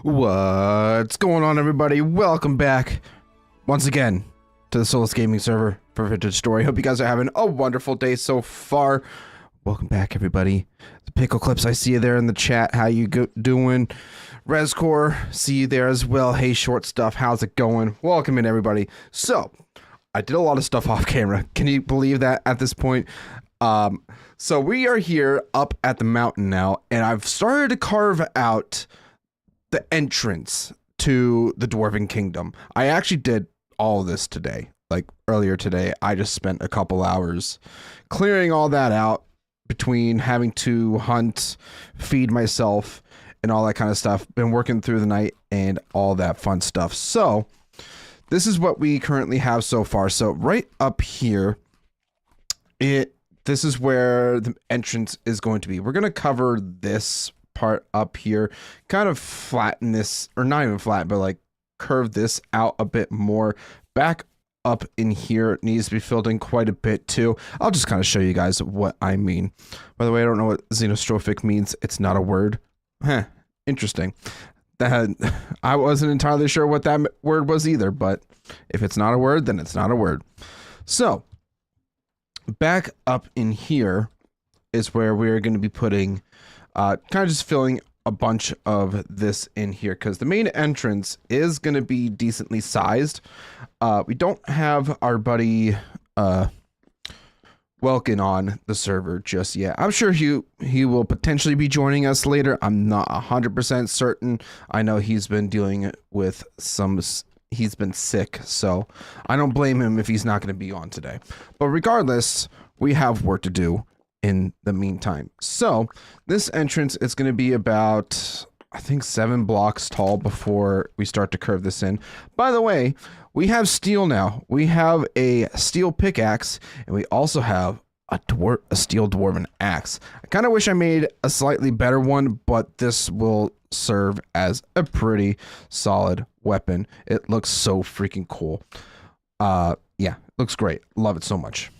What's going on, everybody? Welcome back once again to the Soulless Gaming server for Vintage Story. Hope you guys are having a wonderful day so far. Welcome back, everybody. The Pickle Clips, I see you there in the chat. How you doing? Rescore, see you there as well. Hey, Short Stuff, how's it going? Welcome in, everybody. So, I did a lot of stuff off camera. Can you believe that at this point? So we are here up at the mountain now, and I've started to carve out the entrance to the Dwarven Kingdom. I actually did all of this today, like earlier today. I just spent a couple hours clearing all that out between having to hunt, feed myself, and all that kind of stuff. Been working through the night and all that fun stuff. So this is what we currently have so far. So right up here, this is where the entrance is going to be. We're going to cover this part up here, kind of flatten this, or not even flat, but like curve this out a bit more. Back up in here, it needs to be filled in quite a bit too. I'll just kind of show you guys what I mean. By the way, I don't know what xenostrophic means. It's not a word. Huh, interesting. That I wasn't entirely sure what that word was either, but if it's not a word, then it's not a word. So back up in here is where we're going to be putting kind of just filling a bunch of this in here, because the main entrance is going to be decently sized. We don't have our buddy Welkin on the server just yet. I'm sure he will potentially be joining us later. I'm not 100% certain. I know he's been dealing with he's been sick, so I don't blame him if he's not going to be on today. But regardless, we have work to do in the meantime. So this entrance is going to be about, I think, 7 blocks tall before we start to curve this in. By the way, we have steel now. We have a steel pickaxe, and we also have a steel dwarven axe. I kind of wish I made a slightly better one, but this will serve as a pretty solid weapon. It looks so freaking cool. Yeah, it looks great. Love it so much.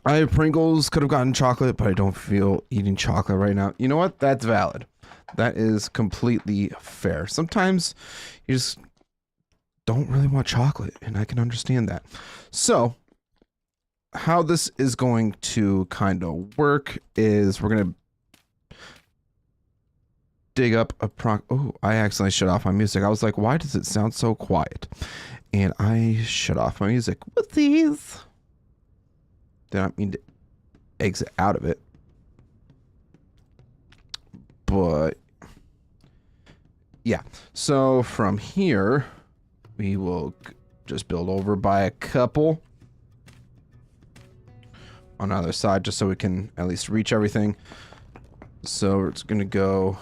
I have Pringles, could have gotten chocolate, but I don't feel eating chocolate right now. You know what? That's valid. That is completely fair. Sometimes you just don't really want chocolate, and I can understand that. So how this is going to kind of work is we're going to dig up a oh, I accidentally shut off my music. I was like, why does it sound so quiet? And I shut off my music. With these. Did not mean to exit out of it, but yeah. So from here, we will just build over by a couple on the other side, just so we can at least reach everything. So it's gonna go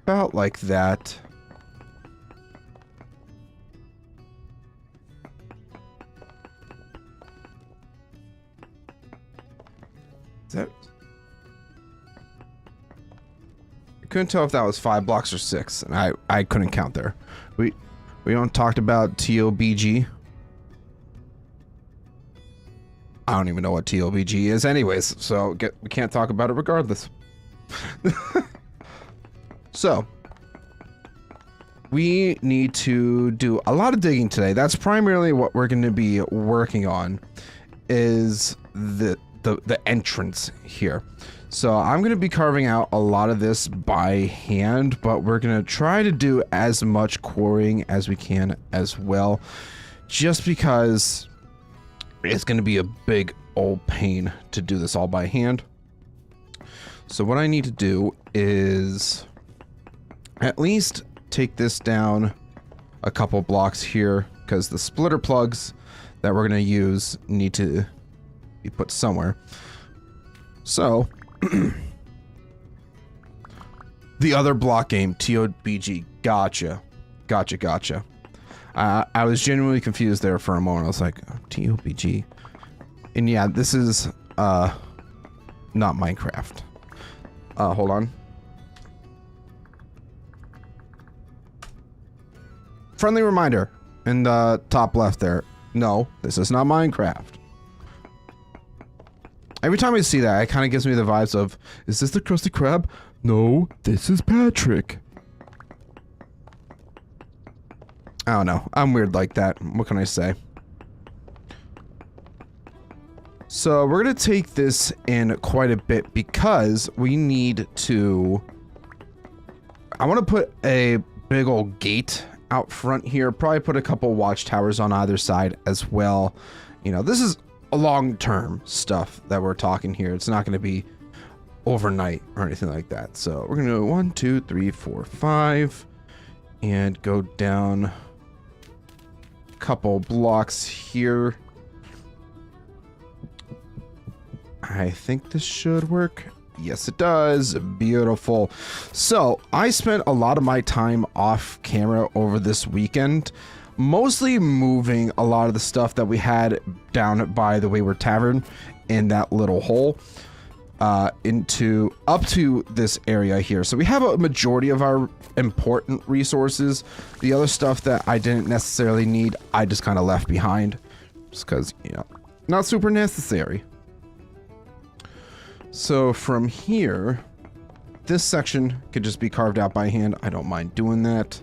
about like that. I couldn't tell if that was 5 blocks or 6, and I couldn't count there. We don't talked about TOBG. I don't even know what TOBG is anyways, so we can't talk about it regardless. So we need to do a lot of digging today. That's primarily what we're going to be working on, is the entrance here. So I'm going to be carving out a lot of this by hand, but we're going to try to do as much quarrying as we can as well, just because it's going to be a big old pain to do this all by hand. So what I need to do is at least take this down a couple blocks here, because the splitter plugs that we're going to use need to be put somewhere. So the other block game, TOBG. Gotcha. I was genuinely confused there for a moment. I was like, oh, TOBG. And yeah, this is not Minecraft. Hold on. Friendly reminder in the top left there. No, this is not Minecraft. Every time I see that, it kind of gives me the vibes of, is this the Krusty Krab? No, this is Patrick. I don't know. I'm weird like that. What can I say? So we're going to take this in quite a bit because we need to... I want to put a big old gate out front here. Probably put a couple watchtowers on either side as well. You know, this is a long-term stuff that we're talking here. It's not going to be overnight or anything like that. So we're going to do 1, 2, 3, 4, 5 and go down a couple blocks here. I think this should work. Yes, it does. Beautiful. So I spent a lot of my time off camera over this weekend, mostly moving a lot of the stuff that we had down by the Wayward Tavern in that little hole into up to this area here. So we have a majority of our important resources. The other stuff that I didn't necessarily need, I just kind of left behind just because, you know, not super necessary. So from here, this section could just be carved out by hand. I don't mind doing that.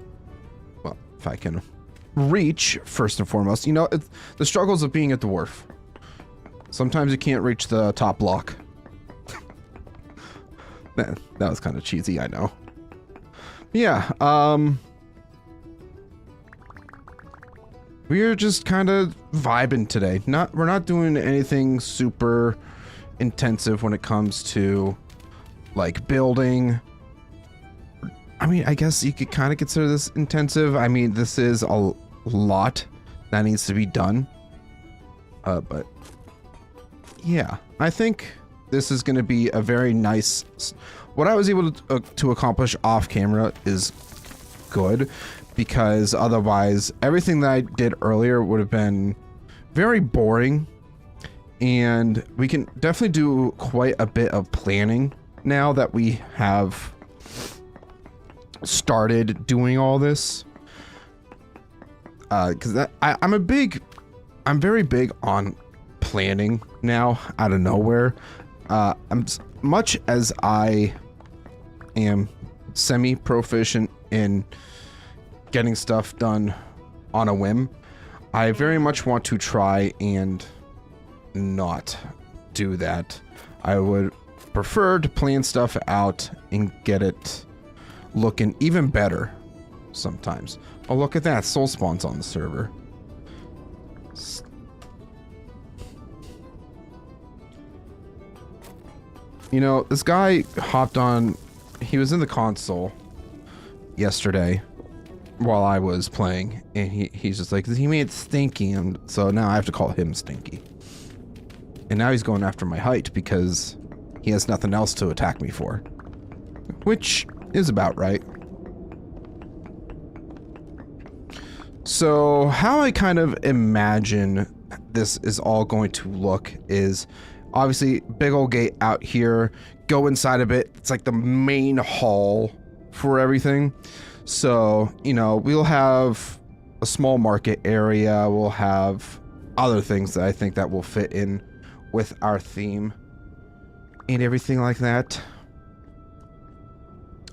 Well, if I can reach, first and foremost. You know, it's the struggles of being a dwarf. Sometimes you can't reach the top block. That was kind of cheesy, I know. Yeah, we're just kind of vibing today. We're not doing anything super intensive when it comes to like building. I mean, I guess you could kind of consider this intensive. I mean, this is a lot that needs to be done. But yeah, I think this is going to be a very nice... What I was able to accomplish off camera is good, because otherwise everything that I did earlier would have been very boring. And we can definitely do quite a bit of planning now that we have started doing all this. Because I'm very big on planning now out of nowhere. Much as I am semi-proficient in getting stuff done on a whim, I very much want to try and not do that. I would prefer to plan stuff out and get it looking even better sometimes. Oh, look at that. Soul spawns on the server. You know, this guy hopped on... He was in the console yesterday while I was playing, and he's just like, he made Stinky, and so now I have to call him Stinky. And now he's going after my height because he has nothing else to attack me for. Which is about right. So how I kind of imagine this is all going to look is obviously big old gate out here, go inside of it. It's like the main hall for everything. So, you know, we'll have a small market area. We'll have other things that I think that will fit in with our theme and everything like that.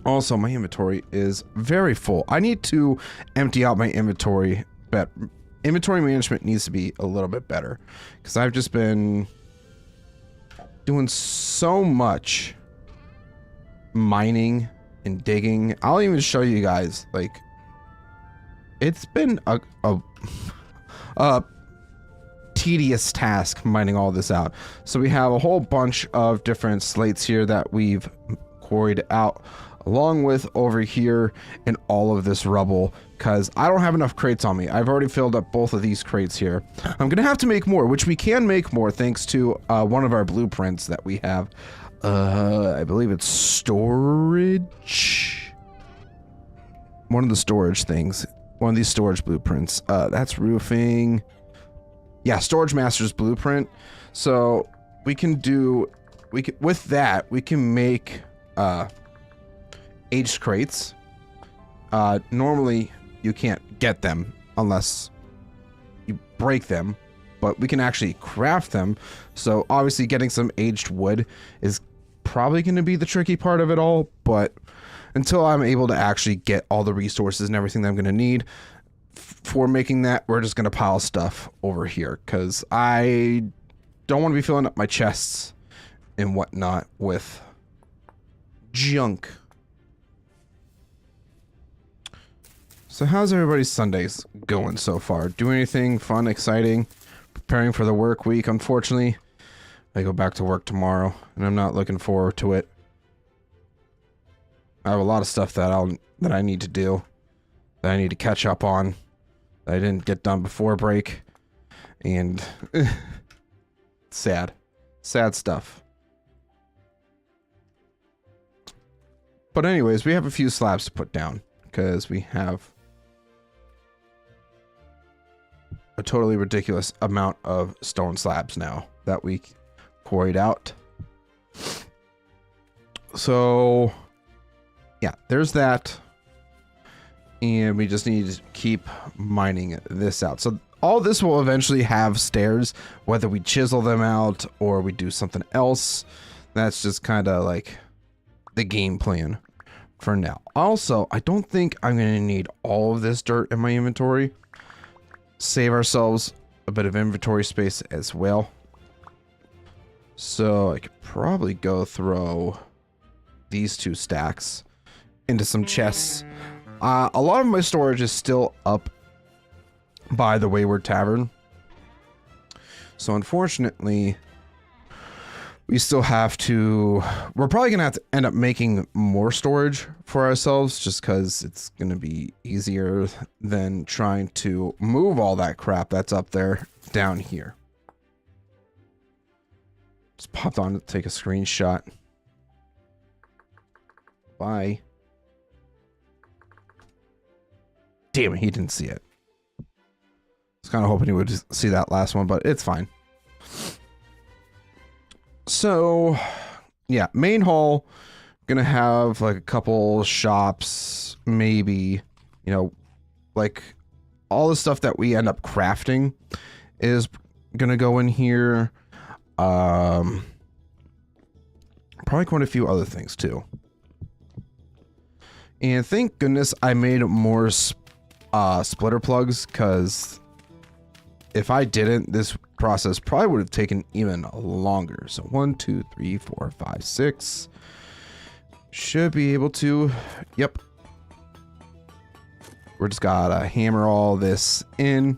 Also, my inventory is very full. I need to empty out my inventory, but inventory management needs to be a little bit better because I've just been doing so much mining and digging. I'll even show you guys, like, it's been a tedious task mining all this out. So we have a whole bunch of different slates here that we've quarried out, along with over here and all of this rubble, because I don't have enough crates on me. I've already filled up both of these crates here. I'm gonna have to make more, which we can make more thanks to one of our blueprints that we have. I believe it's storage. One of the storage things. One of these storage blueprints. That's roofing. Yeah, Storage Master's blueprint. So we can do, with that, we can make aged crates. Normally you can't get them unless you break them but we can actually craft them. So obviously getting some aged wood is probably going to be the tricky part of it all, but until I'm able to actually get all the resources and everything that I'm going to need for making that, we're just going to pile stuff over here, because I don't want to be filling up my chests and whatnot with junk. So how's everybody's Sundays going so far? Doing anything fun, exciting? Preparing for the work week. Unfortunately, I go back to work tomorrow, and I'm not looking forward to it. I have a lot of stuff that I need to do, that I need to catch up on, that I didn't get done before break, and sad stuff. But anyways, we have a few slabs to put down, because we have a totally ridiculous amount of stone slabs now that we quarried out. So yeah, there's that. And we just need to keep mining this out. So all this will eventually have stairs, whether we chisel them out or we do something else. That's just kind of like the game plan for now. Also, I don't think I'm going to need all of this dirt in my inventory. Save ourselves a bit of inventory space as well. So I could probably go throw these 2 stacks into some chests. A lot of my storage is still up by the Wayward Tavern. So unfortunately, we still have to... We're probably going to have to end up making more storage for ourselves, just because it's going to be easier than trying to move all that crap that's up there down here. Just popped on to take a screenshot. Bye. Damn it, he didn't see it. I was kind of hoping he would see that last one, but it's fine. So, yeah, main hall, gonna have like a couple shops, maybe, you know, like all the stuff that we end up crafting is gonna go in here. Probably quite a few other things too. And thank goodness I made more splitter plugs, because if I didn't, this process probably would have taken even longer. So 1, 2, 3, 4, 5, 6. Should be able to. Yep. We're just gotta hammer all this in.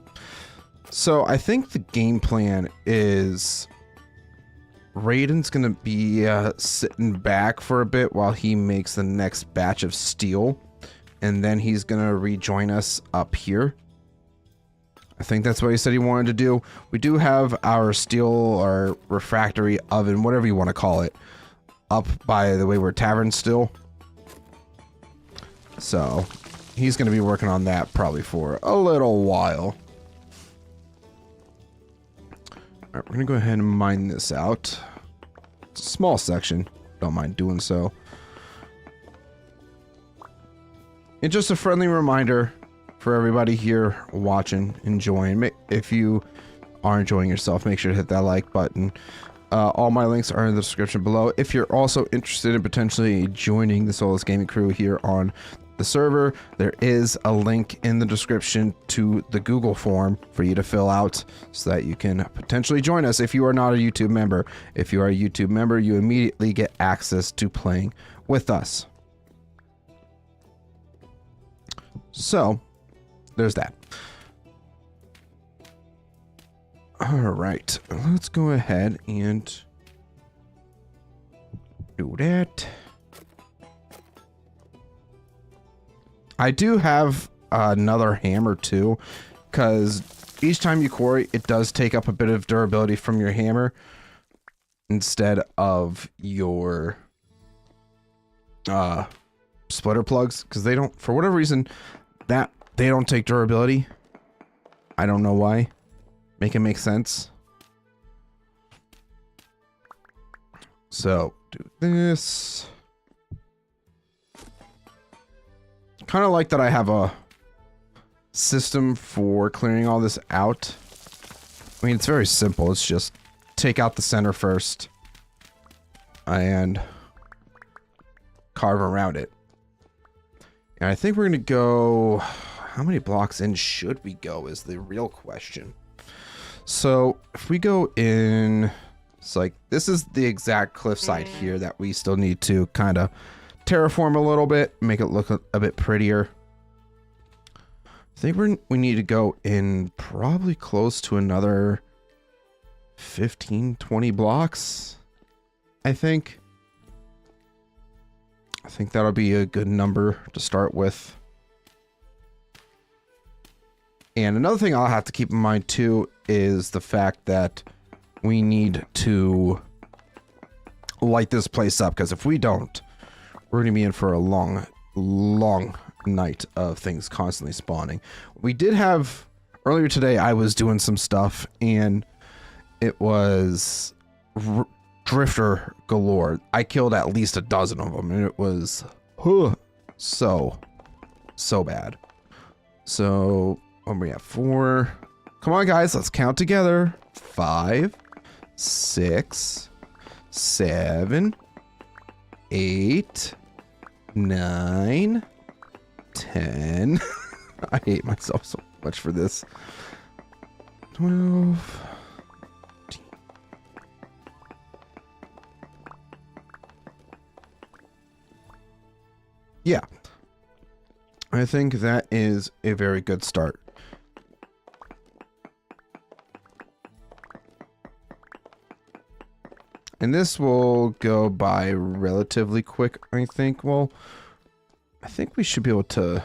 So I think the game plan is Raiden's gonna be sitting back for a bit while he makes the next batch of steel, and then he's gonna rejoin us up here. I think that's what he said he wanted to do. We do have our steel or refractory oven, whatever you want to call it, up by the Wayward Tavern still. So he's going to be working on that probably for a little while. All right, we're going to go ahead and mine this out. It's a small section. Don't mind doing so. And just a friendly reminder for everybody here watching, enjoying. If you are enjoying yourself, make sure to hit that like button. All my links are in the description below. If you're also interested in potentially joining the Soulless Gaming crew here on the server, there is a link in the description to the Google form for you to fill out so that you can potentially join us if you are not a YouTube member. If you are a YouTube member, you immediately get access to playing with us. So there's that. All right, let's go ahead and do that. I do have another hammer too, because each time you quarry, it does take up a bit of durability from your hammer instead of your splitter plugs, because they don't, for whatever reason, that they don't take durability. I don't know why. Make it make sense. So do this. Kind of like that I have a system for clearing all this out. I mean, it's very simple. It's just take out the center first and carve around it. And I think we're going to go... How many blocks in should we go is the real question. So if we go in... It's like, this is the exact cliffside here that we still need to kind of terraform a little bit, make it look a bit prettier. I think we need to go in probably close to another 15, 20 blocks. I think that'll be a good number to start with. And another thing I'll have to keep in mind too is the fact that we need to light this place up, because if we don't, we're going to be in for a long, long night of things constantly spawning. We did have, earlier today, I was doing some stuff, and it was drifter galore. I killed at least a dozen of them, and it was so bad. So, what are we at? 4. Come on, guys, let's count together. 5, 6, 7, 8, 9, 10. I hate myself so much for this. 12. 13. Yeah. I think that is a very good start. And this will go by relatively quick, I think. Well, I think we should be able to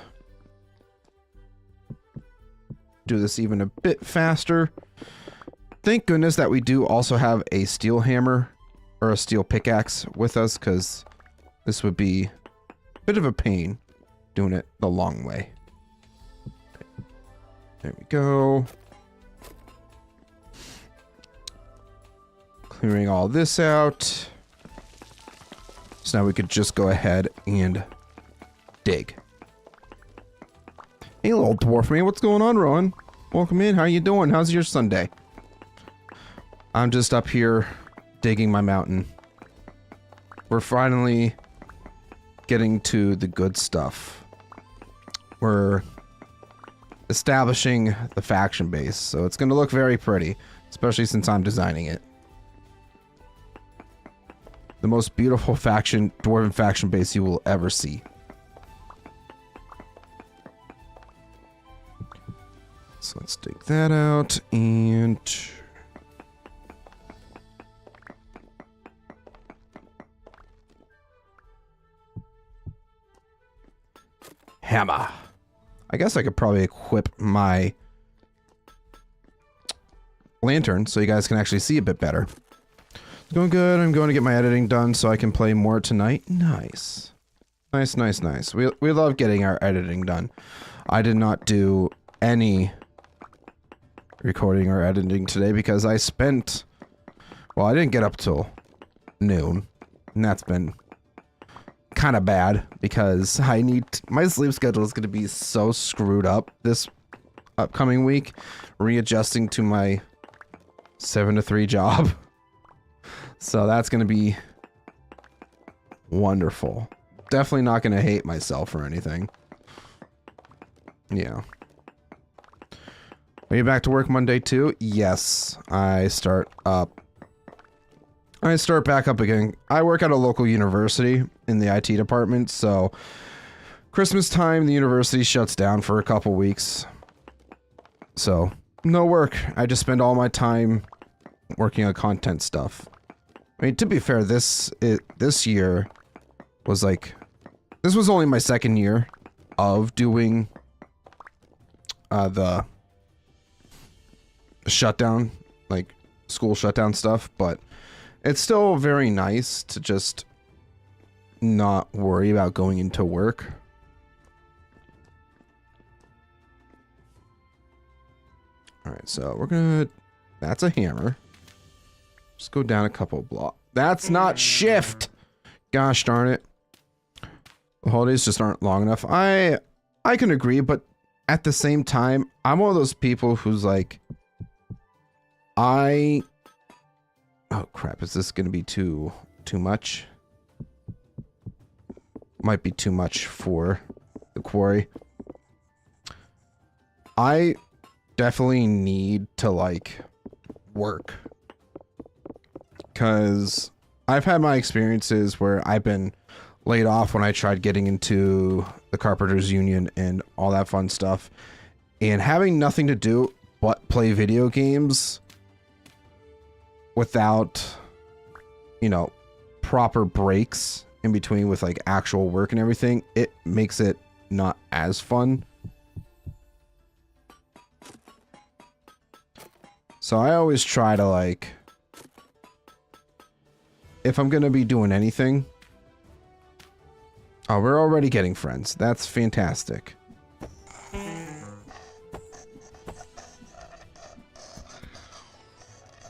do this even a bit faster. Thank goodness that we do also have a steel hammer or a steel pickaxe with us, because this would be a bit of a pain doing it the long way. There we go. Clearing all this out. So now we could just go ahead and dig. Hey, little dwarf man, what's going on, Rowan? Welcome in. How you doing? How's your Sunday? I'm just up here digging my mountain. We're finally getting to the good stuff. We're establishing the faction base, so it's going to look very pretty, especially since I'm designing it. The most beautiful faction, Dwarven faction base you will ever see. So let's take that out and... hammer. I guess I could probably equip my lantern so you guys can actually see a bit better. It's going good. I'm going to get my editing done so I can play more tonight. Nice. Nice, nice, nice. We love getting our editing done. I did not do any recording or editing today because I spent... Well, I didn't get up till noon. And that's been kind of bad because I need... My sleep schedule is going to be so screwed up this upcoming week. Readjusting to my 7 to 3 job. So that's going to be wonderful. Definitely not going to hate myself or anything. Yeah. Are you back to work Monday too? Yes. I start back up again. I work at a local university in the IT department, so Christmas time the university shuts down for a couple weeks. So, no work. I just spend all my time working on content stuff. I mean, to be fair, this year was like... This was only my second year of doing the shutdown, like school shutdown stuff, but it's still very nice to just not worry about going into work. Alright, so we're gonna... That's a hammer. Just go down a couple blocks. That's not shift! Gosh darn it. The holidays just aren't long enough. I can agree, but at the same time, I'm one of those people who's like... Oh crap, is this gonna be too much? Might be too much for the quarry. I definitely need to like work, because I've had my experiences where I've been laid off when I tried getting into the Carpenters Union and all that fun stuff, and having nothing to do but play video games without, you know, proper breaks in between with like actual work and everything, it makes it not as fun. So I always try to like, if I'm gonna be doing anything. Oh, we're already getting friends. That's fantastic.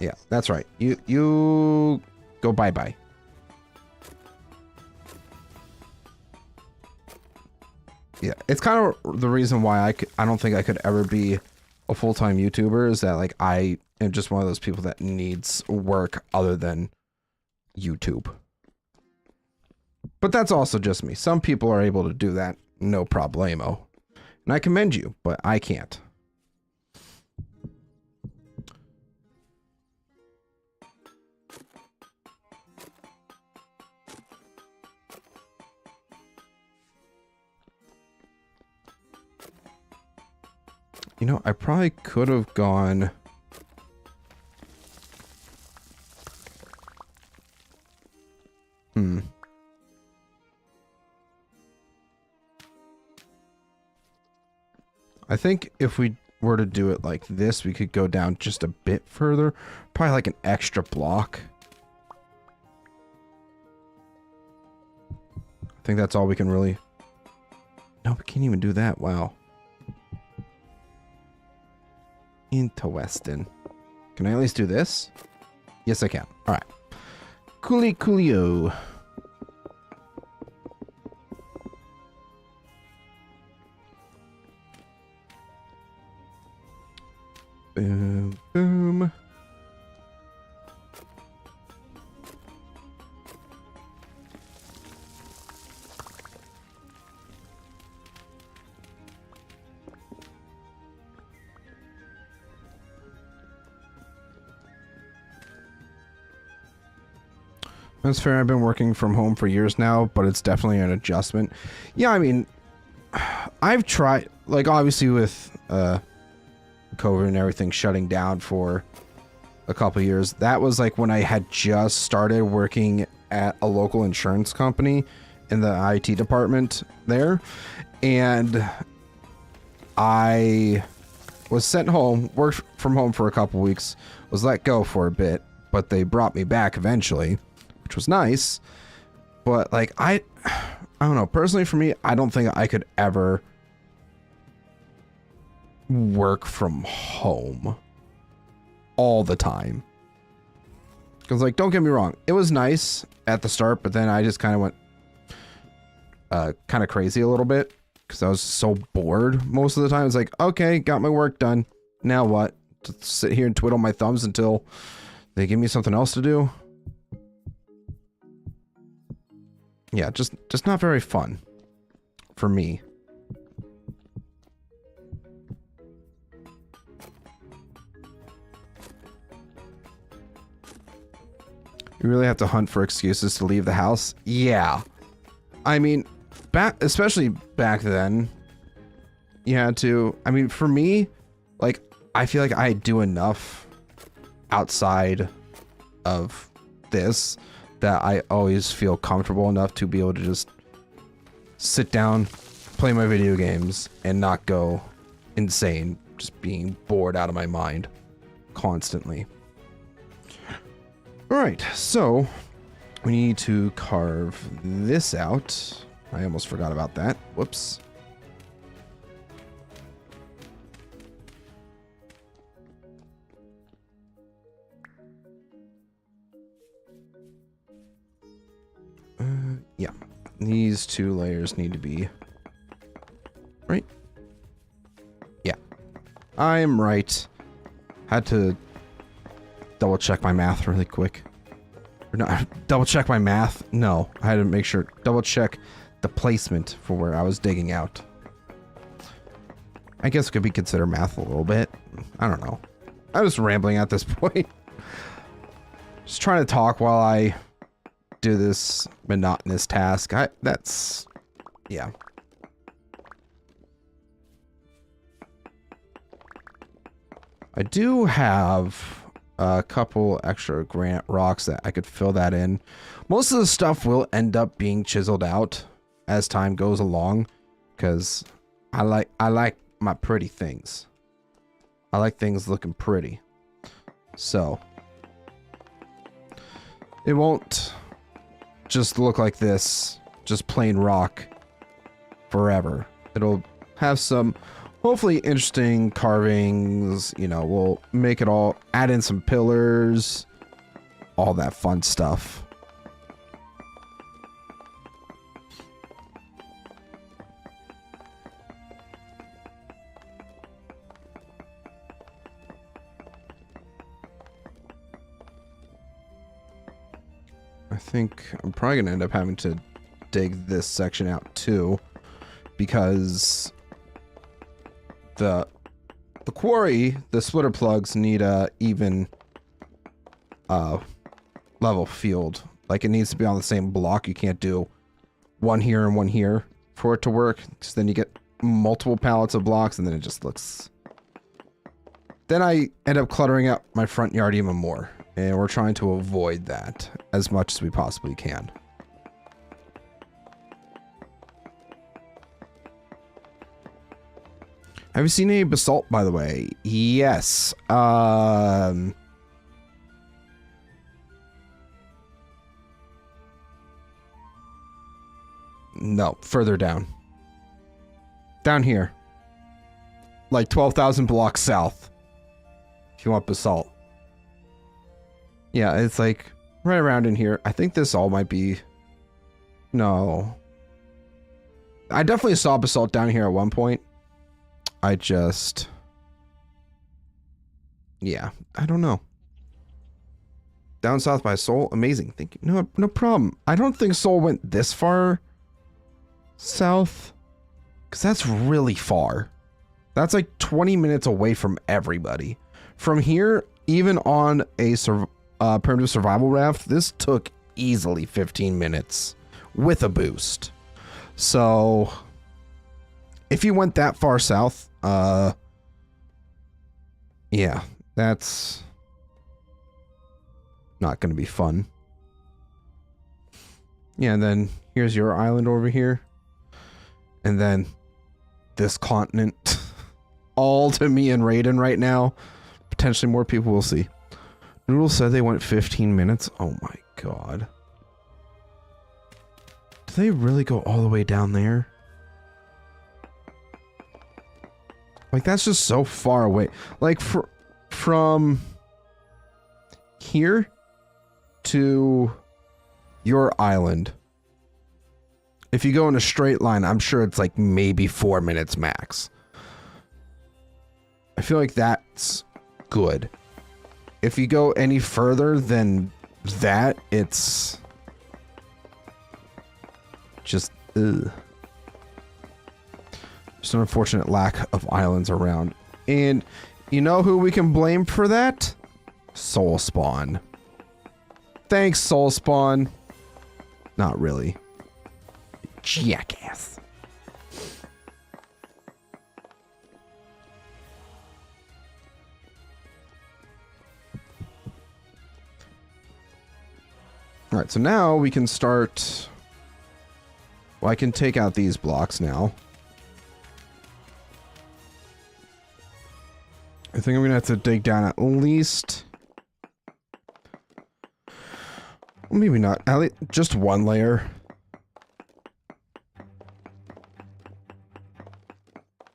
Yeah, that's right. You go bye-bye. Yeah, it's kind of the reason why I don't think I could ever be a full-time YouTuber, is that like I am just one of those people that needs work other than YouTube. But that's also just me. Some people are able to do that, no problemo. And I commend you, but I can't. You know, I probably could have gone... I think if we were to do it like this, we could go down just a bit further. Probably like an extra block. I think that's all we can really... No, we can't even do that. Wow. Interesting. Can I at least do this? Yes, I can. All right. Coolio. Boom, boom. That's fair. I've been working from home for years now, but it's definitely an adjustment. Yeah, I mean, I've tried, like, obviously with COVID and everything shutting down for a couple years, that was like when I had just started working at a local insurance company in the IT department there, and I was sent home, worked from home for a couple weeks, was let go for a bit, but they brought me back eventually, which was nice. But like I don't know, personally for me, I don't think I could ever work from home all the time. Because like, don't get me wrong, it was nice at the start, but then I just kind of went kind of crazy a little bit because I was so bored most of the time. It's like, okay, got my work done, now what? Just sit here and twiddle my thumbs until they give me something else to do. Yeah, just not very fun for me. You really have to hunt for excuses to leave the house? Yeah. I mean, especially back then, you had to. I mean, for me, like, I feel like I do enough outside of this that I always feel comfortable enough to be able to just sit down, play my video games, and not go insane, just being bored out of my mind constantly. Alright, so we need to carve this out. I almost forgot about that. Whoops. Yeah, these two layers need to be right. Yeah, I'm right. Had to double check my math really quick. Or not, double check my math? No, I had to make sure. Double check the placement for where I was digging out. I guess it could be considered math a little bit. I don't know. I'm just rambling at this point. Just trying to talk while I do this monotonous task. Yeah. I do have a couple extra granite rocks that I could fill that in. Most of the stuff will end up being chiseled out as time goes along, because I like my pretty things. I like things looking pretty. So it won't just look like this, just plain rock forever. It'll have some hopefully interesting carvings, you know, we'll make it all, add in some pillars, all that fun stuff. I think I'm probably gonna end up having to dig this section out too, because the quarry, the splitter plugs need a even level field. Like, it needs to be on the same block. You can't do one here and one here for it to work, because then you get multiple pallets of blocks and then it just looks... Then I end up cluttering up my front yard even more, and we're trying to avoid that as much as we possibly can. Have you seen any basalt, by the way? Yes. No, further down. Down here. Like 12,000 blocks south. If you want basalt. Yeah, it's like right around in here. I think this all might be... No. I definitely saw basalt down here at one point. I just... Yeah, I don't know. Down south by Soul, amazing. Thank you. No, no problem. I don't think Soul went this far south, because that's really far. That's like 20 minutes away from everybody. From here, even on a primitive survival raft, this took easily 15 minutes with a boost. So... if you went that far south, yeah, that's not going to be fun. Yeah, and then here's your island over here. And then this continent. All to me and Raiden right now. Potentially more people will see. Noodle said they went 15 minutes. Oh my god. Do they really go all the way down there? Like, that's just so far away. Like, from here to your island, if you go in a straight line, I'm sure it's like maybe 4 minutes max. I feel like that's good. If you go any further than that, it's just... ugh. Just an unfortunate lack of islands around. And you know who we can blame for that? Soul Spawn. Thanks, Soul Spawn. Not really. Jackass. Alright, so now we can start... Well, I can take out these blocks now. I think I'm gonna have to dig down at least... Well, maybe not. At least just one layer.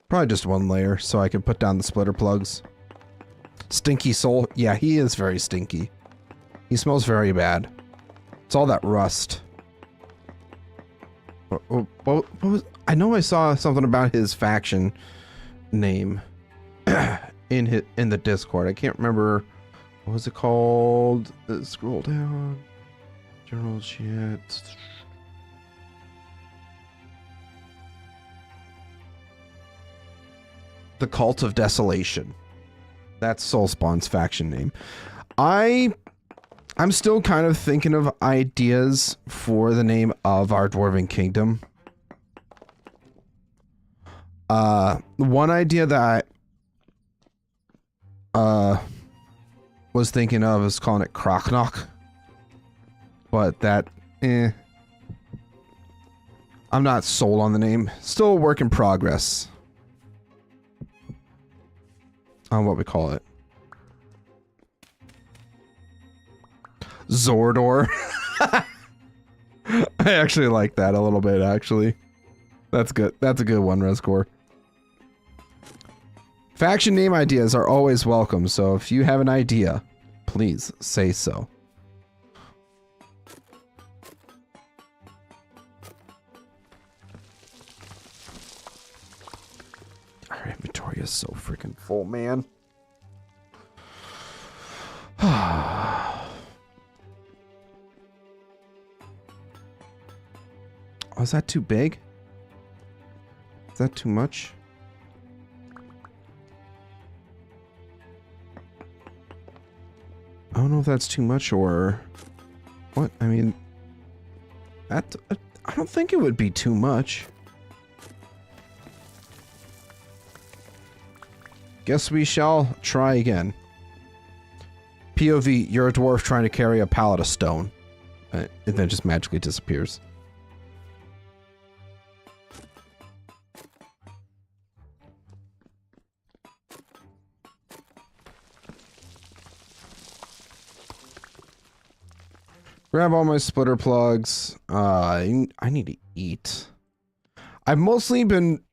Probably just one layer, so I can put down the splitter plugs. Stinky Soul. Yeah, he is very stinky. He smells very bad. It's all that rust. What was... I know I saw something about his faction name. In the Discord. I can't remember What was it called? Scroll down. General chat. The Cult of Desolation. That's Soulspawn's faction name. I'm still kind of thinking of ideas for the name of our Dwarven Kingdom. One idea that I was thinking of is calling it Kroknok. But that, I'm not sold on the name. Still a work in progress on what we call it. Zordor. I actually like that a little bit, actually. That's good. That's a good one, Rescore. Faction name ideas are always welcome, so if you have an idea, please say so. Our inventory is so freaking full, man. Oh, is that too big? Is that too much? I don't know if that's too much or what. I mean, that I don't think it would be too much. Guess we shall try again. POV, you're a dwarf trying to carry a pallet of stone. And then just magically disappears. Grab all my splitter plugs. I need to eat. I've mostly been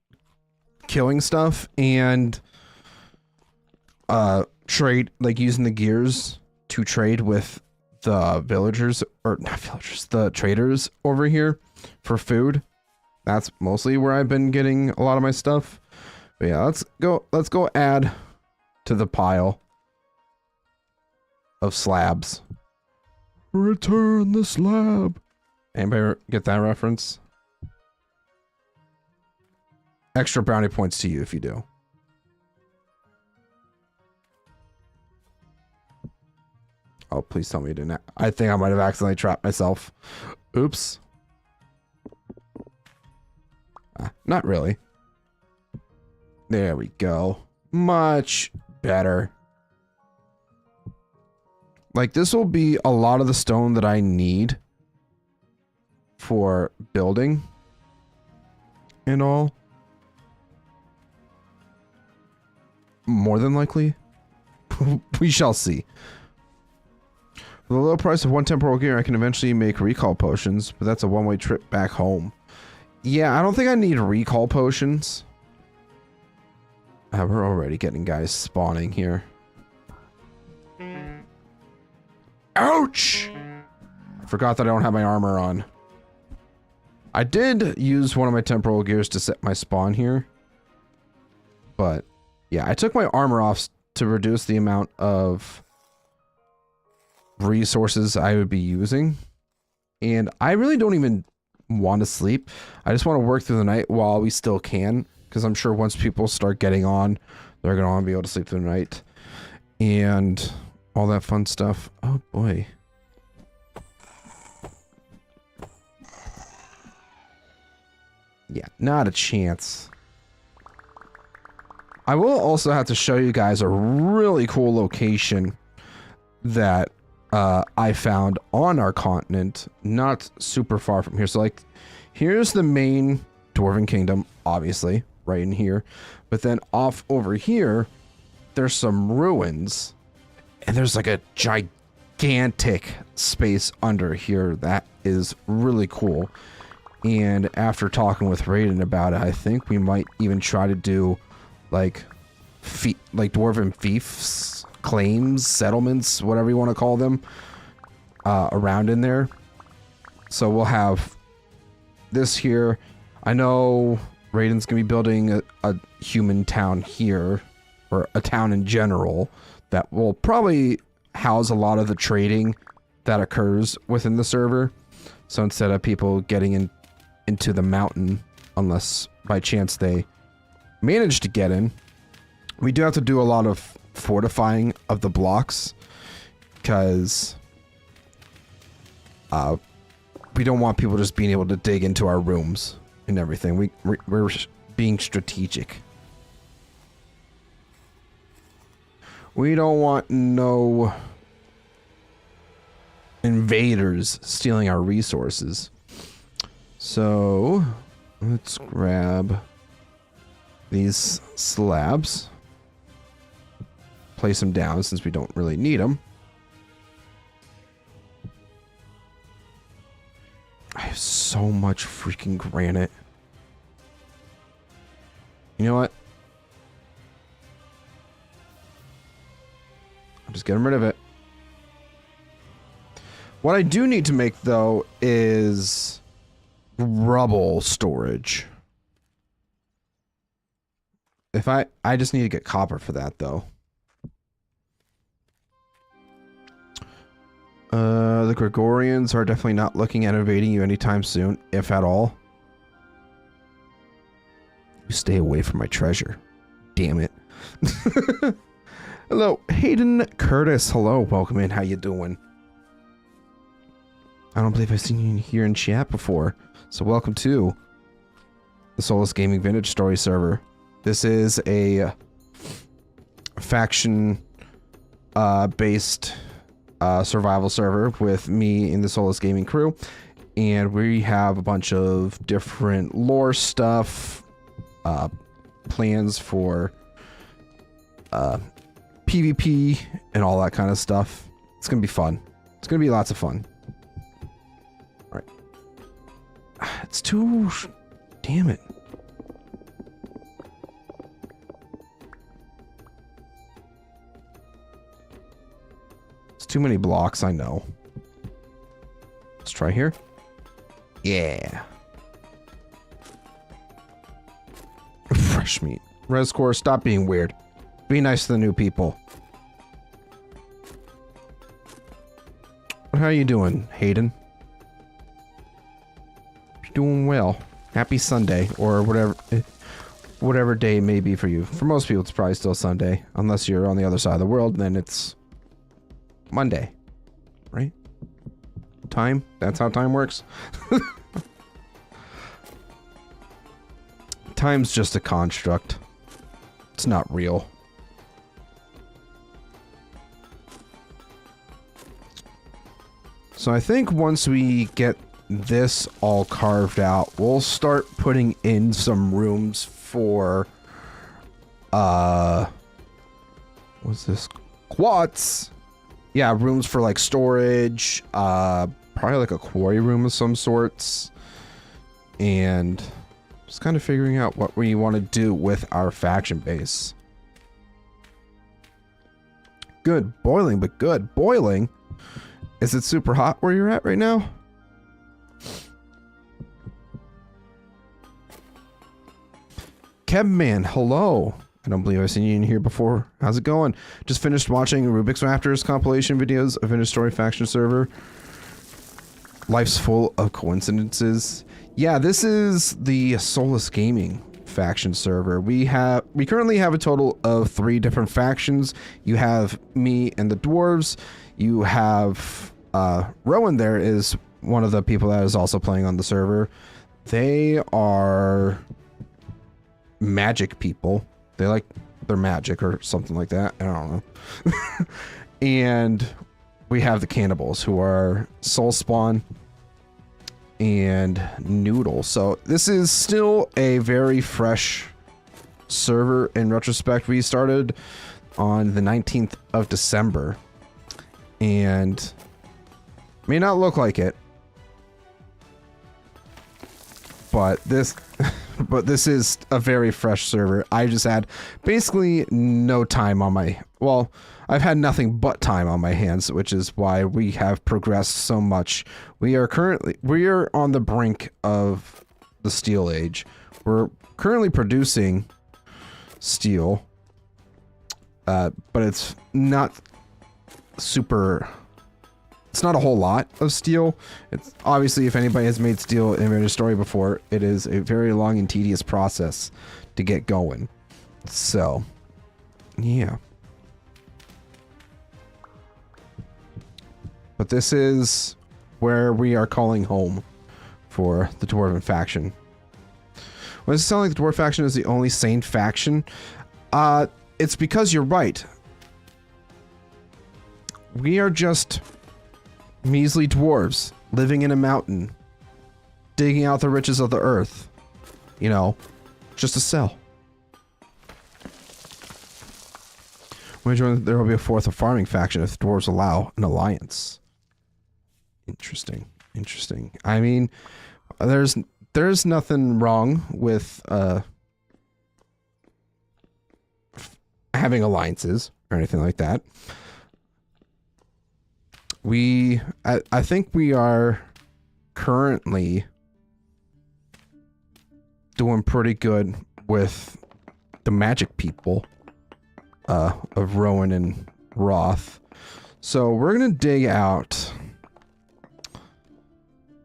killing stuff and trade, like using the gears to trade with the villagers, or not villagers, the traders over here for food. That's mostly where I've been getting a lot of my stuff. But yeah, let's go add to the pile of slabs. Return the slab. Anybody get that reference? Extra brownie points to you if you do. Oh, please tell me you didn't. I think I might have accidentally trapped myself. Oops. Not really. There we go. Much better. Like, this will be a lot of the stone that I need for building and all. More than likely. We shall see. For the low price of one temporal gear, I can eventually make recall potions, but that's a one-way trip back home. Yeah, I don't think I need recall potions. We're already getting guys spawning here. Ouch! I forgot that I don't have my armor on. I did use one of my temporal gears to set my spawn here. But, yeah, I took my armor off to reduce the amount of resources I would be using. And I really don't even want to sleep. I just want to work through the night while we still can. Because I'm sure once people start getting on, they're going to want to be able to sleep through the night. And all that fun stuff. Oh boy. Yeah, not a chance. I will also have to show you guys a really cool location that I found on our continent, not super far from here. So like, here's the main Dwarven Kingdom, obviously, right in here. But then off over here, there's some ruins. And there's like a gigantic space under here that is really cool. And after talking with Raiden about it, I think we might even try to do like dwarven fiefs, claims, settlements, whatever you want to call them, around in there. So we'll have this here. I know Raiden's gonna be building a human town here, or a town in general, that will probably house a lot of the trading that occurs within the server. So instead of people getting into the mountain, unless by chance they manage to get in, we do have to do a lot of fortifying of the blocks, because we don't want people just being able to dig into our rooms and everything. We're being strategic. We don't want no invaders stealing our resources. So let's grab these slabs, place them down since we don't really need them. I have so much freaking granite. You know what? I'm just getting rid of it. What I do need to make, though, is rubble storage. If I just need to get copper for that, though. The Gregorians are definitely not looking at invading you anytime soon, if at all. You stay away from my treasure. Damn it. Hello, Hayden Curtis. Hello, welcome in. How you doing? I don't believe I've seen you here in chat before. So welcome to the Soulless Gaming Vintage Story server. This is a faction based survival server with me and the Soulless Gaming crew, and we have a bunch of different lore stuff, plans for PvP and all that kind of stuff. It's gonna be fun. It's gonna be lots of fun. All right. It's too... Damn it. It's too many blocks, I know. Let's try here. Yeah. Fresh meat. Rescore, stop being weird. Be nice to the new people. How you doing, Hayden? You're doing well. Happy Sunday, or whatever day it may be for you. For most people, it's probably still Sunday. Unless you're on the other side of the world, then it's Monday. Right? Time? That's how time works? Time's just a construct. It's not real. So I think once we get this all carved out, we'll start putting in some rooms for what's this? Quartz. Yeah, rooms for like storage, probably like a quarry room of some sorts, and just kind of figuring out what we want to do with our faction base. Good boiling, but good boiling. Is it super hot where you're at right now? Kebman, hello. I don't believe I've seen you in here before. How's it going? Just finished watching Rubik's Raptors compilation videos of Vintage Story faction server. Life's full of coincidences. Yeah, this is the Soulless Gaming faction server. We currently have a total of 3 different factions. You have me and the dwarves. You have Rowan there is one of the people that is also playing on the server. They are magic people. They're magic or something like that. I don't know. And we have the cannibals, who are Soul Spawn and Noodle. So this is still a very fresh server in retrospect. We started on the 19th of December. And may not look like it, but this is a very fresh server. I just had basically no time on my, well, I've had nothing but time on my hands, which is why we have progressed so much. We are on the brink of the Steel Age. We're currently producing steel, but it's not super... It's not a whole lot of steel. It's obviously, if anybody has made steel in a story before, it is a very long and tedious process to get going. So, yeah. But this is where we are calling home for the Dwarven faction. Well, does it sound like the Dwarf faction is the only sane faction? It's because you're right. We are just measly dwarves living in a mountain, digging out the riches of the earth. You know, just to sell. There will be a fourth of farming faction if the dwarves allow an alliance. Interesting. Interesting. I mean, there's nothing wrong with having alliances or anything like that. I think we are currently doing pretty good with the magic people of Rowan and Roth. So we're gonna dig out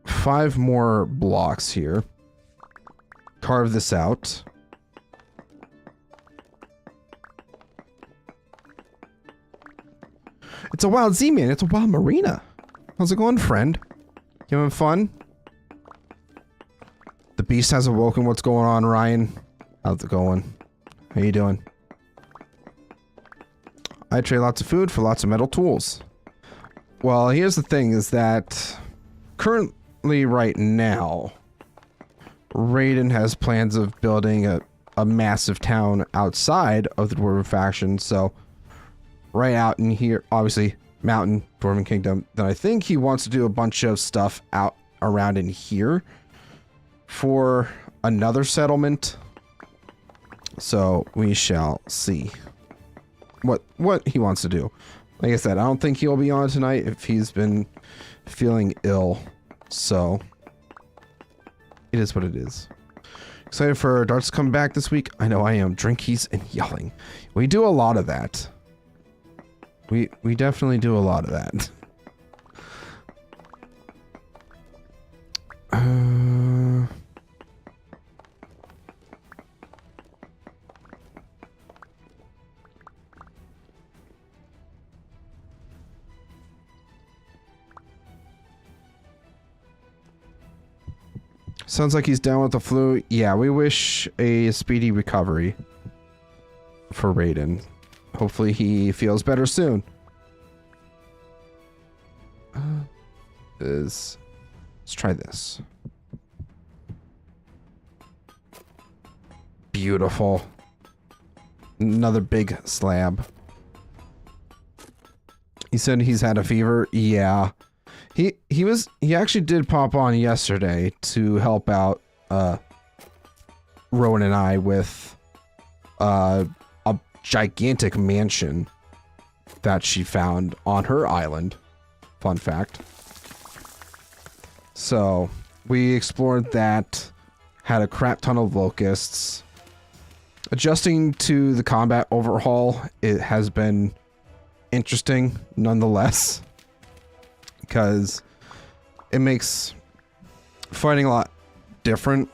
5 more blocks here. Carve this out. It's a wild Z-Man. It's a wild marina. How's it going, friend? You having fun? The beast has awoken. What's going on, Ryan? How's it going? How you doing? I trade lots of food for lots of metal tools. Well, here's the thing is that currently right now, Raiden has plans of building a massive town outside of the Dwarven faction, so right out in here, obviously, Mountain, Dwarven Kingdom. Then I think he wants to do a bunch of stuff out around in here for another settlement. So we shall see what he wants to do. Like I said, I don't think he'll be on tonight if he's been feeling ill. So it is what it is. Excited for darts to come back this week? I know I am. Drinkies and yelling. We do a lot of that. We definitely do a lot of that. Sounds like he's down with the flu. Yeah, we wish a speedy recovery for Raiden. Hopefully he feels better soon. Let's try this. Beautiful. Another big slab. He said he's had a fever. Yeah. He actually did pop on yesterday to help out Rowan and I with a gigantic mansion that she found on her island. Fun fact. So we explored that, had a crap ton of locusts. Adjusting to the combat overhaul, it has been interesting nonetheless, because it makes fighting a lot different.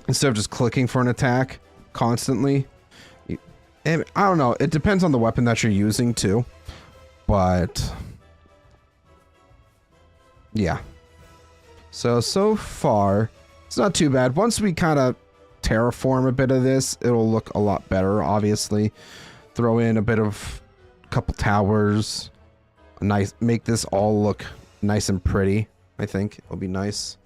Instead of just clicking for an attack constantly, and I don't know, it depends on the weapon that you're using too, but yeah. So far, it's not too bad. Once we kind of terraform a bit of this, it'll look a lot better, obviously. Throw in a bit of couple towers, make this all look nice and pretty. I think it'll be nice.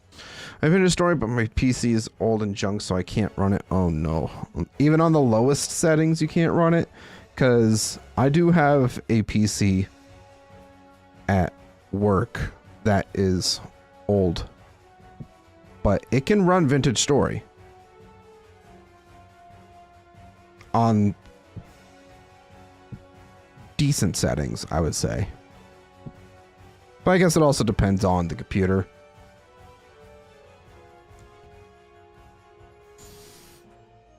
I've finished a story, but my PC is old and junk, so I can't run it. Oh no. Even on the lowest settings, you can't run it, because I do have a PC at work that is old, but it can run Vintage Story on decent settings, I would say. But I guess it also depends on the computer.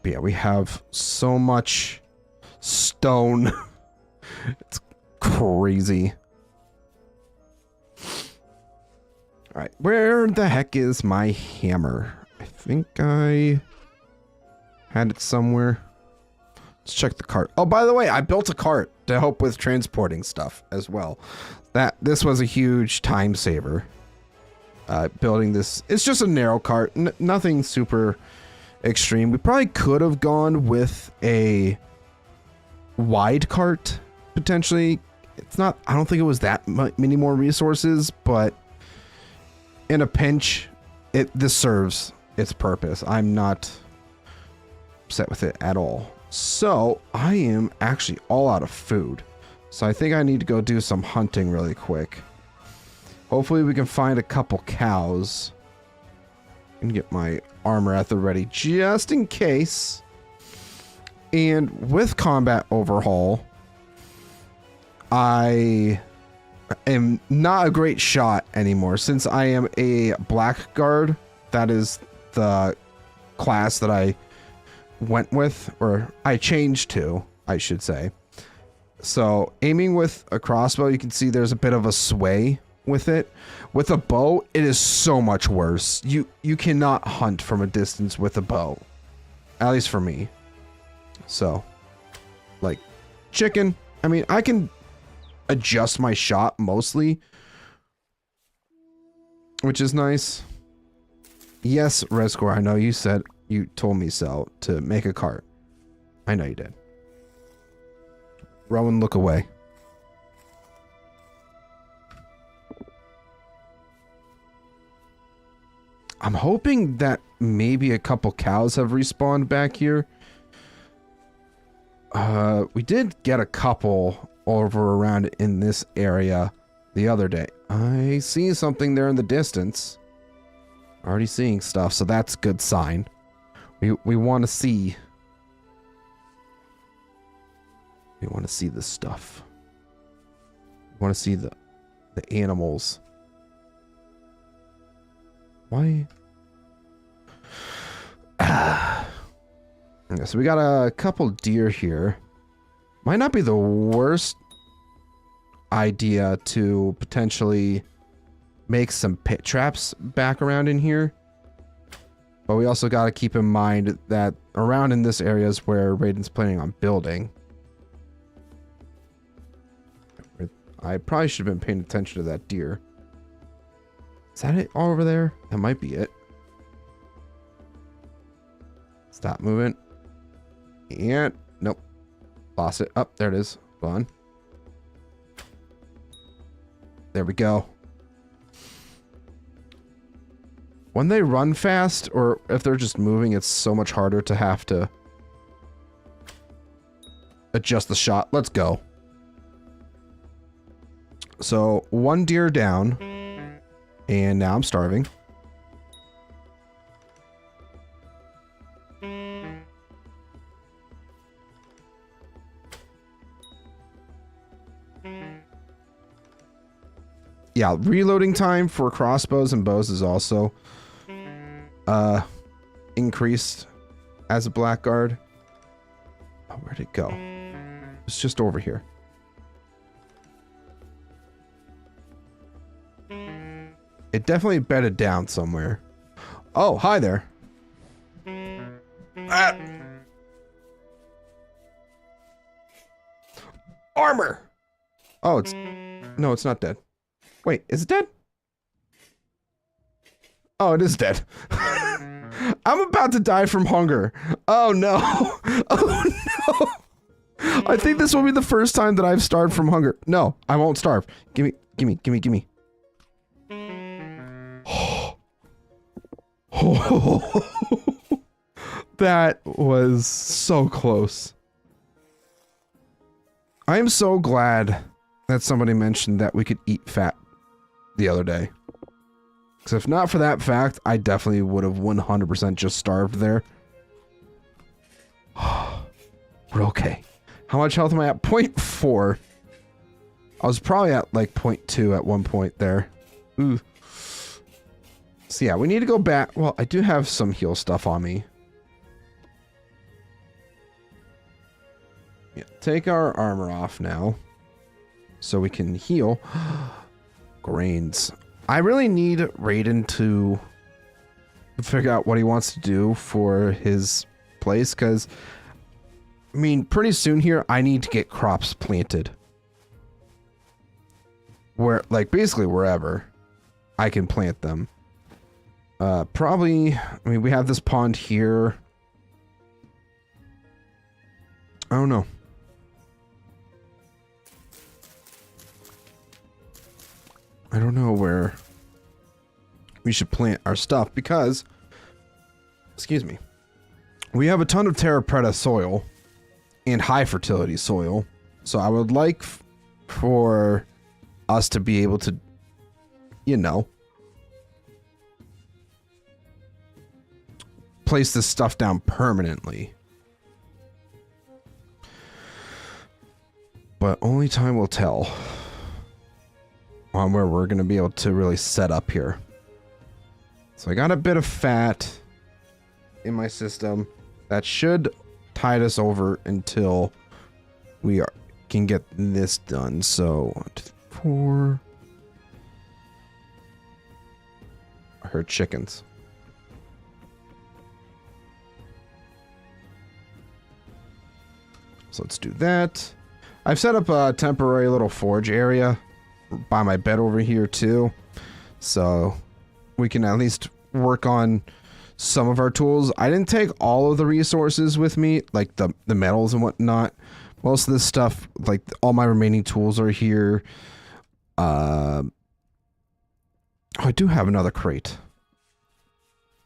But yeah, we have so much stone. It's crazy. where the heck is my hammer? I think I had it somewhere. Let's check the cart. Oh, by the way, I built a cart to help with transporting stuff as well. This was a huge time saver. Building this, it's just a narrow cart, nothing super extreme. We probably could have gone with a wide cart potentially. It's not, I don't think it was that many more resources, but in a pinch, this serves its purpose. I'm not upset with it at all. So I am actually all out of food. So I think I need to go do some hunting really quick. Hopefully we can find a couple cows and get my armor at the ready just in case. And with combat overhaul, I am not a great shot anymore since I am a blackguard. That is the class that I went with, or I changed to, I should say. So aiming with a crossbow, you can see there's a bit of a sway with it. With a bow, it is so much worse. You cannot hunt from a distance with a bow, at least for me. So like chicken, I mean, I can adjust my shot mostly, which is nice. Yes, Rescore, I know you said, you told me so, to make a cart. I know you did. Rowan, look away. I'm hoping that maybe a couple cows have respawned back here. We did get a couple over around in this area the other day. I see something there in the distance. Already seeing stuff, so that's a good sign. We want to see. We want to see the stuff. We want to see the animals. Why? Okay, so we got a couple deer here. Might not be the worst idea to potentially make some pit traps back around in here. But we also got to keep in mind that around in this area is where Raiden's planning on building. I probably should have been paying attention to that deer. Is that it all over there? That might be it. Stop moving. And nope. Lost it. Up, there it is. Hold on. There we go. When they run fast, or if they're just moving, it's so much harder to have to adjust the shot. Let's go. So, one deer down. And now I'm starving. Yeah, reloading time for crossbows and bows is also increased as a blackguard. Oh, where'd it go? It's just over here. It definitely bedded down somewhere. Oh, hi there. Ah. Armor! Oh, it's... No, it's not dead. Wait, is it dead? Oh, it is dead. I'm about to die from hunger. Oh, no. Oh, no. I think this will be the first time that I've starved from hunger. No, I won't starve. Gimme, gimme, gimme, gimme. That was so close. I am so glad that somebody mentioned that we could eat fat the other day. Because if not for that fact, I definitely would have 100% just starved there. We're okay. How much health am I at? 0.4. I was probably at like 0.2 at one point there. Ooh. So yeah, we need to go back. Well, I do have some heal stuff on me. Yeah, take our armor off now. So we can heal. Grains. I really need Raiden to figure out what he wants to do for his place, because, I mean, pretty soon here, I need to get crops planted. Where, like, basically wherever I can plant them. Probably, I mean, we have this pond here. I don't know. I don't know where we should plant our stuff because, excuse me, we have a ton of Terra Preta soil and high fertility soil. So I would like for us to be able to, you know, place this stuff down permanently. But only time will tell on where we're going to be able to really set up here. So I got a bit of fat in my system that should tide us over until we can get this done. So 1, 2, 4. I heard chickens. So let's do that. I've set up a temporary little forge area by my bed over here too. So we can at least work on some of our tools. I didn't take all of the resources with me, like the metals and whatnot. Most of this stuff, like all my remaining tools are here. Oh, I do have another crate.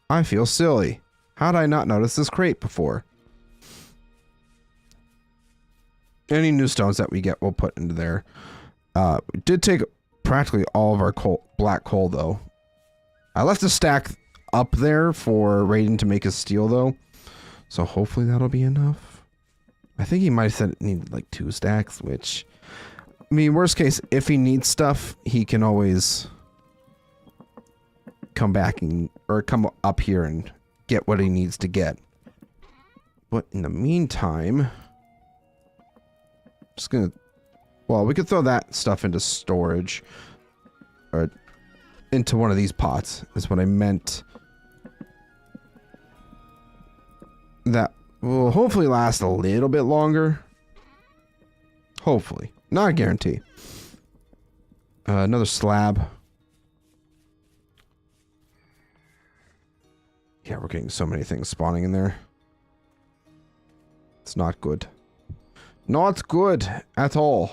I feel silly. How did I not notice this crate before? Any new stones that we get, we'll put into there. We did take practically all of our black coal, though. I left a stack up there for Raiden to make his steel, though. So hopefully that'll be enough. I think he might have said it needed like 2 stacks, which, I mean, worst case, if he needs stuff, he can always come back or come up here and get what he needs to get. But in the meantime, just gonna, well, we could throw that stuff into storage or into one of these pots is what I meant. That will hopefully last a little bit longer. Hopefully, not a guarantee. Another slab. Yeah, we're getting so many things spawning in there. It's not good. Not good at all.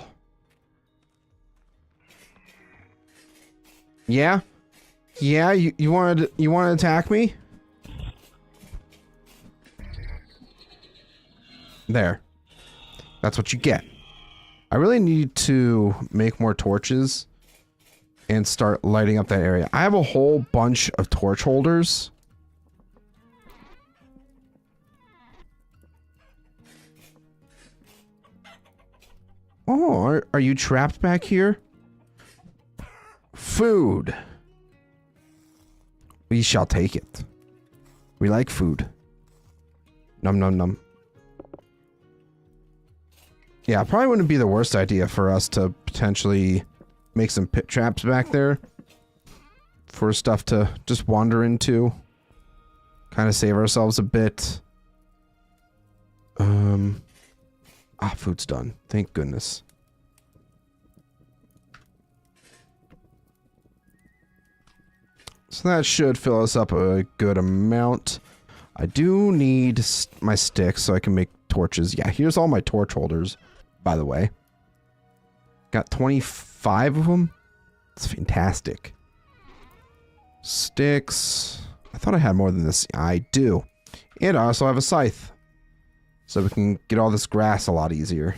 Yeah? Yeah, you wanted to attack me? There. That's what you get. I really need to make more torches and start lighting up that area. I have a whole bunch of torch holders. Oh, are you trapped back here? Food. We shall take it. We like food. Num num num. Yeah, probably wouldn't be the worst idea for us to potentially make some pit traps back there for stuff to just wander into. Kind of save ourselves a bit. Food's done. Thank goodness. So that should fill us up a good amount. I do need my sticks so I can make torches. Yeah, here's all my torch holders, by the way. Got 25 of them. It's fantastic. Sticks. I thought I had more than this. I do. And I also have a scythe. So we can get all this grass a lot easier.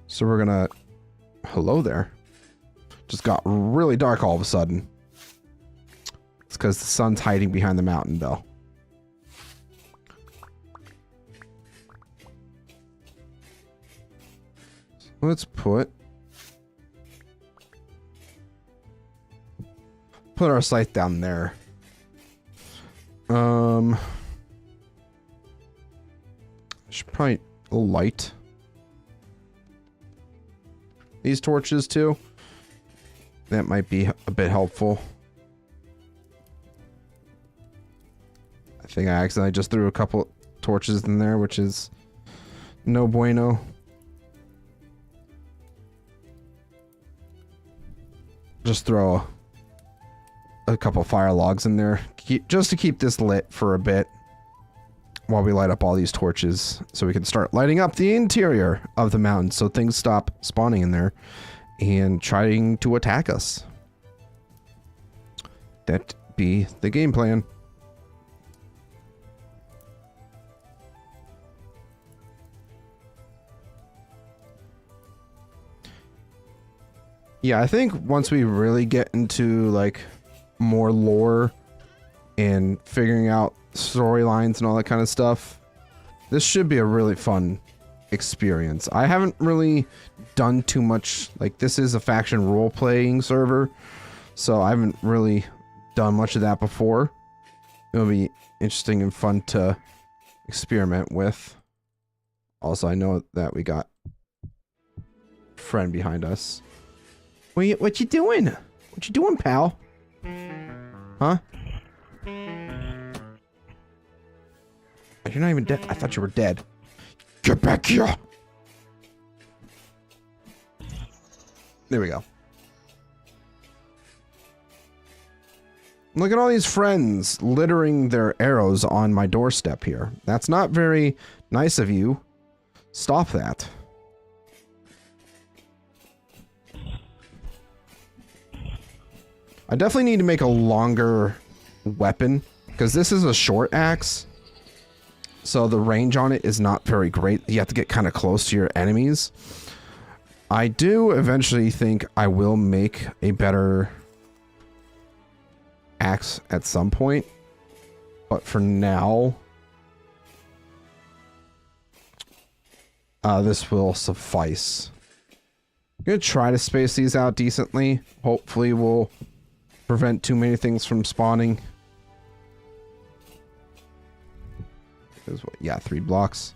So we're gonna... Hello there. Just got really dark all of a sudden. It's because the sun's hiding behind the mountain, though. Let's put our site down there. I should probably light these torches too. That might be a bit helpful. I think I accidentally just threw a couple torches in there, which is no bueno. Just throw a couple fire logs in there just to keep this lit for a bit while we light up all these torches so we can start lighting up the interior of the mountain so things stop spawning in there and trying to attack us. That be the game plan. Yeah, I think once we really get into like more lore and figuring out storylines and all that kind of stuff, this should be a really fun experience. I haven't really done too much, like this is a faction role-playing server, so I haven't really done much of that before. It'll be interesting and fun to experiment with. Also, I know that we got a friend behind us. What you doing? What you doing, pal? Huh? You're not even dead. I thought you were dead. Get back here! There we go. Look at all these friends littering their arrows on my doorstep here. That's not very nice of you. Stop that. I definitely need to make a longer weapon because this is a short axe. So the range on it is not very great. You have to get kind of close to your enemies. I do eventually think I will make a better axe at some point. But for now, this will suffice. I'm going to try to space these out decently. Hopefully we'll prevent too many things from spawning. What, yeah, 3 blocks.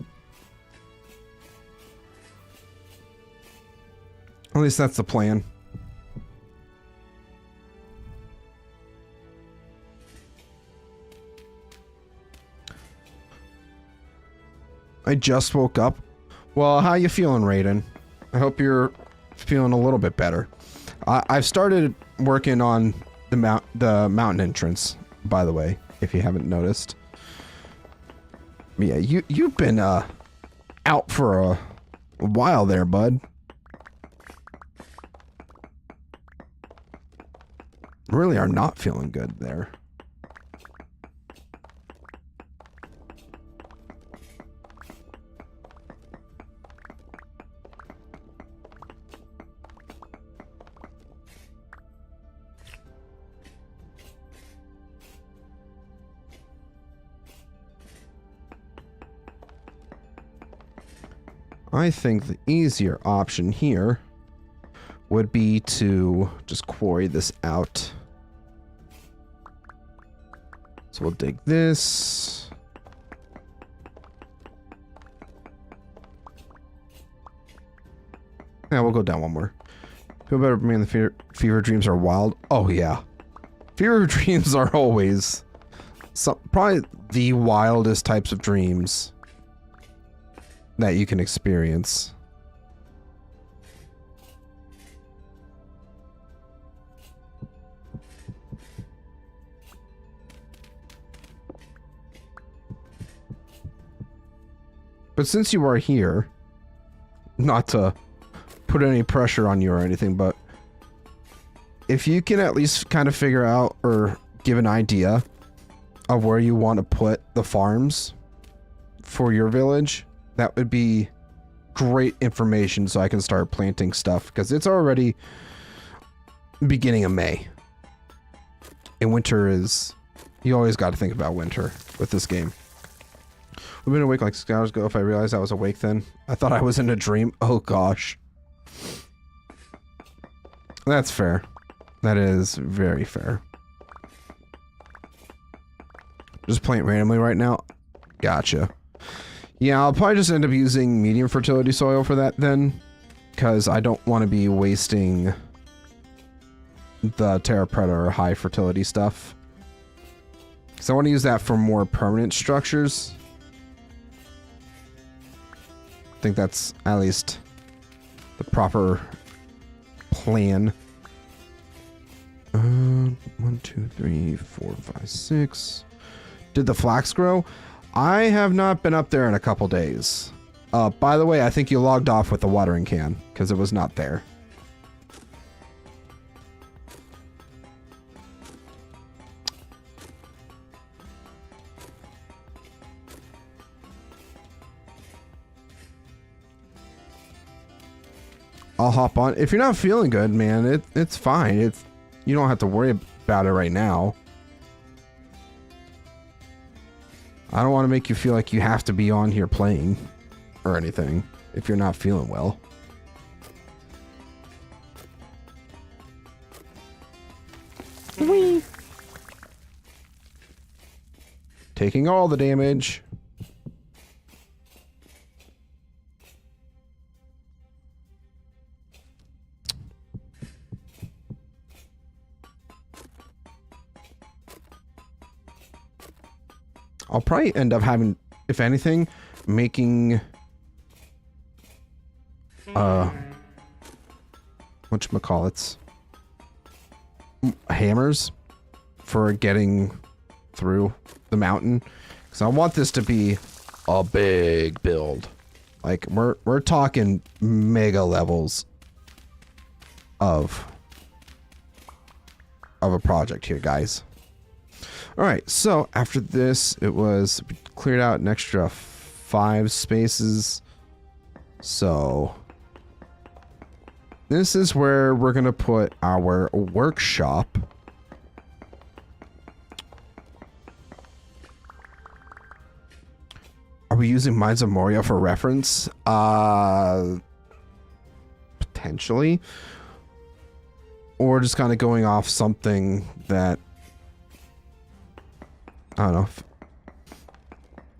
At least that's the plan. I just woke up. Well, how you feeling, Raiden? I hope you're feeling a little bit better. I've started working on the mountain entrance, by the way, if you haven't noticed. Yeah, you've been out for a while there, bud. Really are not feeling good there. I think the easier option here would be to just quarry this out. So we'll dig this. Yeah, we'll go down one more. Feel better, man. The fever dreams are wild. Oh yeah, fever dreams are always probably the wildest types of dreams that you can experience. But since you are here, not to put any pressure on you or anything, but if you can at least kind of figure out or give an idea of where you want to put the farms for your village, that would be great information so I can start planting stuff, because it's already beginning of May. And winter is... You always got to think about winter with this game. We've been awake like 6 hours ago. If I realized I was awake then. I thought I was in a dream. Oh gosh. That's fair. That is very fair. Just plant randomly right now? Gotcha. Yeah, I'll probably just end up using medium fertility soil for that then. Because I don't want to be wasting the Terra Preta high fertility stuff. Because I want to use that for more permanent structures. I think that's at least the proper plan. 1, 2, 3, 4, 5, 6. Did the flax grow? I have not been up there in a couple days. By the way, I think you logged off with the watering can because it was not there. I'll hop on. If you're not feeling good, man, it's fine. You don't have to worry about it right now. I don't want to make you feel like you have to be on here playing or anything if you're not feeling well. Whee! Taking all the damage. I'll probably end up having, if anything, making whatchamacallits, hammers for getting through the mountain, because I want this to be a big build. Like we're talking mega levels of a project here, guys. All right, so after this, it was cleared out an extra 5 spaces. So this is where we're gonna put our workshop. Are we using Mines of Moria for reference? Potentially. Or just kind of going off something that, I don't know,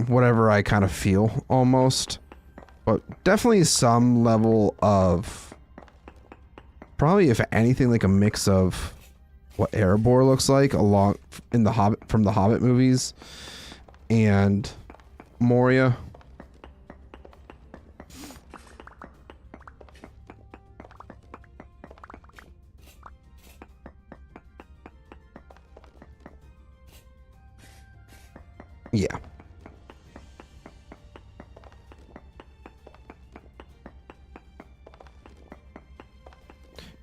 whatever I kind of feel almost, but definitely some level of, probably if anything, like a mix of what Erebor looks like along in the Hobbit, from the Hobbit movies, and Moria. Yeah.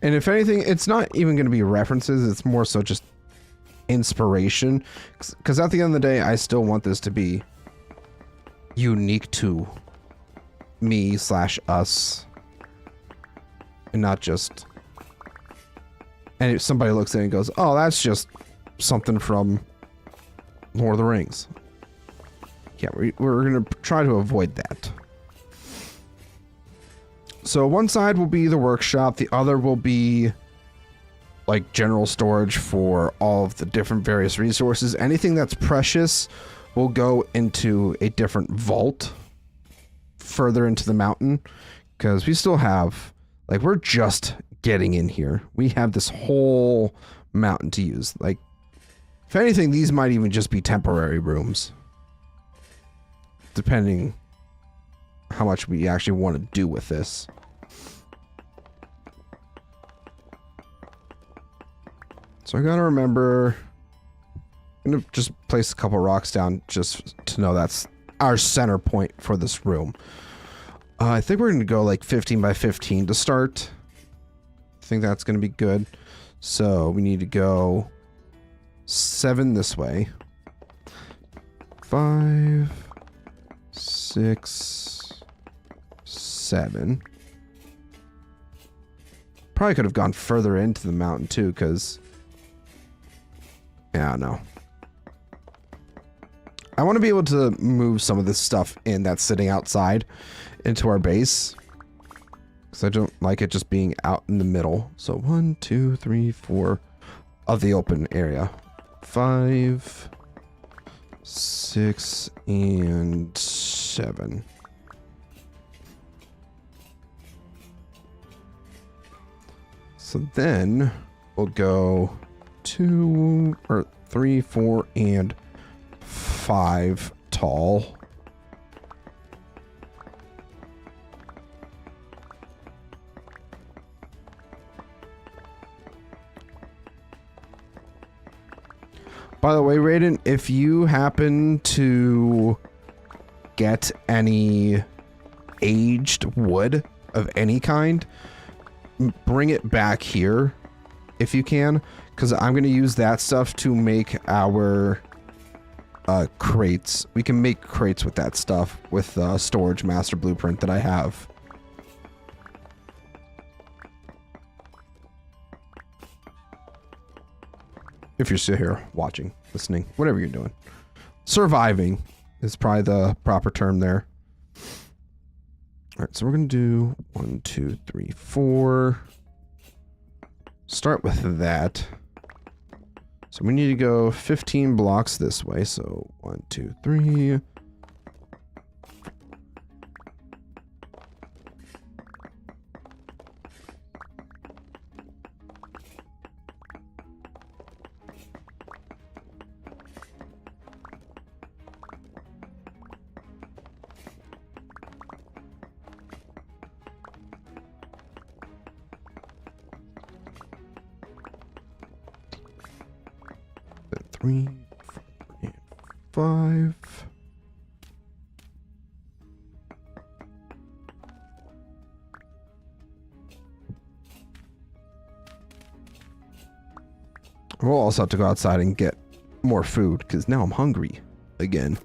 And if anything, it's not even going to be references. It's more so just inspiration. Because at the end of the day, I still want this to be unique to me / us. And not just... And if somebody looks at it and goes, oh, that's just something from Lord of the Rings. Yeah, we're going to try to avoid that. So one side will be the workshop. The other will be like general storage for all of the different various resources. Anything that's precious will go into a different vault further into the mountain, because we still have, like, we're just getting in here. We have this whole mountain to use. Like, if anything, these might even just be temporary rooms, depending how much we actually want to do with this. So I gotta remember, I'm gonna just place a couple rocks down just to know that's our center point for this room. I think we're gonna go like 15 by 15 to start. I think that's gonna be good. So we need to go 7 this way. 5, 6, 7. Probably could have gone further into the mountain too, because, yeah, no. I want to be able to move some of this stuff in that's sitting outside into our base. Because I don't like it just being out in the middle. So 1, 2, 3, 4 of the open area. 5, 6, and 7. So then we'll go 2 or 3, 4, and 5 tall. By the way, Raiden, if you happen to get any aged wood of any kind, bring it back here if you can, because I'm going to use that stuff to make our crates. We can make crates with that stuff with the storage master blueprint that I have. If you're still here watching, listening, whatever you're doing. Surviving is probably the proper term there. All right, so we're going to do 1, 2, 3, 4. Start with that. So we need to go 15 blocks this way. So 1, 2, 3. Three, 4, and 5. We'll also have to go outside and get more food because now I'm hungry again.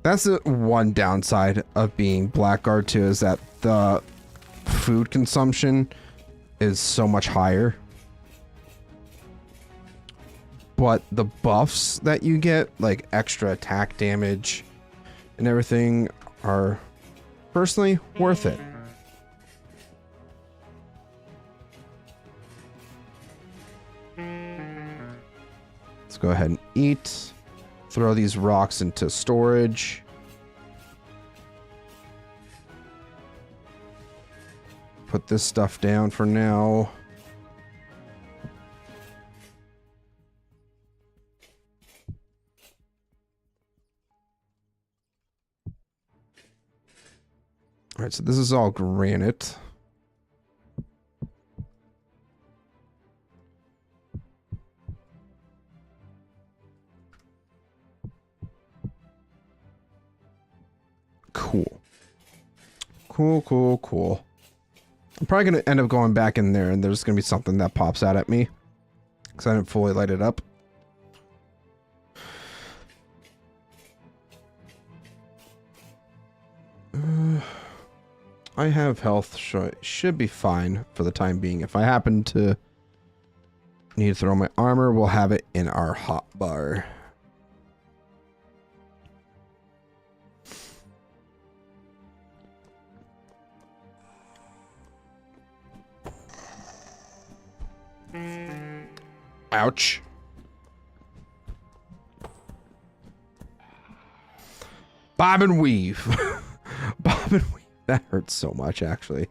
That's the one downside of being Blackguard 2 is that the food consumption is so much higher, but the buffs that you get, like extra attack damage and everything, are personally worth it. Let's go ahead and eat, throw these rocks into storage. Put this stuff down for now. All right, so this is all granite. Cool. Cool. I'm probably going to end up going back in there and there's going to be something that pops out at me because I didn't fully light it up. I have health, so it should be fine for the time being. If I happen to need to throw my armor, we'll have it in our hotbar. Ouch. Bob and weave. Bob and weave. That hurts so much, actually.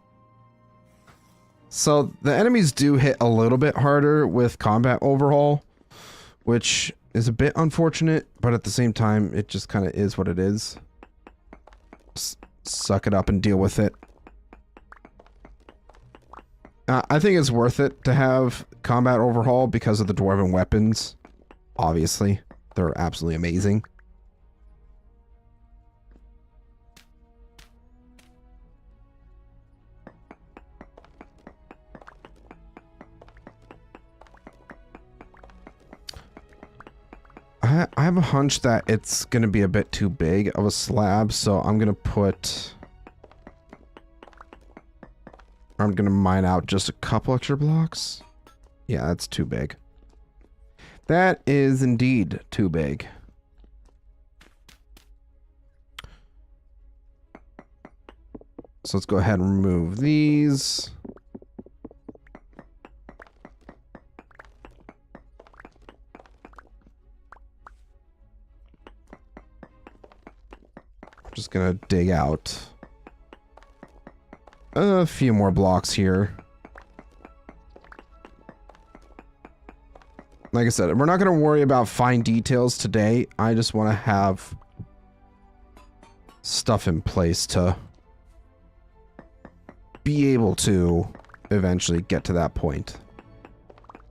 So the enemies do hit a little bit harder with combat overhaul, which is a bit unfortunate, but at the same time, it just kind of is what it is. Suck it up and deal with it. I think it's worth it to have combat overhaul because of the Dwarven weapons. Obviously, they're absolutely amazing. I have a hunch that it's going to be a bit too big of a slab, so I'm going to put... I'm going to mine out just a couple extra blocks. Yeah, that's too big. That is indeed too big. So let's go ahead and remove these. Just gonna dig out a few more blocks here. Like I said, we're not gonna worry about fine details today. I just want to have stuff in place to be able to eventually get to that point.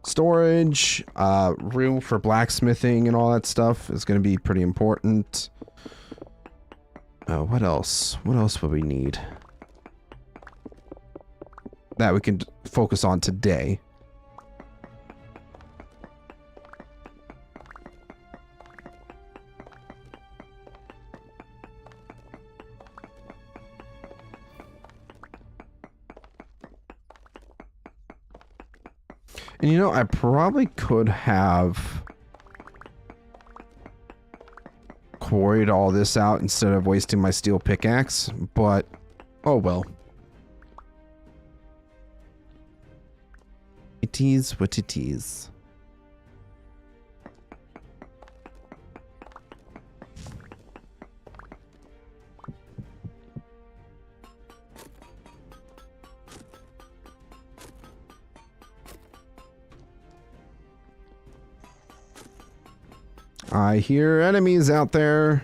Storage, room for blacksmithing and all that stuff is going to be pretty important. What else? What else will we need? That we can focus on today. And you know, I probably could have quarried all this out instead of wasting my steel pickaxe, but oh well. It is what it is. I hear enemies out there.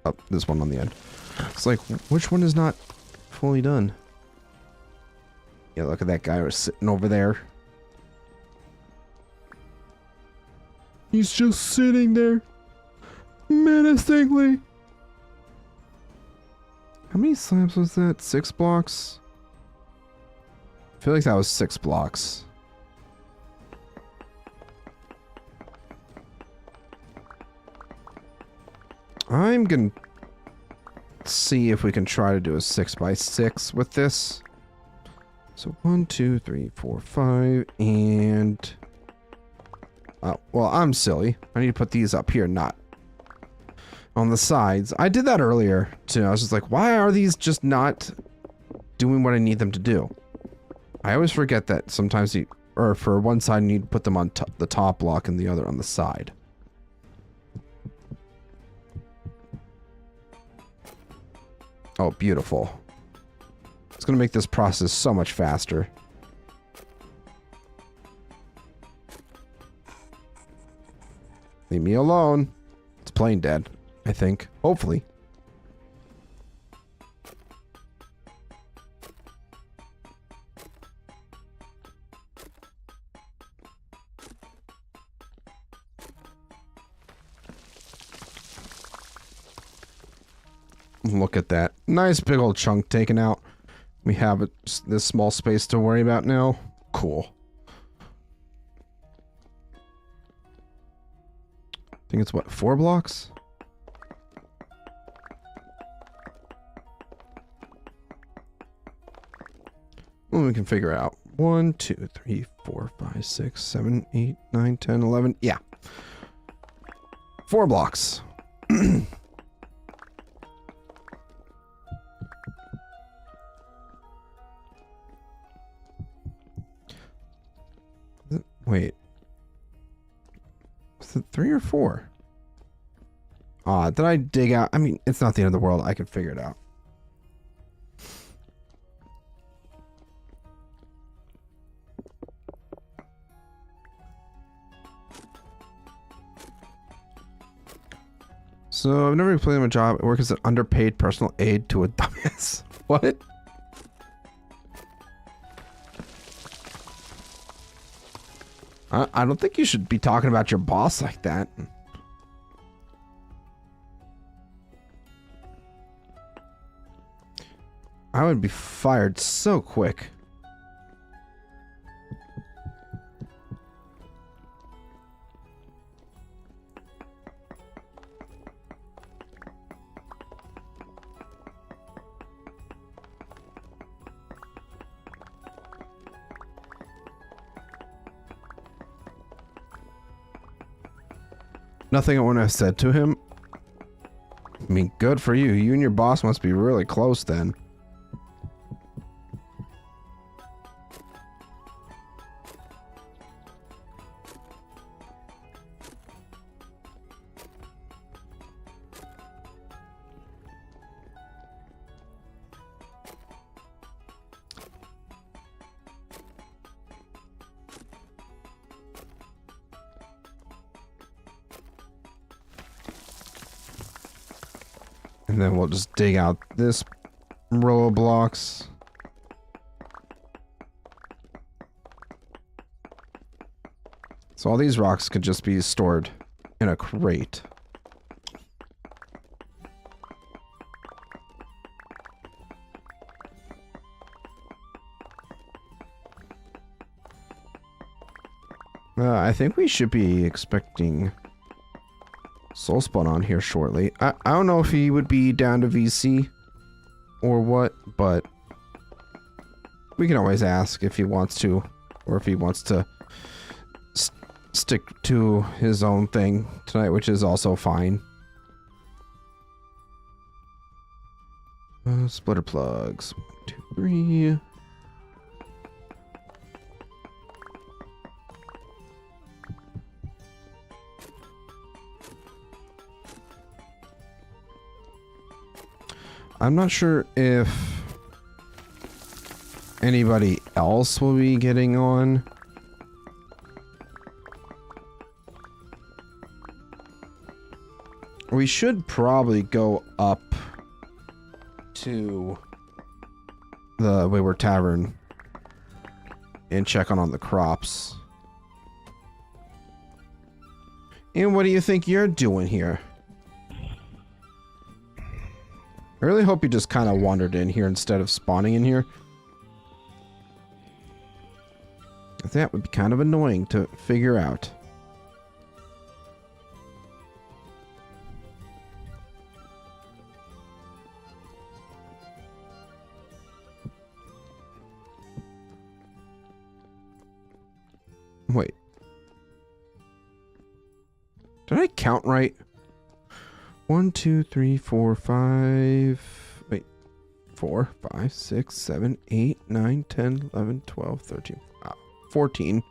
Oh, this one on the end. It's like, which one is not fully done? Yeah, look at that guy who's sitting over there. He's just sitting there. Menacingly. How many slabs was that? 6 blocks? I feel like that was 6 blocks. I'm gonna see if we can try to do a 6x6 with this. So 1, 2, 3, 4, 5, and well, I'm silly. I need to put these up here, not on the sides. I did that earlier too. I was just like, why are these just not doing what I need them to do? I always forget that sometimes or for one side you need to put them on the top block and the other on the side. Oh, beautiful. It's going to make this process so much faster. Leave me alone. It's plain dead, I think. Hopefully. Look at that. Nice big old chunk taken out. We have this small space to worry about now. Cool. I think it's what, 4 blocks? Well, we can figure out. 1, 2, 3, 4, 5, 6, 7, 8, 9, 10, 11. Yeah. 4 blocks. Wait. Was it 3 or 4? Did I dig out? I mean, it's not the end of the world. I can figure it out. So, I've never played my job. I work as an underpaid personal aide to a dumbass. What? I don't think you should be talking about your boss like that. I would be fired so quick. Nothing I want to have said to him. I mean, good for you. You and your boss must be really close then. And then we'll just dig out this row of blocks. So all these rocks could just be stored in a crate. I think we should be expecting Soulspawn on here shortly. I don't know if he would be down to VC or what, but we can always ask if he wants to, or if he wants to stick to his own thing tonight, which is also fine. Splitter plugs. 1, 2, 3. I'm not sure if anybody else will be getting on. We should probably go up to the Wayward Tavern and check on the crops. And what do you think you're doing here? I really hope you just kind of wandered in here instead of spawning in here. That would be kind of annoying to figure out. Wait. Did I count right? 1, 2, 3, 4, 5. Wait. 4, 5, 6, 7, 8, 9, 10, 11, 12, 13. 14.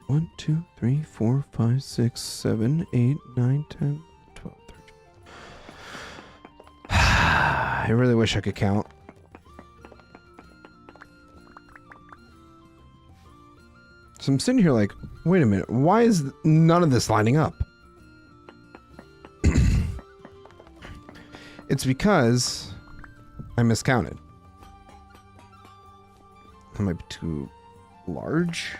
1, 2, 3, 4, 5, 6, 7, 8, 9, 10, 12, 13. I really wish I could count. So I'm sitting here like, wait a minute, why is none of this lining up? It's because I miscounted. That might be too large.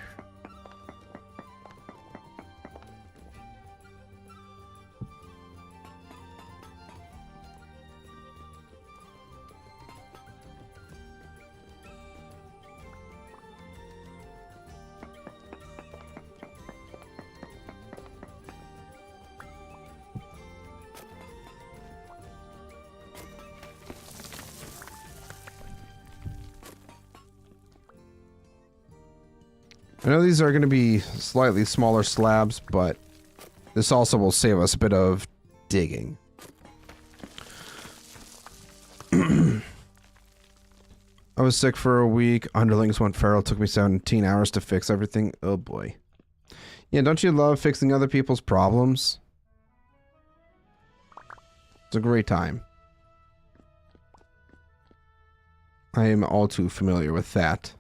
I know these are going to be slightly smaller slabs, but this also will save us a bit of digging. I was sick for a week. Underlings went feral. Took me 17 hours to fix everything. Oh boy. Yeah, don't you love fixing other people's problems? It's a great time. I am all too familiar with that.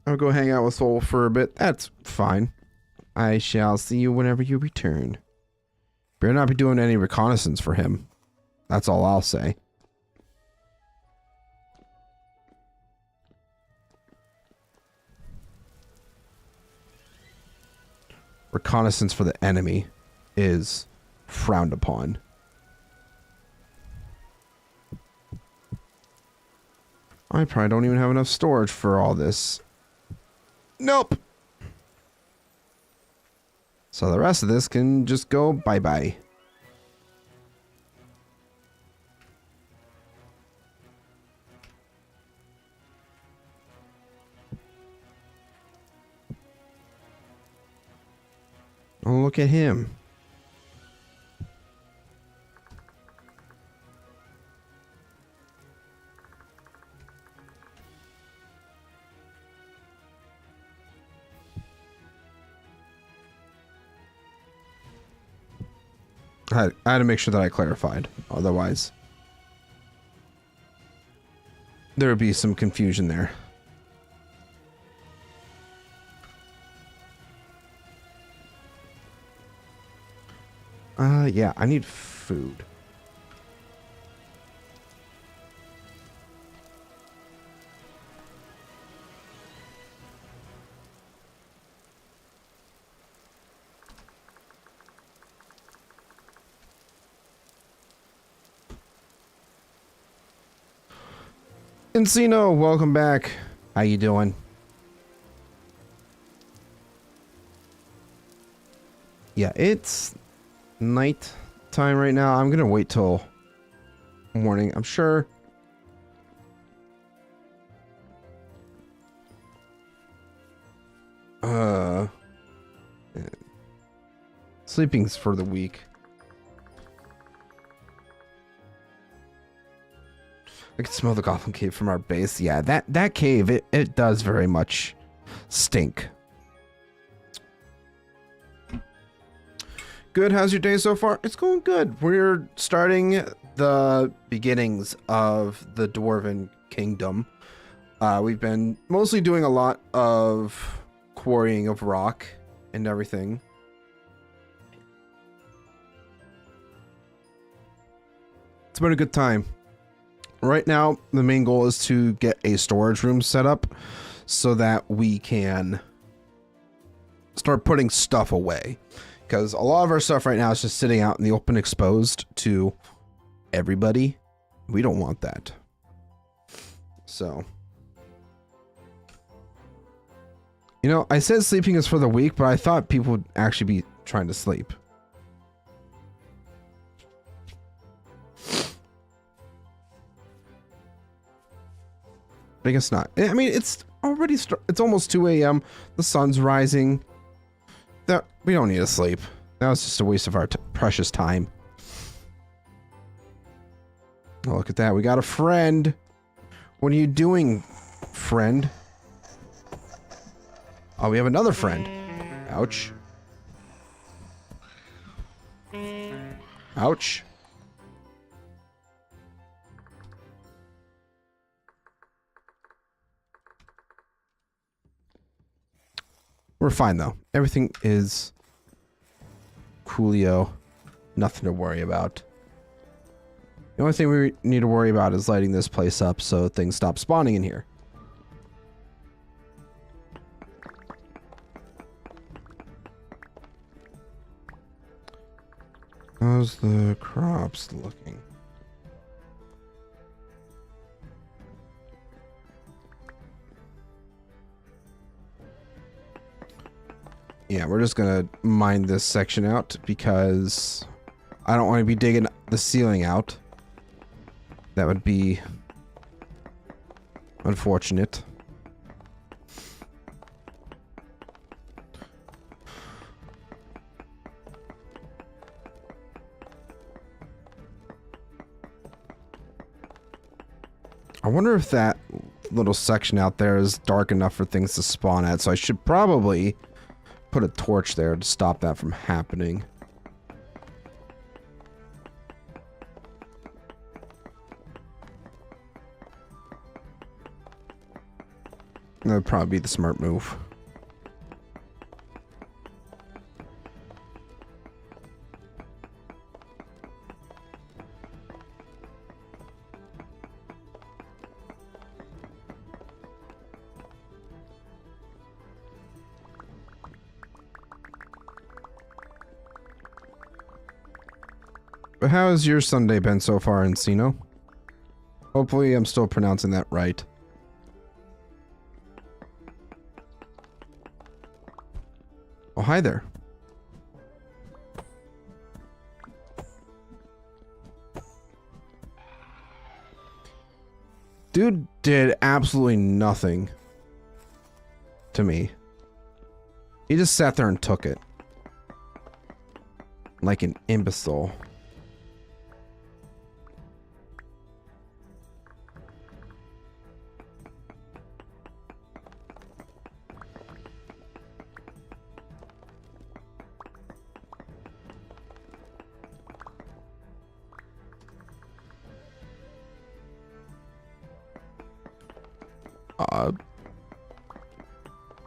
I'll go hang out with Soul for a bit. That's fine. I shall see you whenever you return. Better not be doing any reconnaissance for him. That's all I'll say. Reconnaissance for the enemy is frowned upon. I probably don't even have enough storage for all this. Nope. So the rest of this can just go bye-bye. Oh, look at him. I had to make sure that I clarified. Otherwise, there would be some confusion there. Yeah, I need food. Encino, welcome back. How you doing? Yeah, it's night time right now. I'm gonna wait till morning. I'm sure. Sleeping's for the weak. I can smell the goblin cave from our base. Yeah, that cave, it does very much stink. Good, how's your day so far? It's going good. We're starting the beginnings of the Dwarven kingdom. We've been mostly doing a lot of quarrying of rock and everything. It's been a good time. Right now, the main goal is to get a storage room set up so that we can start putting stuff away. Because a lot of our stuff right now is just sitting out in the open, exposed to everybody. We don't want that. So, you know, I said sleeping is for the weak, but I thought people would actually be trying to sleep. I guess not. I mean, it's already it's almost 2 a.m. The sun's rising. That we don't need to sleep. That was just a waste of our precious time. Oh, look at that. We got a friend. What are you doing, friend? Oh, we have another friend. Ouch. Ouch. We're fine, though. Everything is coolio. Nothing to worry about. The only thing we need to worry about is lighting this place up so things stop spawning in here. How's the crops looking? Yeah, we're just gonna mine this section out because I don't want to be digging the ceiling out. That would be unfortunate. I wonder if that little section out there is dark enough for things to spawn at, so I should probably put a torch there to stop that from happening. That would probably be the smart move. But how has your Sunday been so far, Encino? Hopefully I'm still pronouncing that right. Oh, hi there. Dude did absolutely nothing to me. He just sat there and took it. like an imbecile.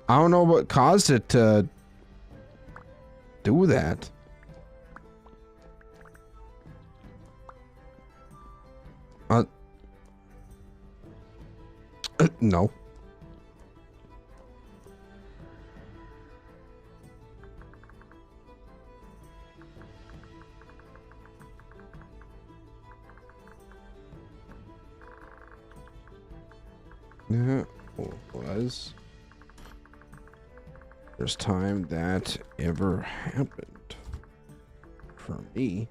I don't know what caused it to do that. No. Yeah, was. First time that ever happened for me.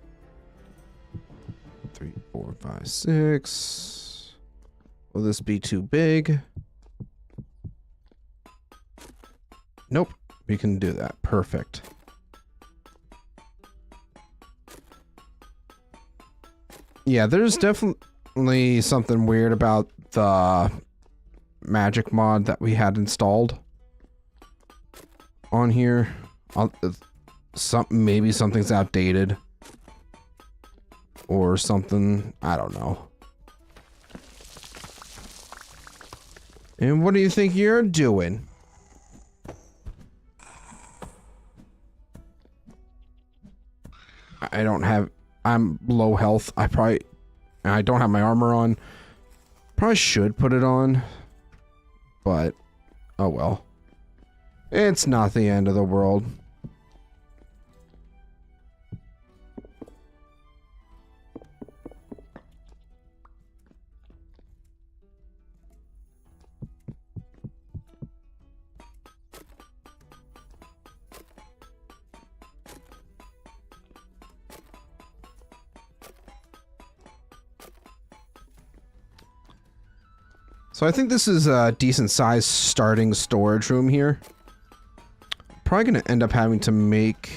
3, 4, 5, 6. Will this be too big? Nope. We can do that. Perfect. Yeah, there's definitely something weird about the magic mod that we had installed on here. Maybe something's outdated or something. I don't know. And what do you think you're doing? I'm low health. I don't have my armor on. Probably should put it on, but oh well. It's not the end of the world. So I think this is a decent sized starting storage room here. Probably going to end up having to make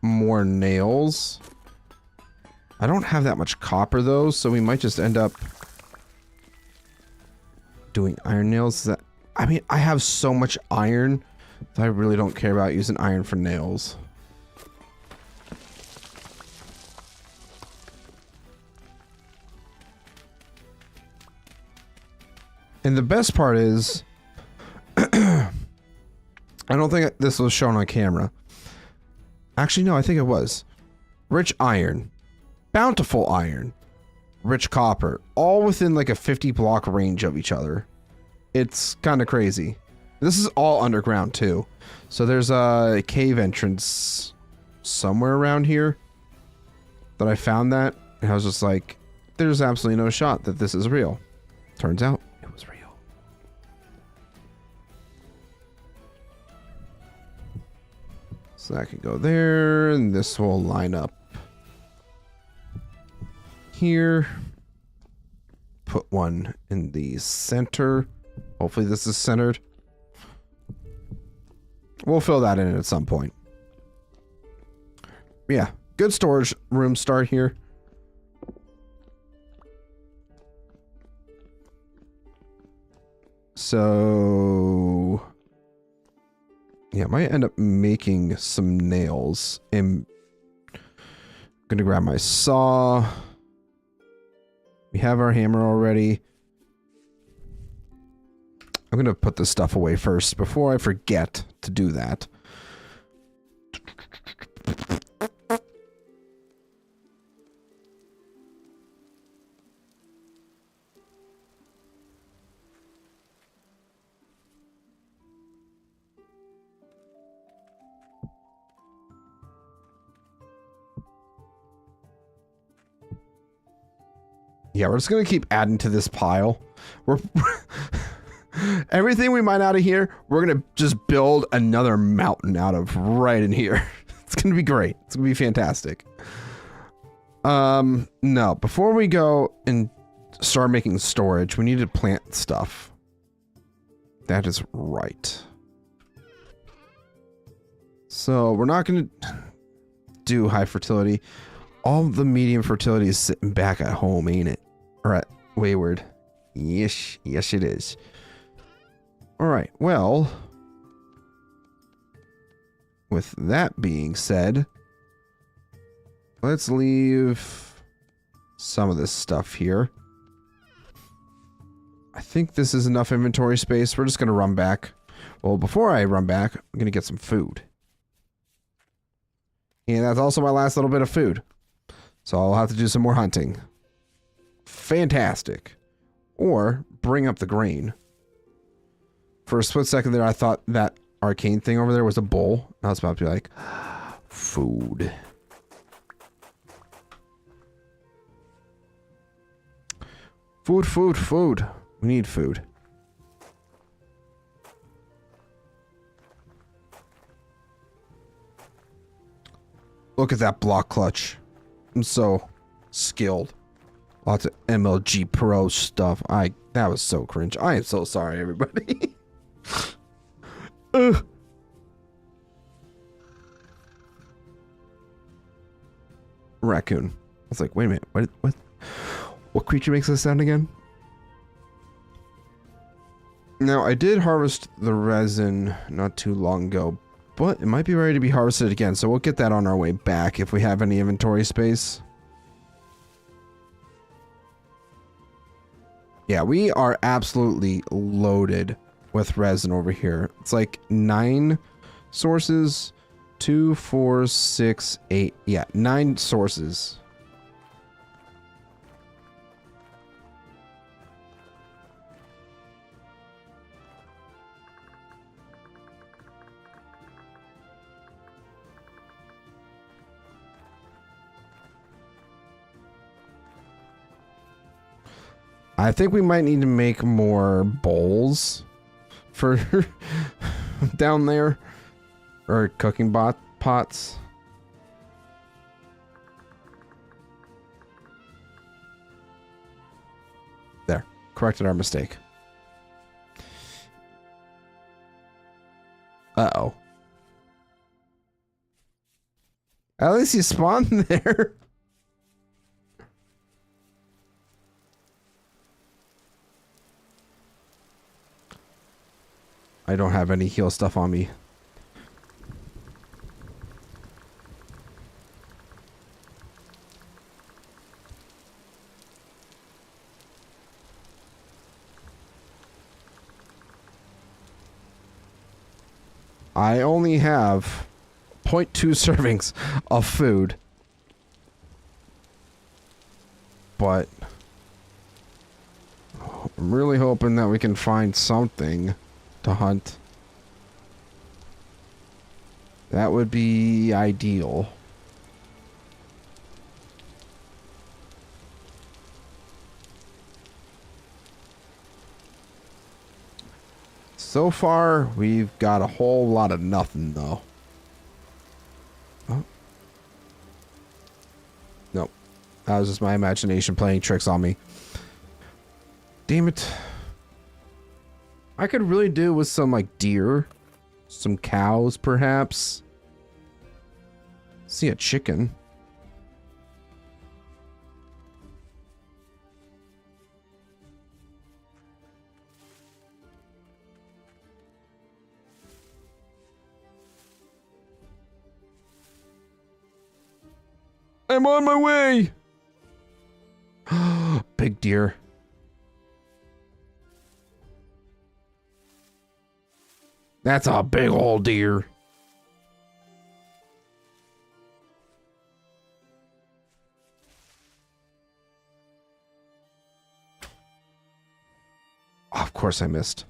more nails. I don't have that much copper though, so we might just end up doing iron nails. I mean, I have so much iron that I really don't care about using iron for nails. And the best part is, I don't think this was shown on camera. Actually, no, I think it was. Rich iron, bountiful iron, rich copper, all within like a 50 block range of each other. It's kind of crazy. This is all underground too. So there's a cave entrance somewhere around here that I found that. And I was just like, there's absolutely no shot that this is real. Turns out it was real. So that can go there, and this will line up here. Put one in the center. Hopefully this is centered. We'll fill that in at some point. Yeah, good storage room start here. So yeah, I might end up making some nails. I'm gonna grab my saw. We have our hammer already. I'm gonna put this stuff away first before I forget to do that. Yeah, we're just gonna keep adding to this pile. We're everything we mine out of here, we're gonna just build another mountain out of right in here. It's gonna be great. It's gonna be fantastic. No, before we go and start making storage, we need to plant stuff. That is right. So we're not gonna. do high fertility. All the medium fertility is sitting back at home, ain't it? Or at Wayward. Yes, yes it is. Alright, well, with that being said, let's leave some of this stuff here. I think this is enough inventory space. We're just going to run back. Well, before I run back, I'm going to get some food. And that's also my last little bit of food. So I'll have to do some more hunting. Fantastic. Or bring up the grain. For a split second there, I thought that arcane thing over there was a bowl. I was about to be like, food. Food, food, food. We need food. Look at that block clutch. I'm so skilled. Lots of MLG Pro stuff. That was so cringe. I am so sorry, everybody. Raccoon. I was like, wait a minute. What creature makes this sound again? Now, I did harvest the resin not too long ago, but it might be ready to be harvested again, so we'll get that on our way back if we have any inventory space. Yeah, we are absolutely loaded with resin over here. It's like 9 sources. 2, 4, 6, 8. Yeah, 9 sources. I think we might need to make more bowls for down there, or cooking pots. There, corrected our mistake. Uh-oh. At least you spawned there. I don't have any heal stuff on me. I only have 0.2 servings of food. But I'm really hoping that we can find something to hunt. That would be ideal. So far, we've got a whole lot of nothing, though. Oh. Nope. That was just my imagination playing tricks on me. Damn it. I could really do with some, like, deer. Some cows, perhaps. See a chicken. I'm on my way! Big deer. That's a big old deer. Oh, of course I missed.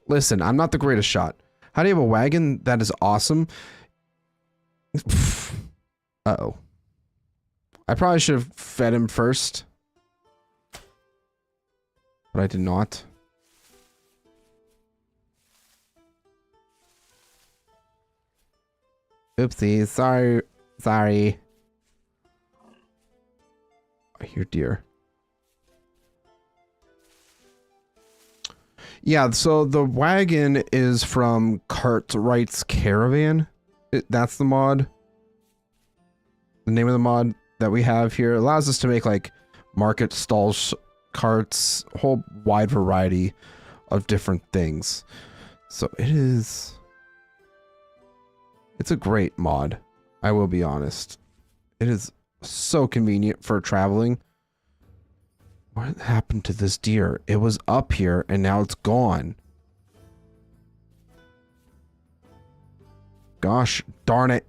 Listen, I'm not the greatest shot. How do you have a wagon that is awesome? Uh-oh. I probably should have fed him first. But I did not. Oopsie, sorry. I hear deer. Yeah, so the wagon is from Cartwright's Caravan. That's the mod. the name of the mod that we have here. It allows us to make like market stalls, carts, a whole wide variety of different things. So it's a great mod. I will be honest. It is so convenient for traveling. What happened to this deer? It was up here and now it's gone. Gosh darn it.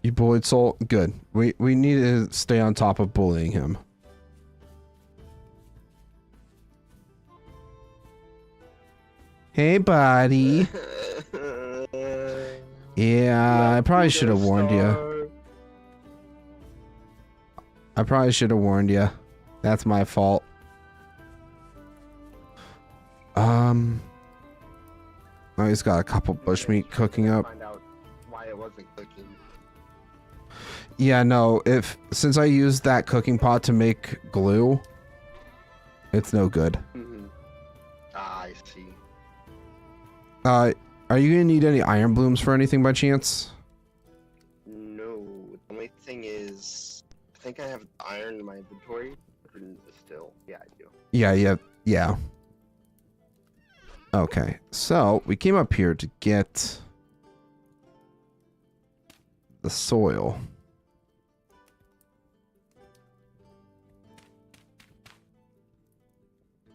You bullied Soul? Good. We need to stay on top of bullying him. Hey, buddy. Yeah, I probably should have warned you. I probably should have warned you. That's my fault. Oh, he's got a couple bushmeat cooking up. Find out why it wasn't cooking. Yeah, no, since I used that cooking pot to make glue, it's no good. Mm-hmm. Ah, I see. Are you gonna need any iron blooms for anything by chance? No, the only thing is, I think I have iron in my inventory. Still, yeah, I do. Yeah. Okay, so we came up here to get the soil.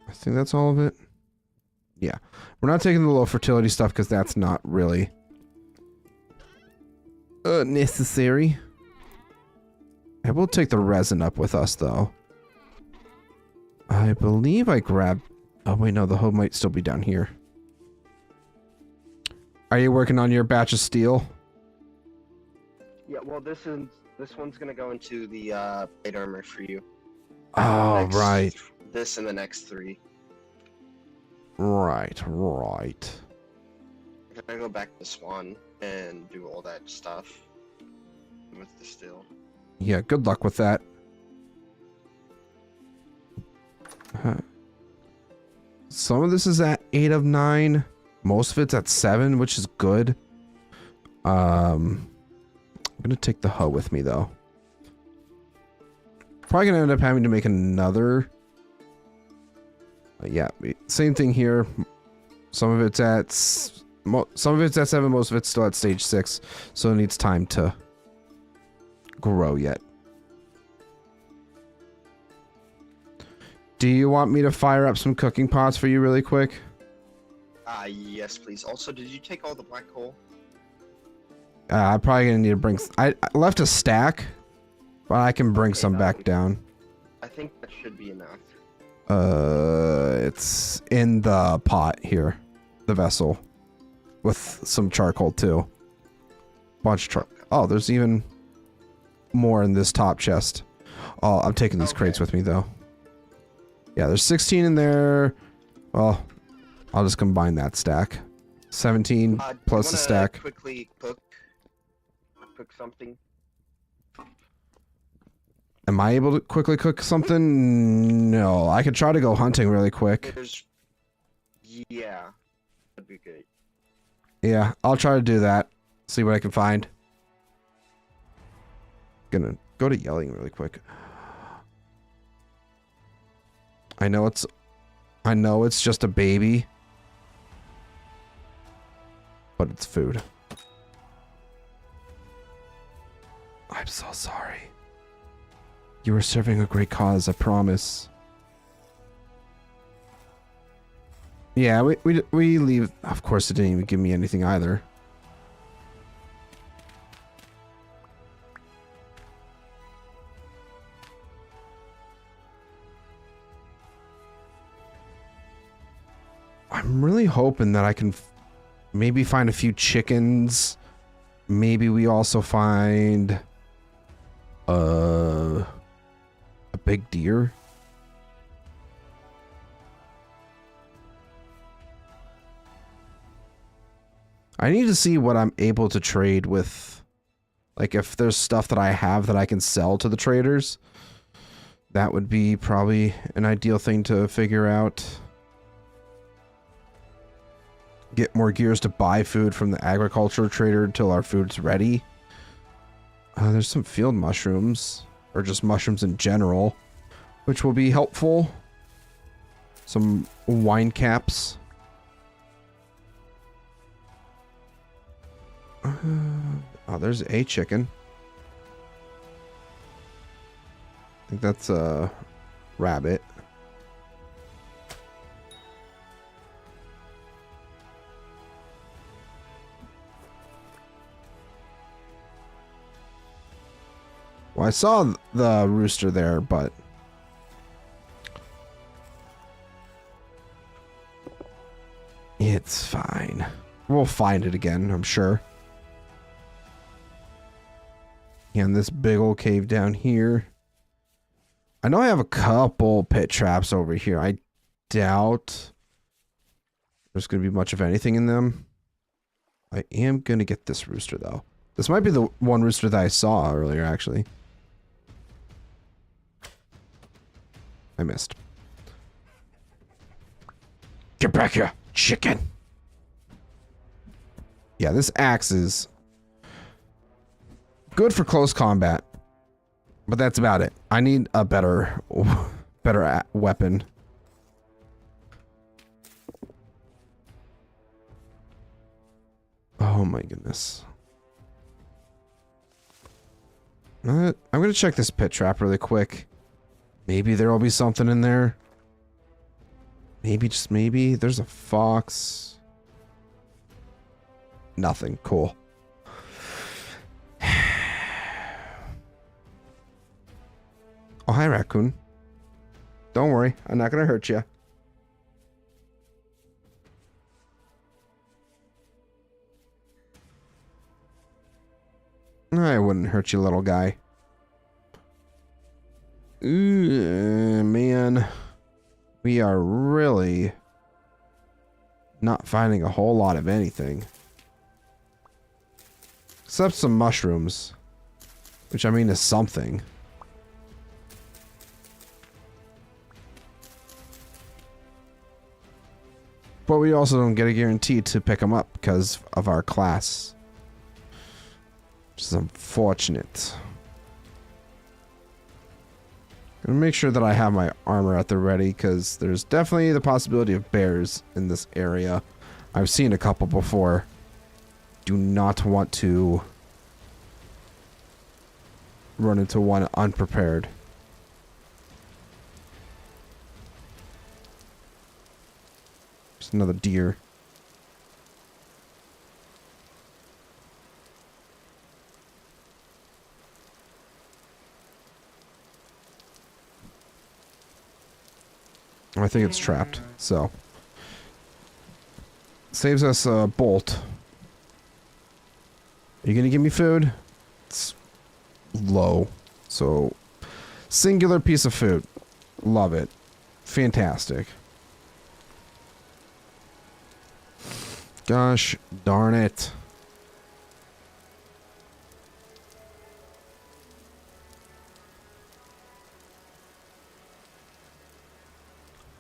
I think that's all of it. Yeah. We're not taking the low fertility stuff because that's not really necessary. I will take the resin up with us, though. I believe I grabbed... Oh, wait, no. The hoe might still be down here. Are you working on your batch of steel? Yeah, well, this one's gonna go into the plate armor for you. Oh, right. This and the next 3. Right. I'm gonna go back to Swan and do all that stuff with the steel. Yeah, good luck with that. Some of this is at 8 of 9. Most of it's at 7, which is good. I'm gonna take the hoe with me, though. Probably gonna end up having to make another. Yeah, same thing here. Some of it's at 7, most of it's still at stage 6, so it needs time to grow yet. Do you want me to fire up some cooking pots for you really quick? Yes, please. Also, did you take all the black coal? I'm probably gonna need to bring. I left a stack, but I can bring some back down. I think that should be enough. It's in the pot here, the vessel, with some charcoal too. Bunch of charcoal. Oh, there's even more in this top chest. Oh, I'm taking these crates with me though. Yeah, there's 16 in there. Well, I'll just combine that stack. 17 plus the stack. Quickly cook something. Am I able to quickly cook something? No, I could try to go hunting really quick. Yeah, that'd be good. Yeah, I'll try to do that. See what I can find. Gonna go to yelling really quick. I know it's just a baby, but it's food. I'm so sorry. You were serving a great cause, I promise. Yeah, we leave. Of course, it didn't even give me anything either. I'm really hoping that I can maybe find a few chickens. Maybe we also find a big deer. I need to see what I'm able to trade with. Like if there's stuff that I have that I can sell to the traders. that would be probably an ideal thing to figure out. Get more gears to buy food from the agriculture trader until our food's ready. There's some field mushrooms, or just mushrooms in general, which will be helpful. Some wine caps. Oh, there's a chicken. I think that's a rabbit. Well, I saw the rooster there, but it's fine. We'll find it again, I'm sure. And this big old cave down here. I know I have a couple pit traps over here. I doubt there's going to be much of anything in them. I am going to get this rooster, though. This might be the one rooster that I saw earlier, actually. I missed. Get back here, chicken! Yeah, this axe is good for close combat. But that's about it. I need a better weapon. Oh my goodness. I'm gonna check this pit trap really quick. Maybe there will be something in there. Maybe, just maybe. There's a fox. Nothing. Cool. Oh, hi, raccoon. Don't worry. I'm not gonna hurt you. I wouldn't hurt you, little guy. Ooh, man. We are really not finding a whole lot of anything. Except some mushrooms. Which, I mean, is something. But we also don't get a guarantee to pick them up because of our class. Which is unfortunate. I'm gonna make sure that I have my armor at the ready because there's definitely the possibility of bears in this area. I've seen a couple before. Do not want to run into one unprepared. There's another deer. I think it's trapped, so saves us a bolt. Are you gonna give me food? It's low, so singular piece of food. Love it. Fantastic. Gosh darn it.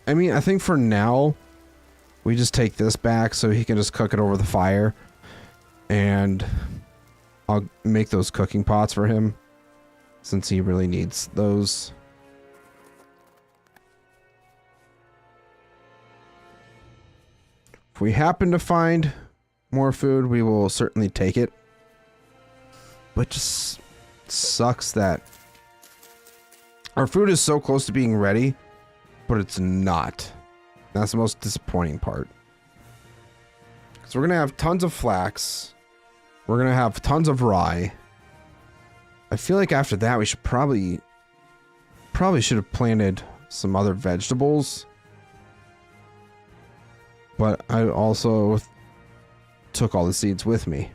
I mean, I think for now, we just take this back so he can just cook it over the fire. And I'll make those cooking pots for him, since he really needs those. If we happen to find more food, we will certainly take it. But just sucks that our food is so close to being ready, but it's not. That's the most disappointing part. So we're gonna have tons of flax. We're gonna have tons of rye. I feel like after that we should probably should have planted some other vegetables. But I also took all the seeds with me.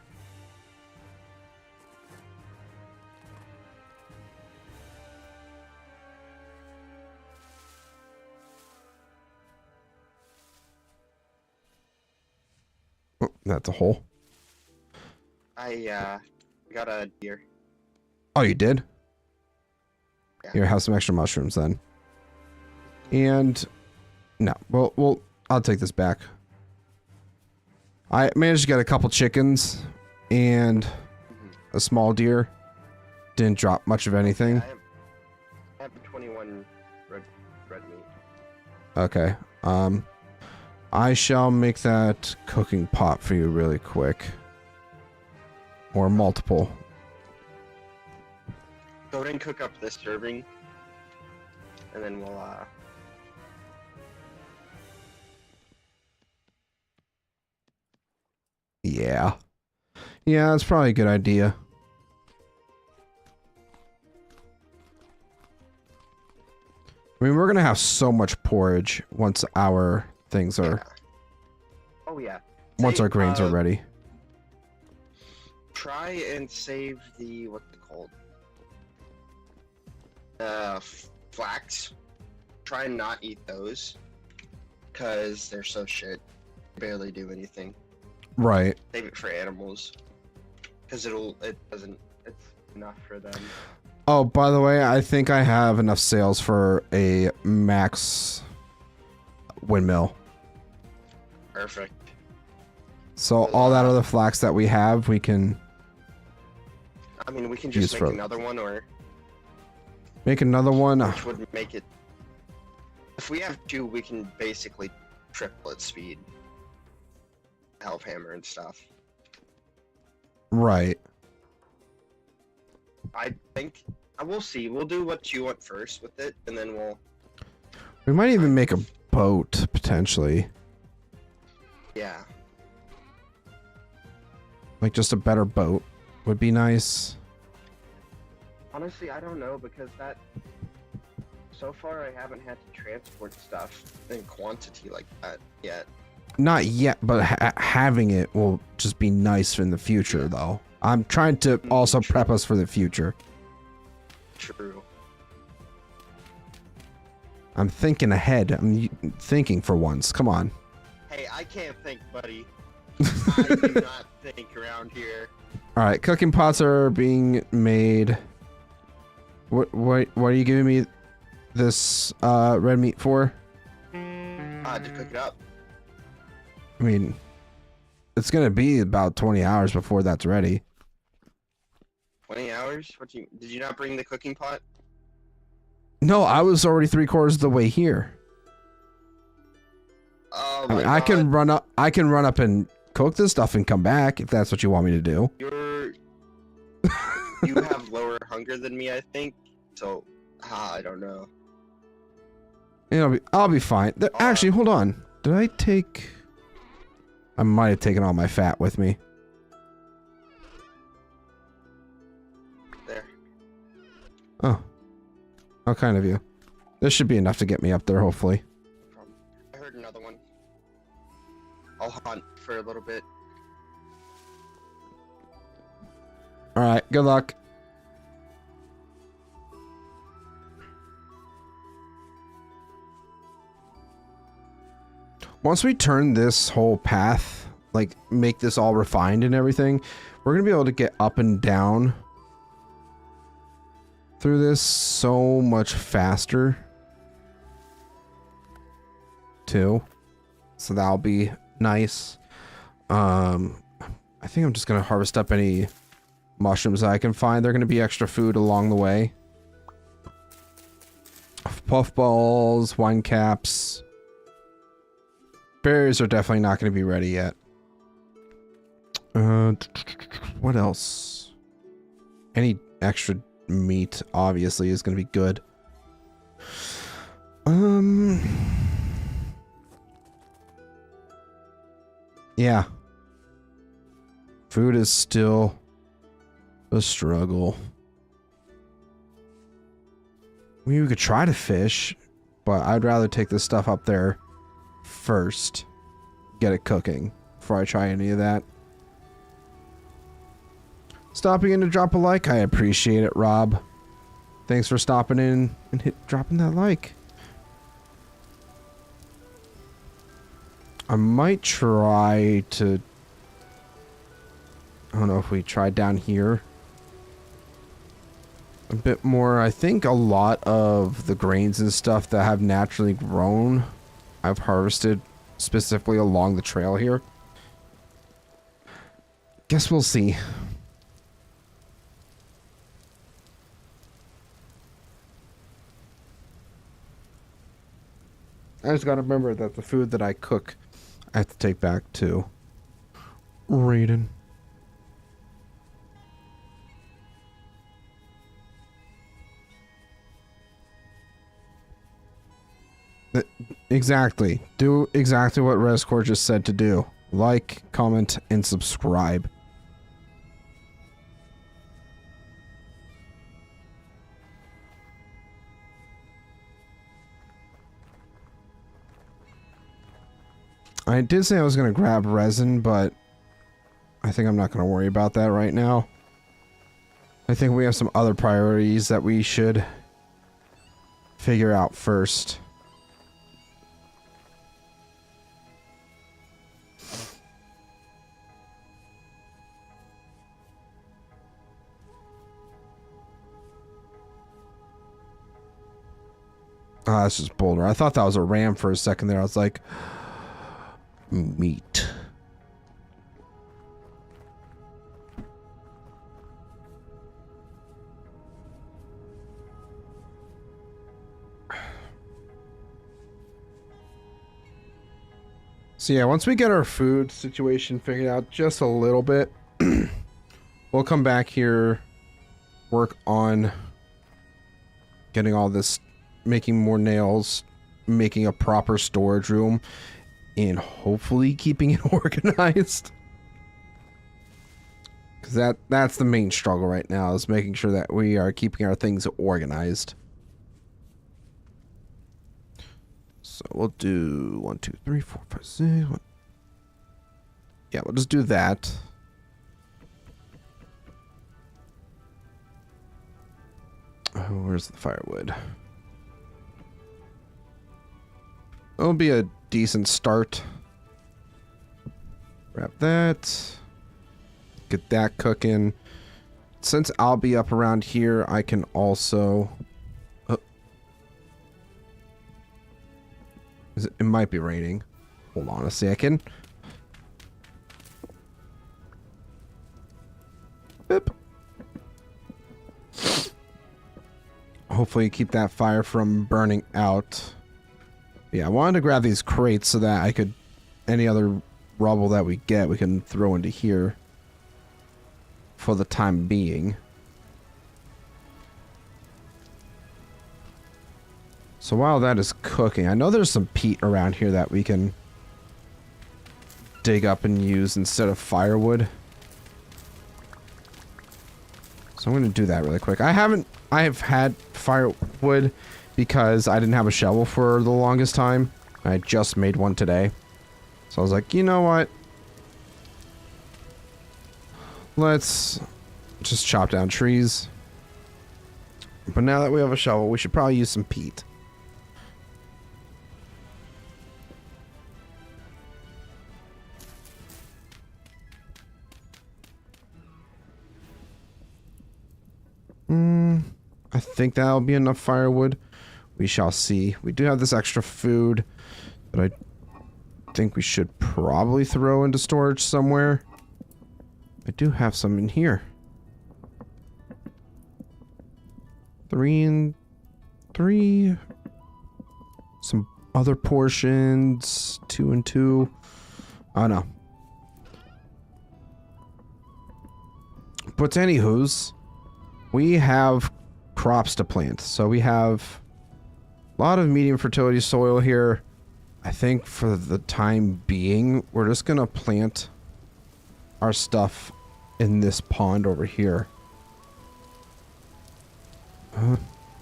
Oh, that's a hole. I got a deer. Oh, you did? Yeah. Here, have some extra mushrooms then. And no, well, I'll take this back. I managed to get a couple chickens and a small deer. Didn't drop much of anything. Yeah, I have 21 red meat. Okay. I shall make that cooking pot for you really quick. Or multiple. Go ahead and cook up this serving. And then we'll, Yeah. Yeah, that's probably a good idea. I mean, we're gonna have so much porridge once our things are... yeah. Oh, yeah. Once our grains are ready. Try and save the, what's it called? Flax. Try and not eat those. Because they're so shit. They barely do anything. Right. Save it for animals. Because it's enough for them. Oh, by the way, I think I have enough sales for a max windmill. Perfect. So all that other flax that we have, we can I mean, we can just use make for... another one, or... Make another one? Which would make it... If we have two, we can basically triple its speed. Help hammer and stuff. Right. I think... We'll see. We'll do what you want first with it, and then we'll... We might even make a boat, potentially. Yeah. Like, just a better boat would be nice. Honestly, I don't know, because that... So far, I haven't had to transport stuff in quantity like that yet. Not yet, but having it will just be nice in the future, though. I'm trying to also prep us for the future. True. I'm thinking ahead. I'm thinking for once. Come on. Hey, I can't think, buddy. I do not think around here. All right, cooking pots are being made. What are you giving me this red meat for? To cook it up. I mean, it's gonna be about 20 hours before that's ready. 20 hours? Did you not bring the cooking pot? No, I was already 3/4 of the way here. Oh I my mean, God. I can run up and cook this stuff and come back if that's what you want me to do. You have lower hunger than me, I think. So, I don't know. I'll be fine. Actually, hold on. Did I take... I might have taken all my fat with me. There. Oh. How kind of you. This should be enough to get me up there, hopefully. I heard another one. I'll hunt for a little bit. Alright, good luck. Once we turn this whole path, like, make this all refined and everything, we're gonna be able to get up and down through this so much faster, too. So that'll be nice. I think I'm just gonna harvest up any mushrooms that I can find. They're gonna be extra food along the way. Puffballs, wine caps. Berries are definitely not going to be ready yet. What else? Any extra meat, obviously, is going to be good. Yeah. Food is still a struggle. I mean, we could try to fish, but I'd rather take this stuff up there first, get it cooking before I try any of that. Stopping in to drop a like, I appreciate it, Rob. Thanks for stopping in and dropping that like. I might try to... I don't know if we try down here. a bit more. I think a lot of the grains and stuff that have naturally grown, I've harvested specifically along the trail here. Guess we'll see. I just gotta remember that the food that I cook, I have to take back to Raiden. Exactly. Do exactly what Rescore just said to do. Like, comment, and subscribe. I did say I was going to grab resin, but I think I'm not going to worry about that right now. I think we have some other priorities that we should figure out first. Ah, that's just Boulder. I thought that was a ram for a second there. I was like, meat. So yeah, once we get our food situation figured out just a little bit, we'll come back here, work on getting all this, making more nails, making a proper storage room, and hopefully keeping it organized. Because that's the main struggle right now, is making sure that we are keeping our things organized. So we'll do 1, 2, 3, 4, 5, 6. Yeah, we'll just do that. Oh, where's the firewood? It'll be a decent start. Grab that. Get that cooking. Since I'll be up around here, I can also... It might be raining. Hold on a second. Boop. Hopefully keep that fire from burning out. Yeah, I wanted to grab these crates so that I could... Any other rubble that we get, we can throw into here. For the time being. So while that is cooking, I know there's some peat around here that we can dig up and use instead of firewood. So I'm going to do that really quick. I have had firewood because I didn't have a shovel for the longest time. I just made one today. So I was like, you know what? Let's just chop down trees. But now that we have a shovel, we should probably use some peat. I think that'll be enough firewood. We shall see. We do have this extra food that I think we should probably throw into storage somewhere. I do have some in here. 3 and 3. Some other portions. 2 and 2. Oh no. But anywho's, we have crops to plant. So we have a lot of medium fertility soil here. I think for the time being, we're just gonna plant our stuff in this pond over here.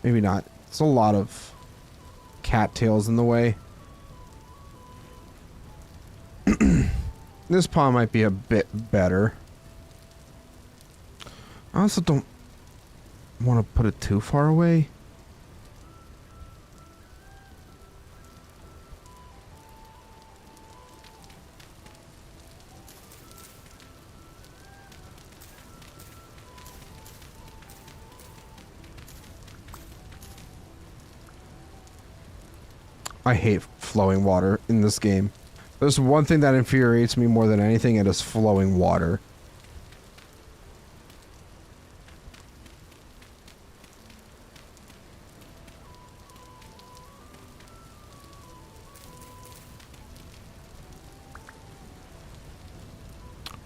Maybe not. It's a lot of cattails in the way. This pond might be a bit better. I also don't want to put it too far away. I hate flowing water in this game. There's one thing that infuriates me more than anything, it is flowing water.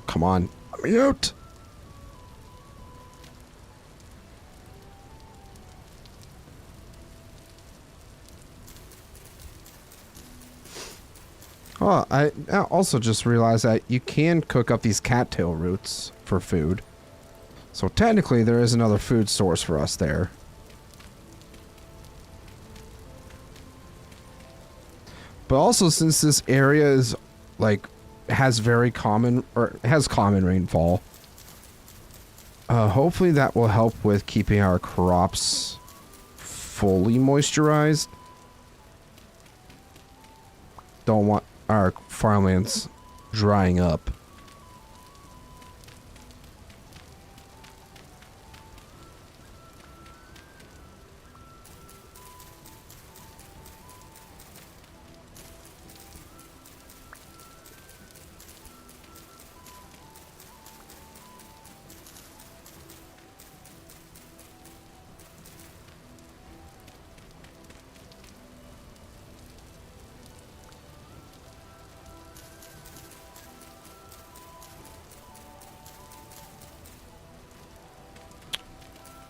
Come on. Let me out. Oh, I also just realized that you can cook up these cattail roots for food. So technically there is another food source for us there. But also since this area is like has common rainfall, hopefully that will help with keeping our crops fully moisturized. Don't want our farmlands drying up.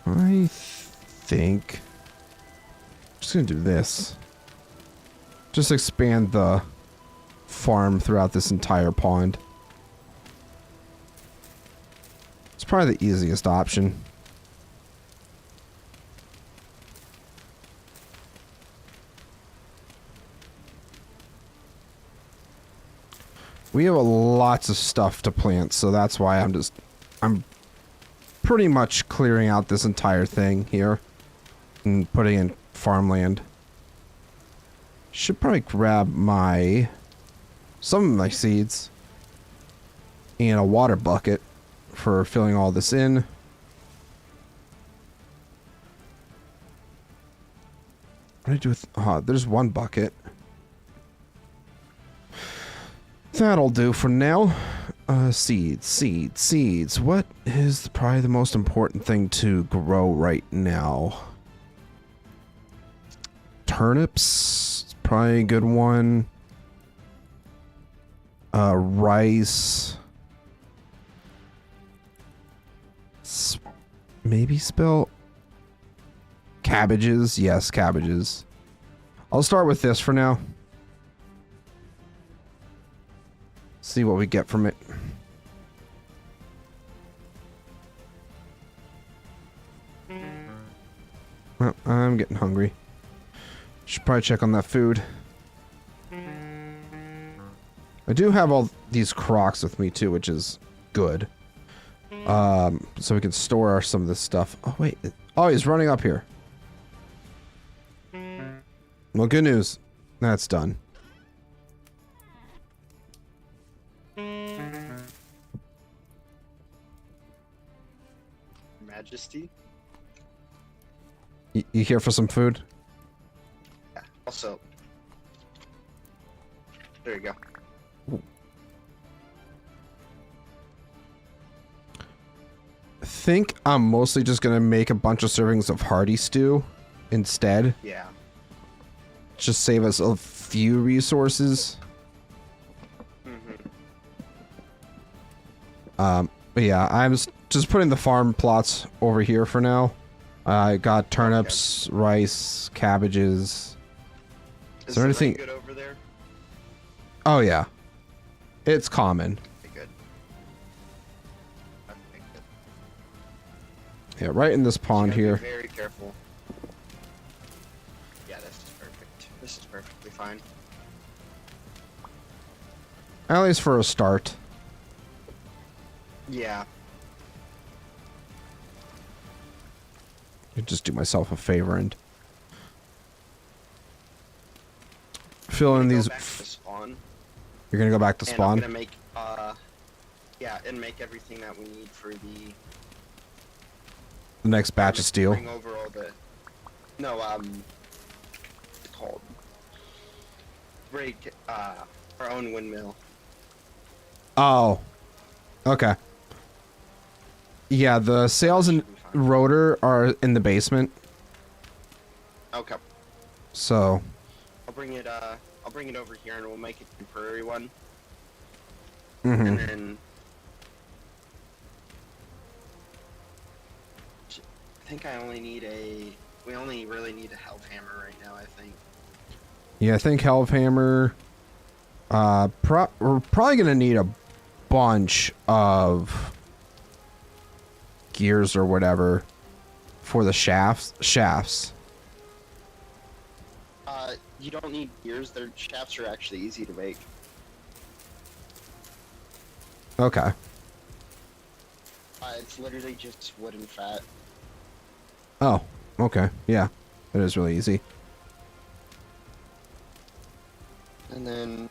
I think I'm just gonna do this. Just expand the farm throughout this entire pond. It's probably the easiest option. We have lots of stuff to plant, so that's why I'm pretty much clearing out this entire thing here and putting in farmland. Should probably grab some of my seeds and a water bucket for filling all this in. What do I do with... there's one bucket. That'll do for now. Seeds. What is probably the most important thing to grow right now? Turnips, probably a good one. Rice. Maybe spell cabbages. Yes, cabbages. I'll start with this for now. See what we get from it. Well, I'm getting hungry. Should probably check on that food. I do have all these crocks with me too, which is good. So we can store some of this stuff. Oh wait. Oh, he's running up here. Well, good news. That's done. Majesty. You here for some food? Yeah. Also, there you go. I think I'm mostly just gonna make a bunch of servings of hearty stew instead. Yeah. Just save us a few resources. But yeah, I'm just putting the farm plots over here for now. I got turnips, rice, cabbages. Is there anything good over there? Oh yeah. It's common. Okay, good. Okay, good. Yeah, right in this pond Just gotta here. be very careful. Yeah, this is perfect. This is perfectly fine. At least for a start. Yeah. I just do myself a favor and fill in these. Go back to spawn. You're gonna go back to And spawn? I'm gonna make, yeah, and make everything that we need for the The next batch of steel. bring over all the, no, what's it called? break our own windmill. Oh. Okay. Yeah, the sails and Should be fine. rotor are in the basement. Okay. So, I'll bring it over here and we'll make a temporary one. mhm. And then I think we only really need a health hammer right now, I think. Yeah, I think Hellhammer. We're probably gonna need a bunch of gears or whatever for the shafts. You don't need gears. Their shafts are actually easy to make. Okay. It's literally just wood and fat. Oh, okay. Yeah, it is really easy. And then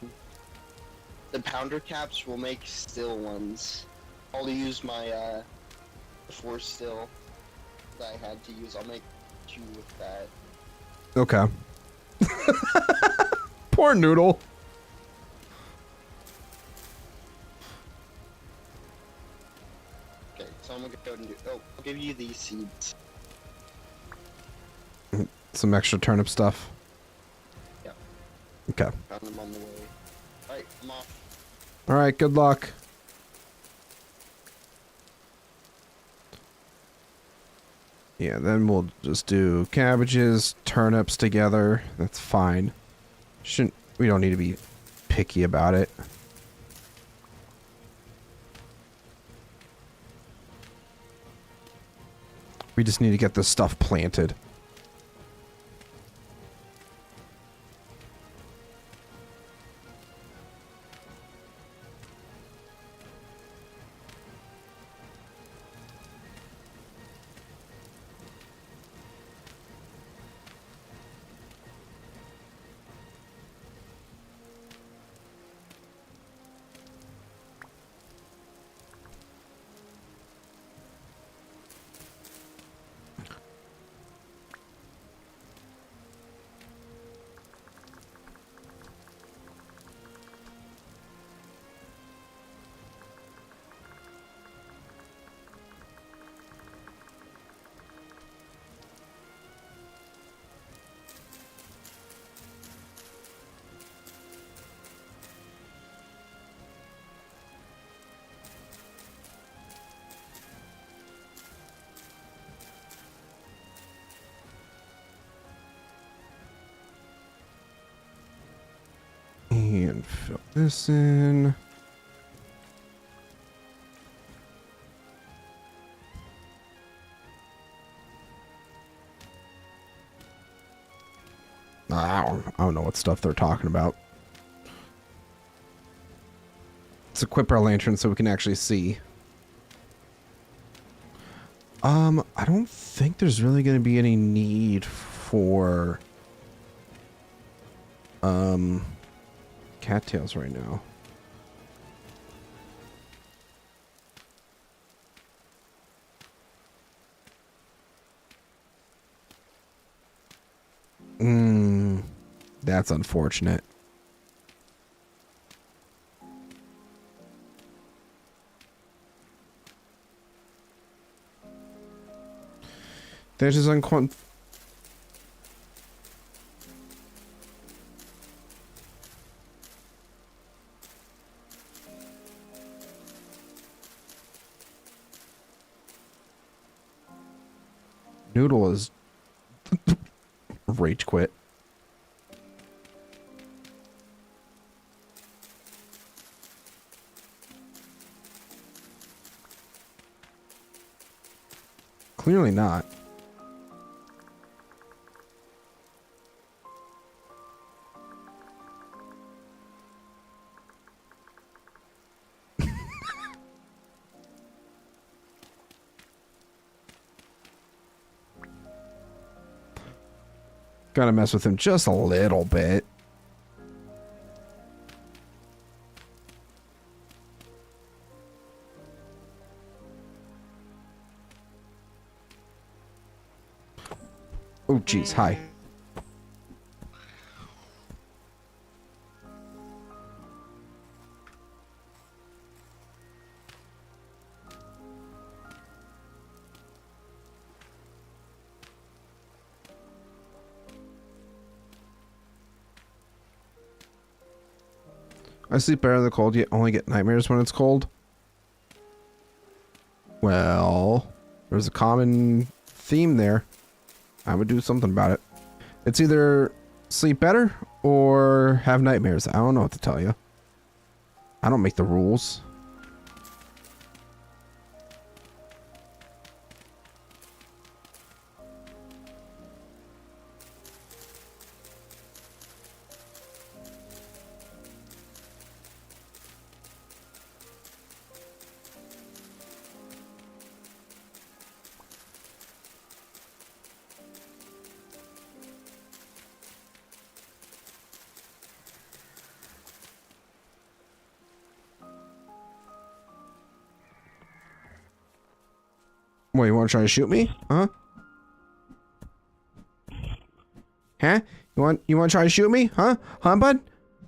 the pounder caps will make steel ones. I'll use my 4 steel that I had to use. I'll make 2 with that. Okay. Poor Noodle. Okay, so I'm gonna go and do. Oh, I'll give you these seeds. Some extra turnip stuff. Yep. Okay. Found them on the way. Alright, I'm off. All right. Good luck. Yeah, then we'll just do cabbages, turnips together. That's fine. We don't need to be picky about it. We just need to get this stuff planted. And fill this in. I don't know what stuff they're talking about. Let's equip our lantern so we can actually see. I don't think there's really going to be any need for cattails right now. That's unfortunate. There's his Noodle is rage quit. Clearly not. Gotta mess with him just a little bit. Oh, jeez. Hi. I sleep better in the cold, yet only get nightmares when it's cold. Well, there's a common theme there. I would do something about it. It's either sleep better or have nightmares. I don't know what to tell you. I don't make the rules. What, you want to try to shoot me? Huh? Huh? You want to try to shoot me? Huh? Huh, bud?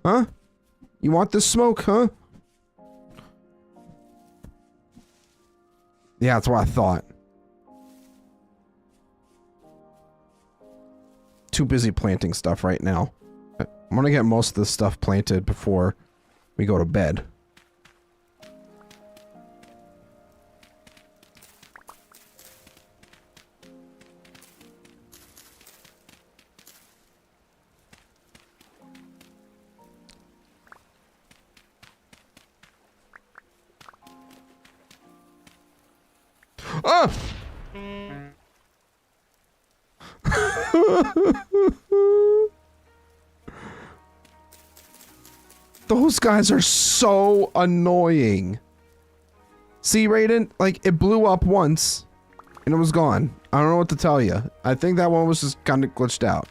Huh? You want this smoke, huh? Yeah, that's what I thought. Too busy planting stuff right now. I'm gonna get most of this stuff planted before we go to bed. Ah! Those guys are so annoying. See, Raiden? Like, it blew up once, and it was gone. I don't know what to tell you. I think that one was just kind of glitched out.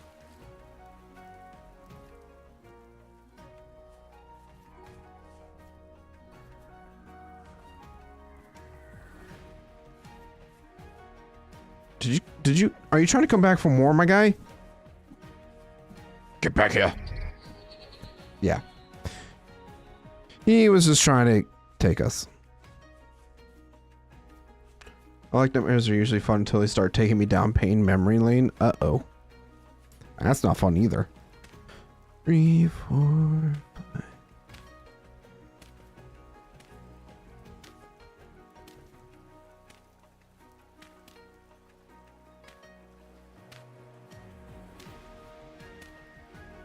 Are you trying to come back from war, my guy? Get back here. Yeah. He was just trying to take us. I like nightmares are usually fun until they start taking me down pain memory lane. Uh-oh. That's not fun either. 3, 4, 5.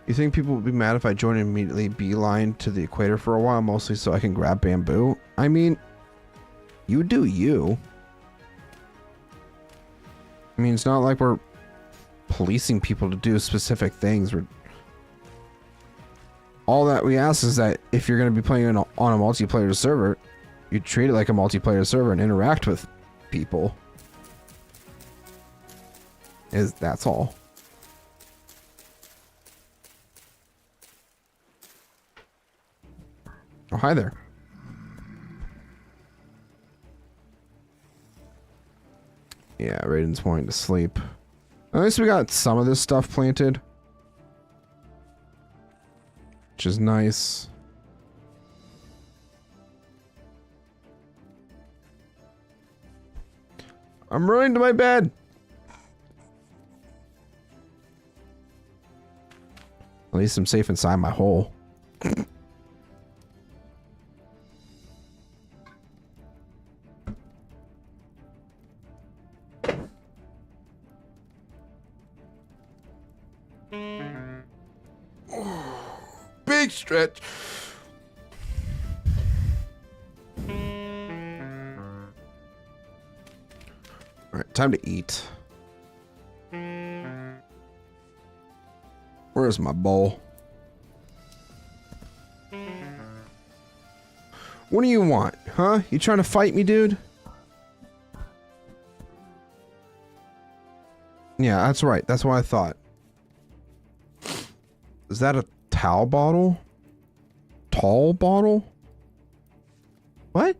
You think people would be mad if I join and immediately beeline to the equator for a while, mostly so I can grab bamboo? I mean, you do you. I mean, it's not like we're policing people to do specific things. All that we ask is that if you're going to be playing on a multiplayer server, you treat it like a multiplayer server and interact with people. That's all. Oh, hi there. Yeah, Raiden's wanting to sleep. At least we got some of this stuff planted, which is nice. I'm running to my bed. At least I'm safe inside my hole. Big stretch. All right, time to eat. Where's my bowl? What do you want, huh? You trying to fight me, dude? Yeah, that's right. That's what I thought. Is that a towel bottle? Tall bottle? What?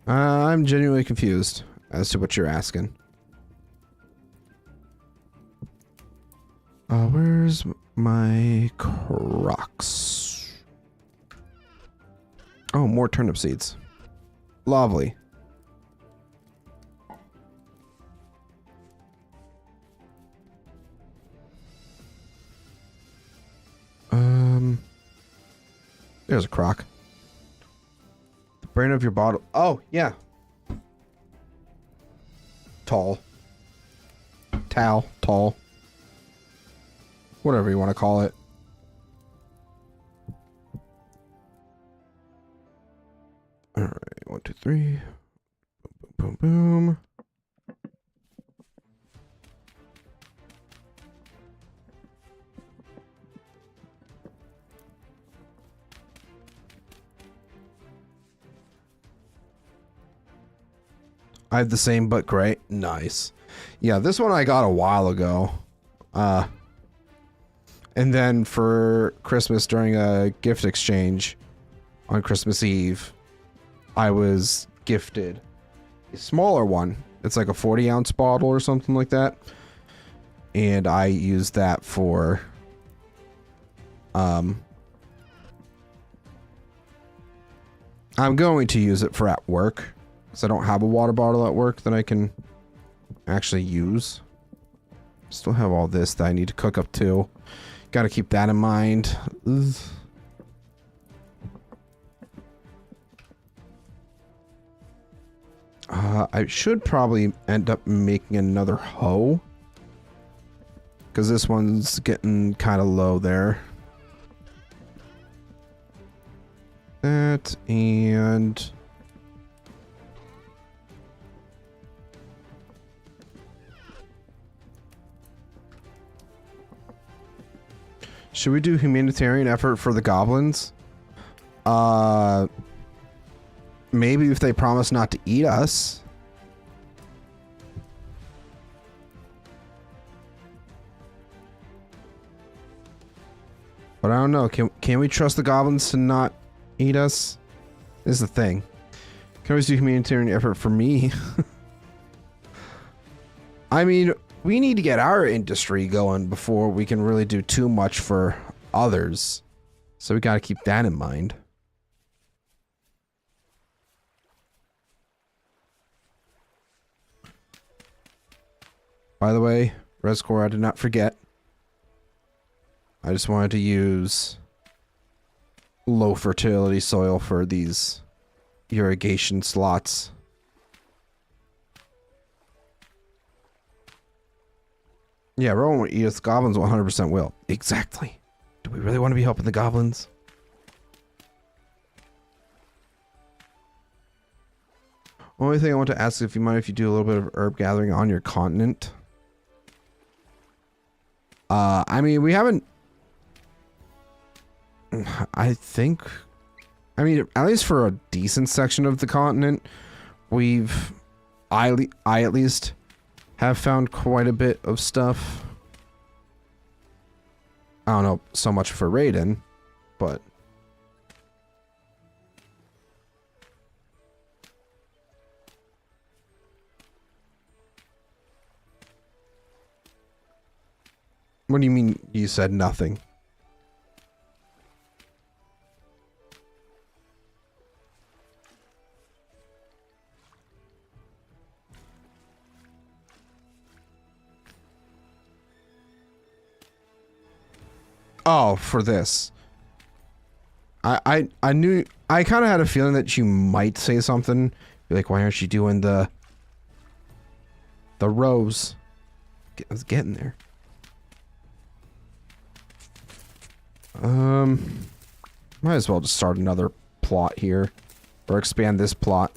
I'm genuinely confused as to what you're asking. Where's my Crocs? Oh, more turnip seeds. Lovely. There's a crock. The brain of your bottle. Oh, yeah. Tall. Tall. Whatever you want to call it. Alright, 1, 2, 3. Boom, boom, boom. I have the same but gray. Nice. Yeah, this one I got a while ago. And then for Christmas during a gift exchange on Christmas Eve, I was gifted a smaller one. It's like a 40-ounce bottle or something like that. And I used that for I'm going to use it for at work. Because I don't have a water bottle at work that I can actually use. Still have all this that I need to cook up too. Got to keep that in mind. Ugh. I should probably end up making another hoe. Because this one's getting kind of low there. That and... should we do humanitarian effort for the goblins? Maybe if they promise not to eat us. But I don't know. Can we trust the goblins to not eat us? This is the thing. Can always do humanitarian effort for me. I mean, we need to get our industry going before we can really do too much for others. So we got to keep that in mind. By the way, Rescore, I did not forget. I just wanted to use low fertility soil for these irrigation slots. Yeah, Rowan will eat us. Goblins 100% will. Exactly. Do we really want to be helping the goblins? Only thing I want to ask is if you mind if you do a little bit of herb gathering on your continent. I mean, we haven't... I think... I mean, at least for a decent section of the continent, we've... I at least have found quite a bit of stuff. I don't know so much for Raiden, but... What do you mean you said nothing? Oh, for this. I knew, I kind of had a feeling that you might say something. Be like, why aren't you doing the rows? I was getting there. Might as well just start another plot here. Or expand this plot.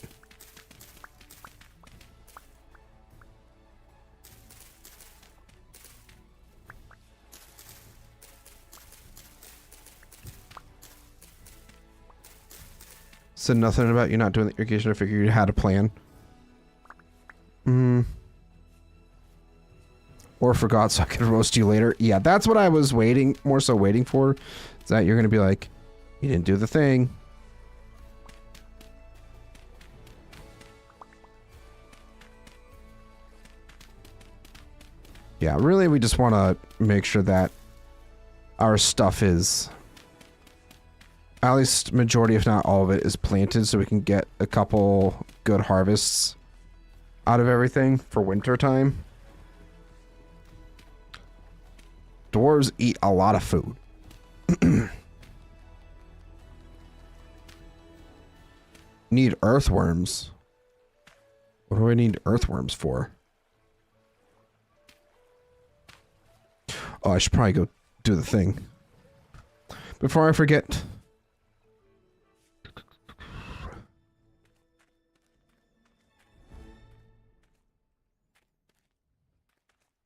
Said nothing about you not doing the irrigation. I figured you had a plan. Or forgot so I could roast you later. Yeah, that's what I was waiting, more so waiting for. Is that you're going to be like, you didn't do the thing. Yeah, really we just want to make sure that our stuff is, at least majority if not all of it, is planted so we can get a couple good harvests out of everything for winter time. Dwarves eat a lot of food. Need earthworms. What do I need earthworms for? Oh, I should probably go do the thing. Before I forget.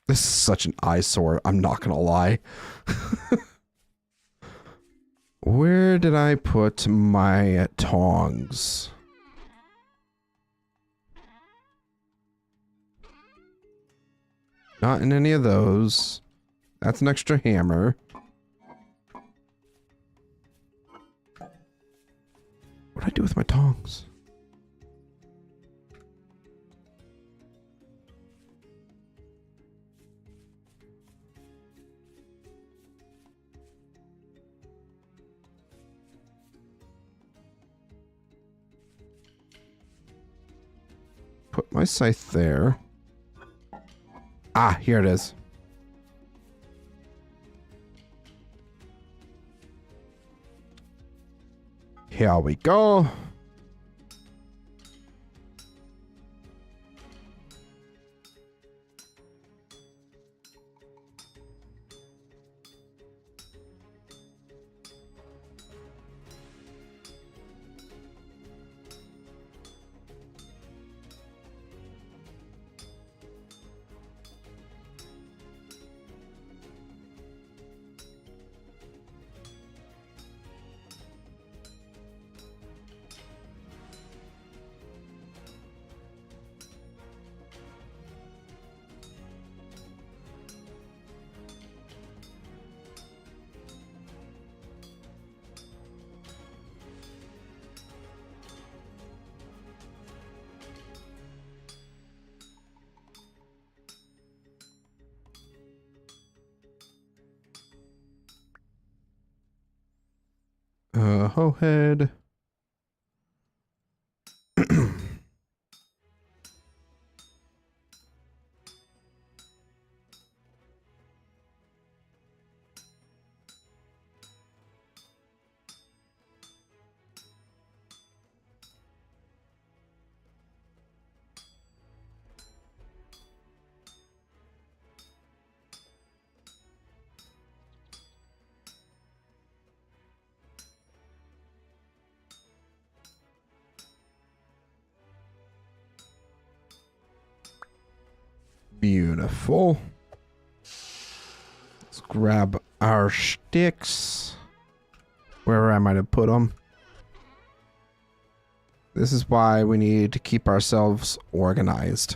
This is such an eyesore, I'm not gonna lie. Where did I put my tongs? Not in any of those. That's an extra hammer. What do I do with my tongs? Put my scythe there. Ah, here it is. Here we go. Ho head. Beautiful. Let's grab our sticks. Wherever I might have put them. This is why we need to keep ourselves organized.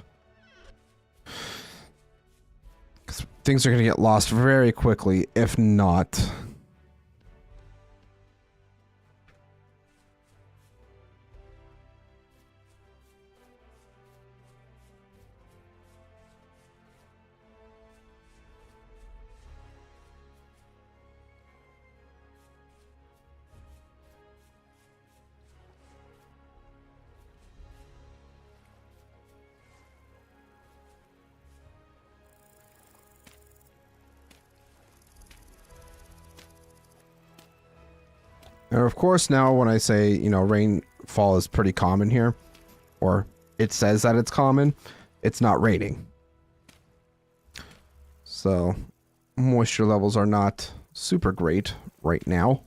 Because things are going to get lost very quickly, if not. And of course, now when I say, you know, rainfall is pretty common here, or it says that it's common, it's not raining. So, moisture levels are not super great right now.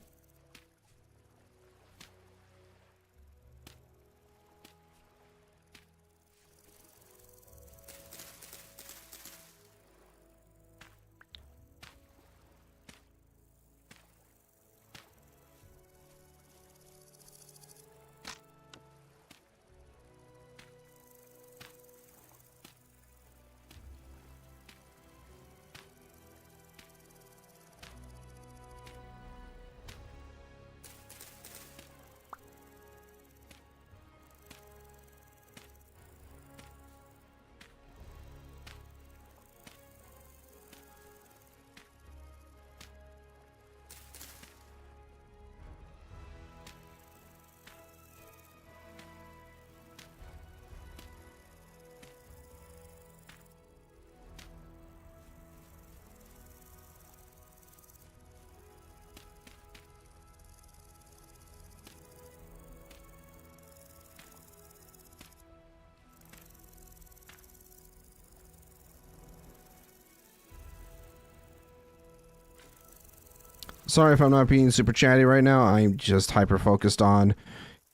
Sorry if I'm not being super chatty right now. I'm just hyper focused on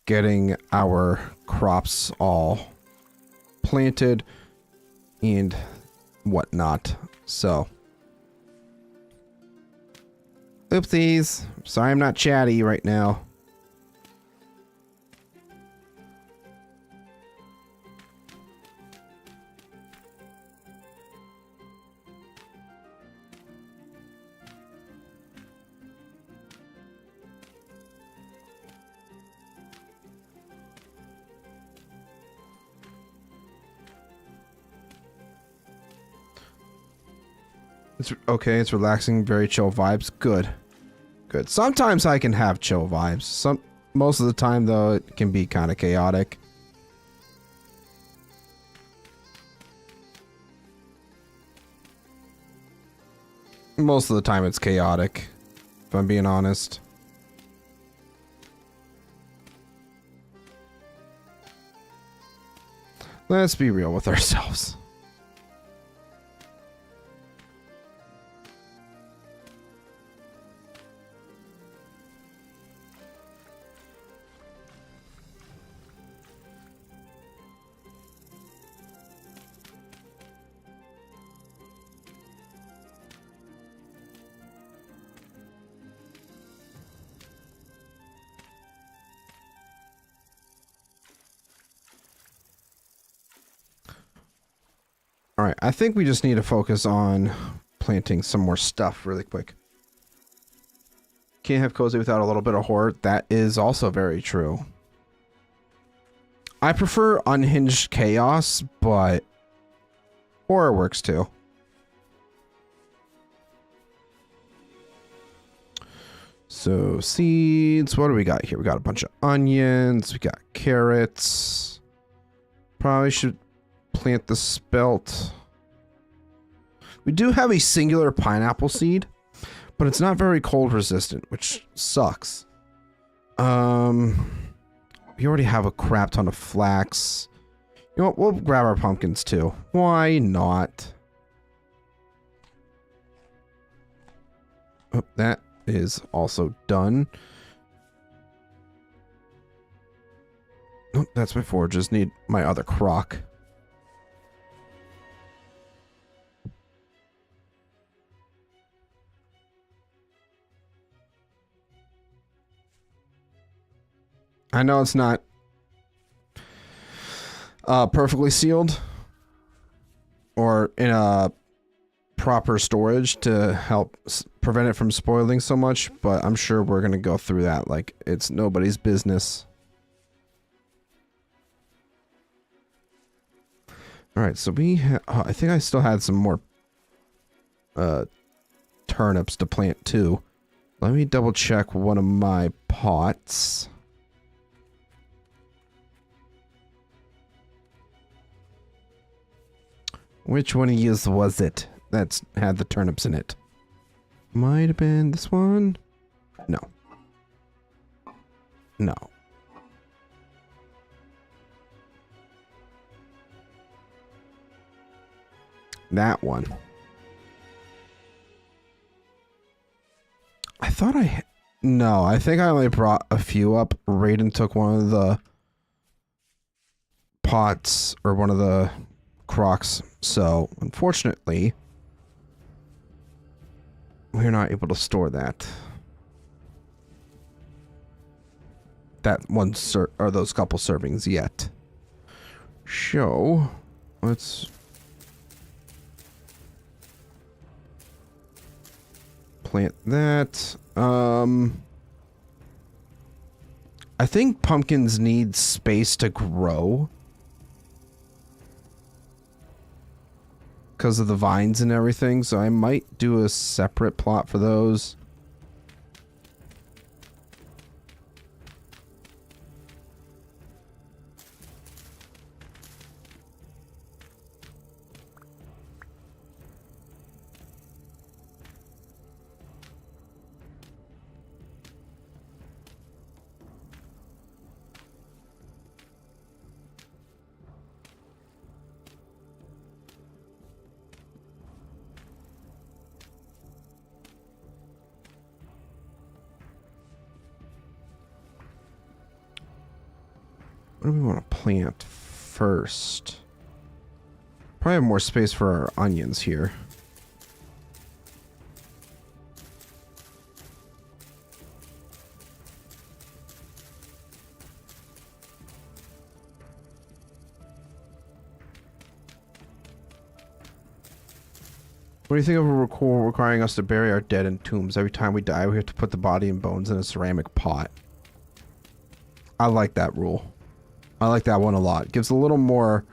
getting our crops all planted and whatnot. So, oopsies. Sorry I'm not chatty right now. It's okay, it's relaxing, very chill vibes. Good. Good. Sometimes I can have chill vibes. Most of the time though it can be kind of chaotic. Most of the time it's chaotic, if I'm being honest. Let's be real with ourselves. Alright, I think we just need to focus on planting some more stuff really quick. Can't have cozy without a little bit of horror. That is also very true. I prefer unhinged chaos, but horror works too. So, seeds. What do we got here? We got a bunch of onions. We got carrots. Probably should plant the spelt. We do have a singular pineapple seed, but it's not very cold resistant, which sucks. We already have a crap ton of flax. You know what? We'll grab our pumpkins too. Why not? Oh, that is also done. Oh, that's my forges. Need my other crock. I know it's not perfectly sealed or in a proper storage to help prevent it from spoiling so much, but I'm sure we're going to go through that like it's nobody's business. Alright, so I think I still had some more turnips to plant too. Let me double check one of my pots. Which one of yous was it that's had the turnips in it? Might have been this one? No. No. That one. I thought no, I think I only brought a few up. Raiden took one of the pots, or one of the crocks, so unfortunately we're not able to store that one or those couple servings yet. So let's plant that. I think pumpkins need space to grow because of the vines and everything, so I might do a separate plot for those. What do we want to plant first? Probably have more space for our onions here. What do you think of a requiring us to bury our dead in tombs? Every time we die, we have to put the body and bones in a ceramic pot. I like that rule. I like that one a lot. Gives a little more...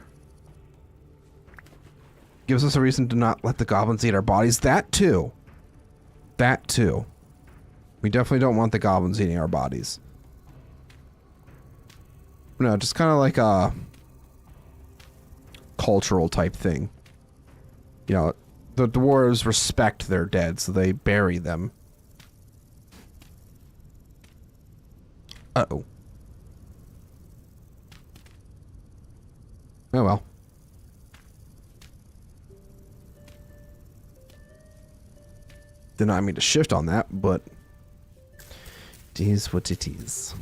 Gives us a reason to not let the goblins eat our bodies. That too. That too. We definitely don't want the goblins eating our bodies. No, just kind of like a cultural type thing. You know, the dwarves respect their dead, so they bury them. Uh-oh. Oh well. Did not mean to shift on that, but it is what it is.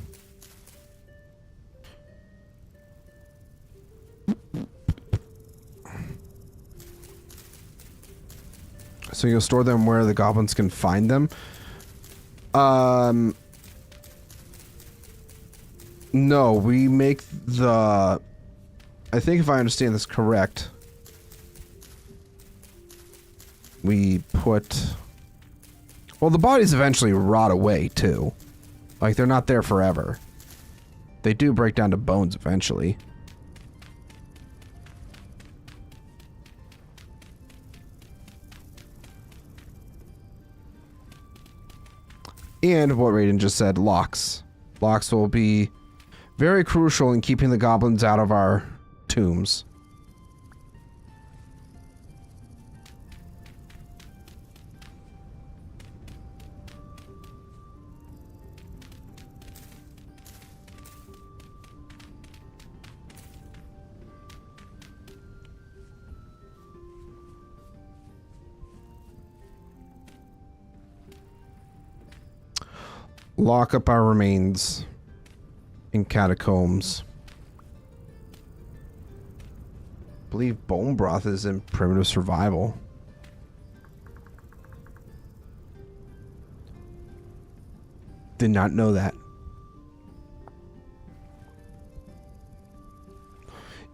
So you'll store them where the goblins can find them? No, we make the... I think if I understand this correct, we put... Well, the bodies eventually rot away, too. Like, they're not there forever. They do break down to bones eventually. And what Raiden just said, locks. Locks will be very crucial in keeping the goblins out of our tombs. Lock up our remains in catacombs. I believe bone broth is in primitive survival. Did not know that.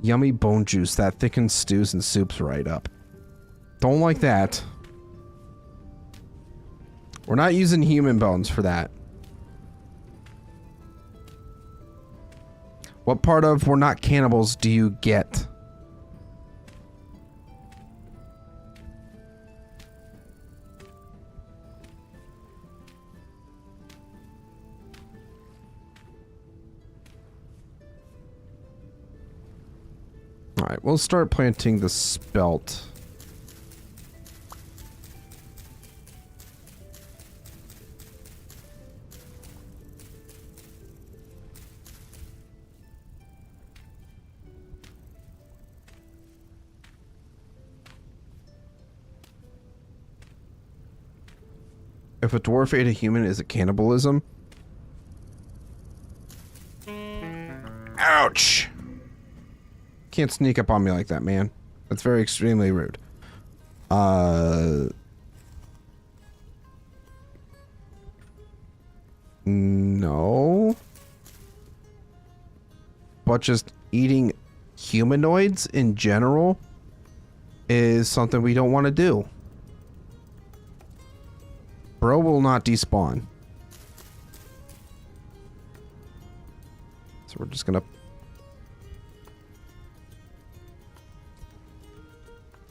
Yummy bone juice that thickens stews and soups right up. Don't like that. We're not using human bones for that. What part of we're not cannibals do you get? Alright, we'll start planting the spelt. If a dwarf ate a human, is it cannibalism? Ouch! Can't sneak up on me like that, man. That's very extremely rude. No. But just eating humanoids in general is something we don't want to do. Bro will not despawn. So we're just gonna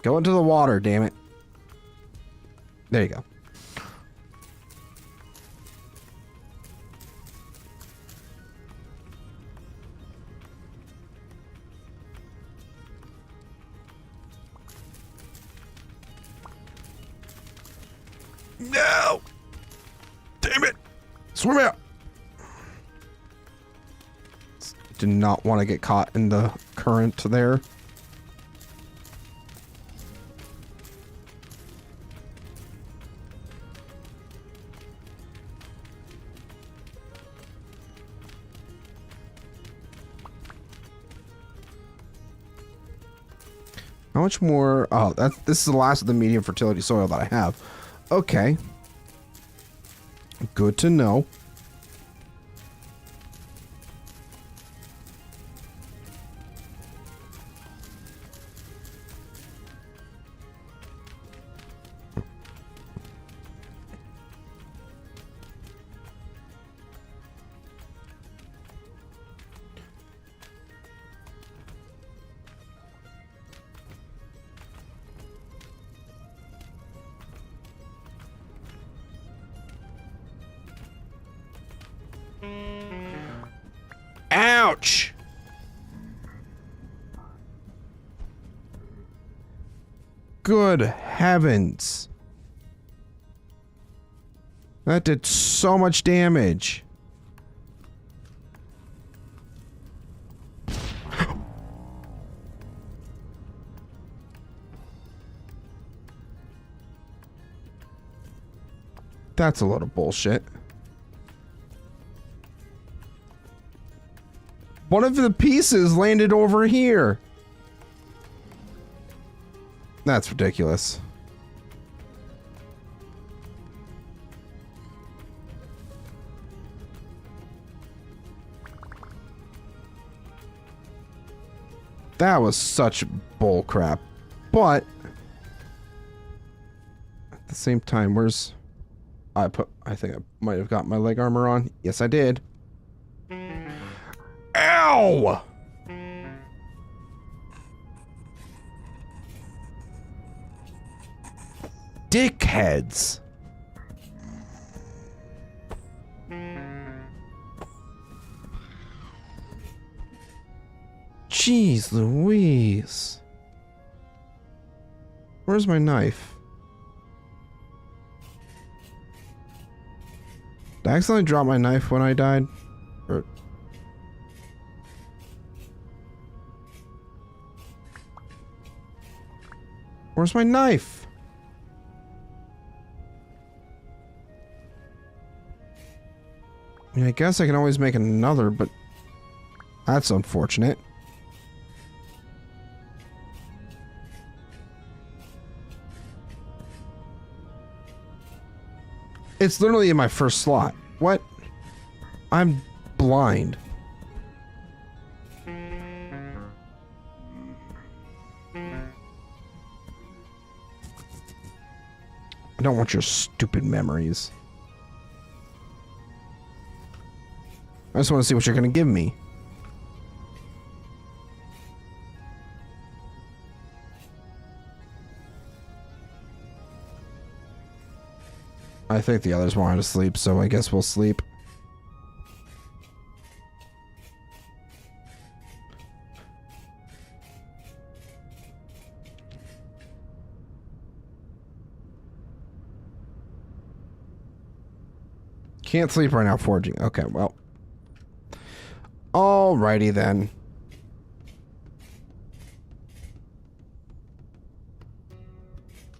go into the water, damn it. There you go. No! Damn it! Swim out! Did not want to get caught in the current there. How much more? Oh, this is the last of the medium fertility soil that I have. Okay. Good to know. Ouch! Good heavens. That did so much damage. That's a lot of bullshit. One of the pieces landed over here. That's ridiculous. That was such bull crap. But at the same time, where's I think I might have got my leg armor on. Yes, I did. Ow! Dickheads. Jeez Louise. Where's my knife? Did I accidentally drop my knife when I died? Or... Where's my knife? I mean, I guess I can always make another, but that's unfortunate. It's literally in my first slot. What? I'm blind. I don't want your stupid memories. I just want to see what you're going to give me. I think the others wanted to sleep, so I guess we'll sleep. Can't sleep right now, forging. Okay, well. Alrighty then.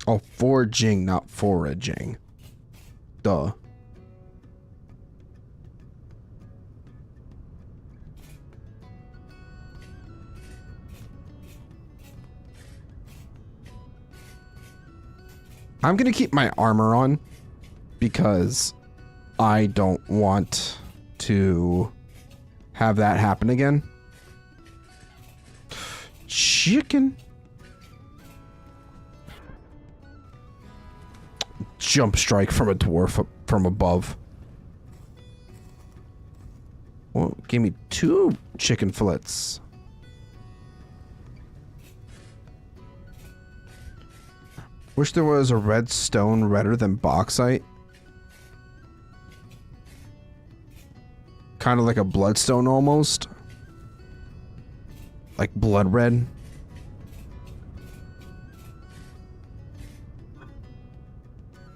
Oh, forging, not foraging. Duh. I'm gonna keep my armor on because I don't want to have that happen again. Chicken. Jump strike from a dwarf from above. Well, gave me 2 chicken fillets. Wish there was a red stone redder than bauxite. Kind of like a bloodstone almost. Like blood red.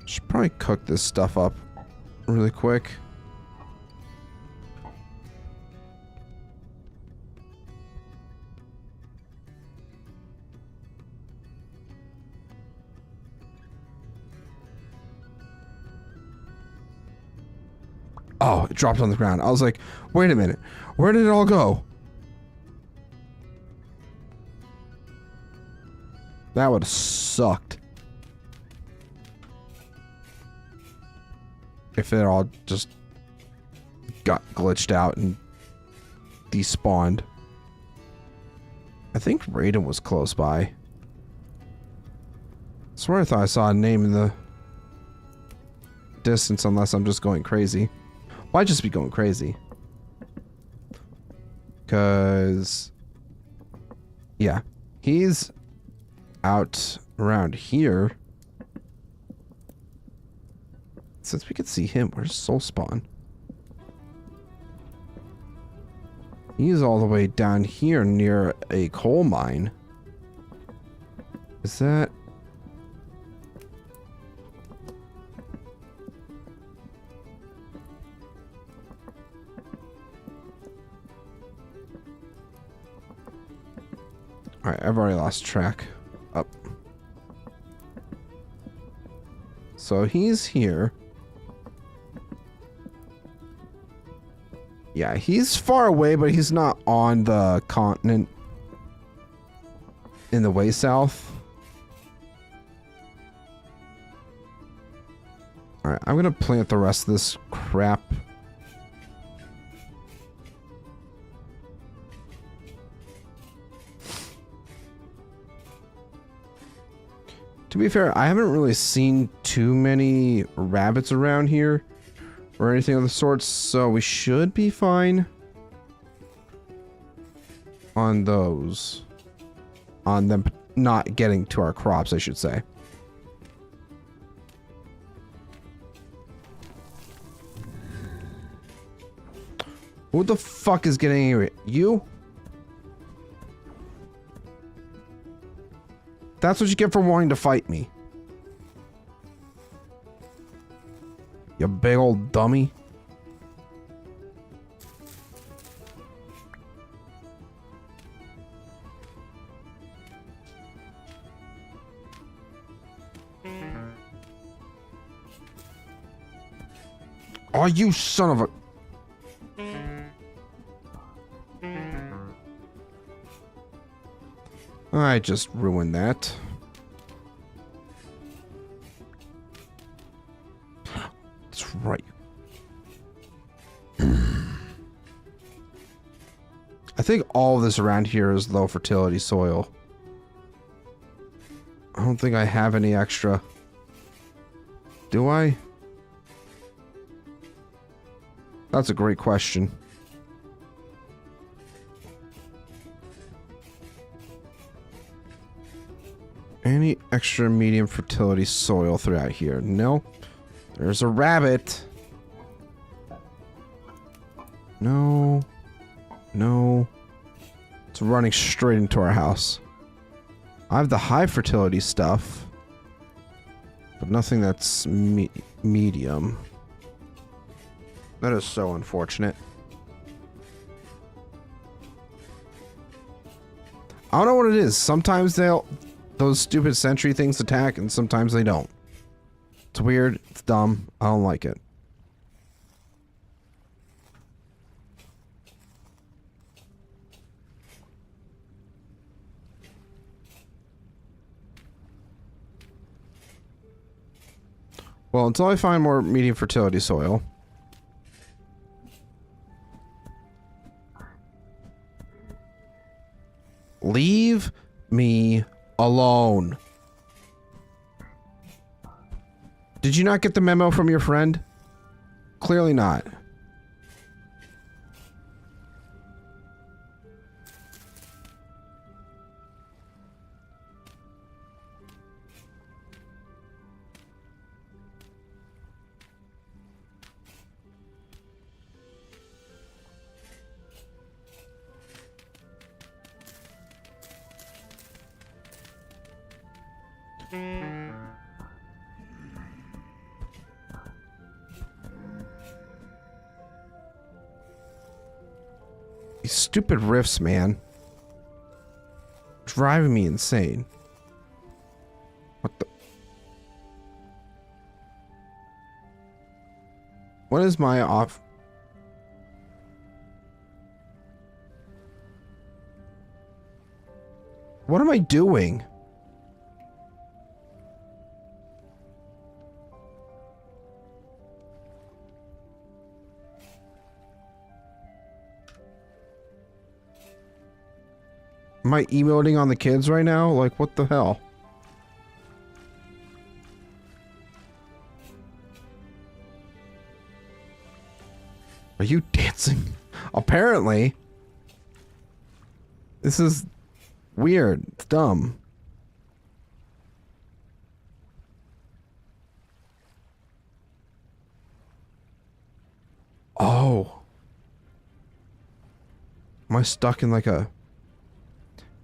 Should probably cook this stuff up really quick. Oh, it dropped on the ground. I was like, wait a minute. Where did it all go? That would have sucked. If it all just got glitched out and despawned. I think Raiden was close by. I swear I thought I saw a name in the distance, unless I'm just going crazy. Well, I'd just be going crazy. Because... yeah. He's out around here. Since we could see him, where's Soul Spawn? He's all the way down here near a coal mine. Is that... alright, I've already lost track. Up. So he's here. Yeah, he's far away, but he's not on the continent in the way south. Alright, I'm gonna plant the rest of this crap. To be fair, I haven't really seen too many rabbits around here or anything of the sorts, so we should be fine on those. On them not getting to our crops, I should say. Who the fuck is getting angry? You? That's what you get for wanting to fight me. You big old dummy. Oh, you son of a... I just ruined that. That's right. I think all of this around here is low fertility soil. I don't think I have any extra. Do I? That's a great question. Any extra medium fertility soil throughout here? No. There's a rabbit. No. No. It's running straight into our house. I have the high fertility stuff, but nothing that's medium. That is so unfortunate. I don't know what it is. Sometimes those stupid sentry things attack, and sometimes they don't. It's weird. It's dumb. I don't like it. Well, until I find more medium fertility soil. Leave me alone. Did you not get the memo from your friend? Clearly not. These stupid riffs, man. Driving me insane. What the... What is my off... What am I doing? Am I emoting on the kids right now? Like, what the hell? Are you dancing? Apparently. This is weird. It's dumb. Oh. Am I stuck in like a...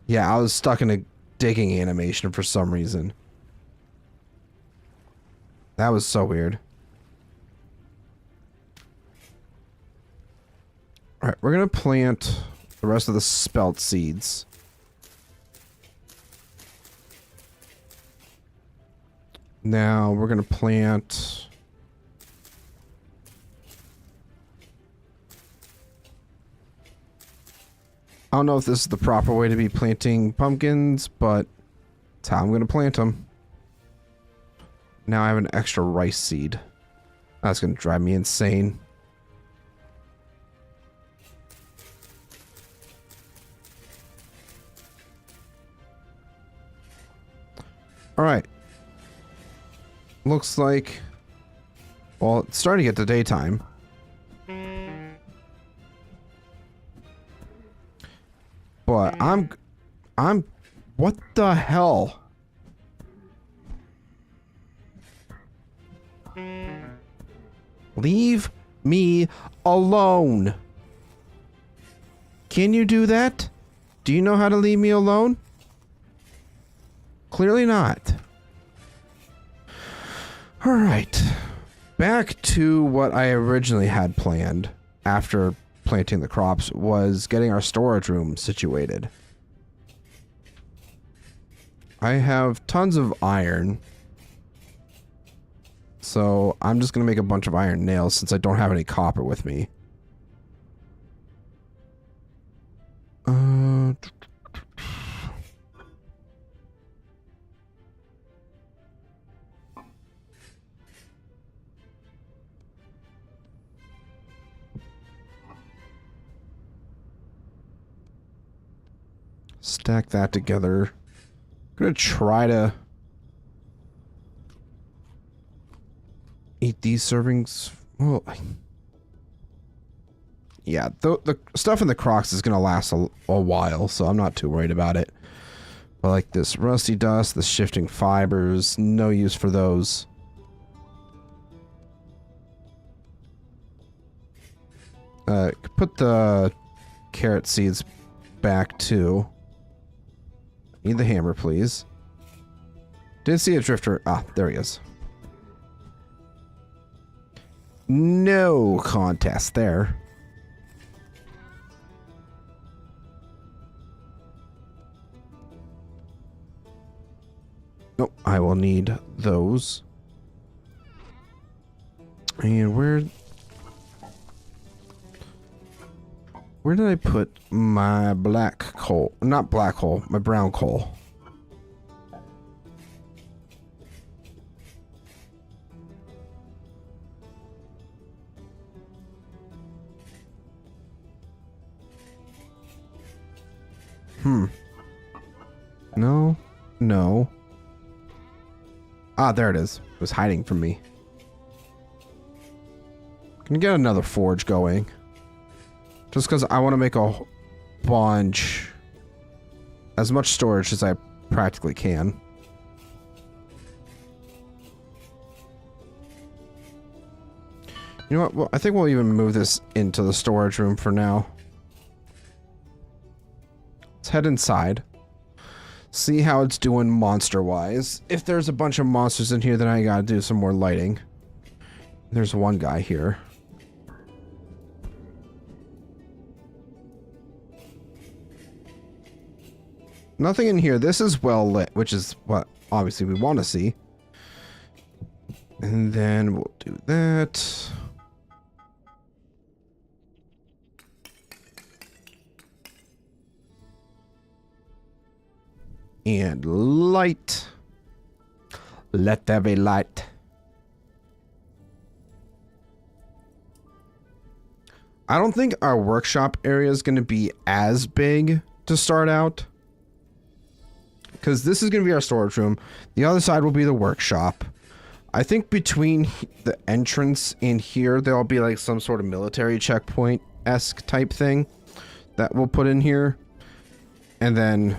Yeah, I was stuck in a digging animation for some reason. That was so weird. Alright, we're gonna plant the rest of the spelt seeds. Now we're gonna plant... I don't know if this is the proper way to be planting pumpkins, but it's how I'm gonna plant them. Now I have an extra rice seed. That's gonna drive me insane. Alright. Looks like... Well, it's starting to get to daytime. But I'm... What the hell? Leave me alone. Can you do that? Do you know how to leave me alone? Clearly not. Alright. Back to what I originally had planned after planting the crops was getting our storage room situated. I have tons of iron. So I'm just going to make a bunch of iron nails since I don't have any copper with me. Stack that together. I'm gonna try to eat these servings. Well, yeah, the stuff in the crocks is gonna last a while, so I'm not too worried about it. But like this rusty dust, the shifting fibers, no use for those. Put the carrot seeds back too. Need the hammer, please. Didn't see a drifter. Ah, there he is. No contest there. Nope, I will need those. And where did I put my black coal? Not black coal, my brown coal. No. No. Ah, there it is. It was hiding from me. Can you get another forge going? Just because I want to make a bunch. As much storage as I practically can. You know what? Well, I think we'll even move this into the storage room for now. Let's head inside. See how it's doing monster-wise. If there's a bunch of monsters in here, then I gotta do some more lighting. There's one guy here. Nothing in here. This is well lit, which is what obviously we want to see. And then we'll do that. And light. Let there be light. I don't think our workshop area is going to be as big to start out. because this is going to be our storage room. The other side will be the workshop. I think between the entrance and here, there'll be like some sort of military checkpoint-esque type thing that we'll put in here. And then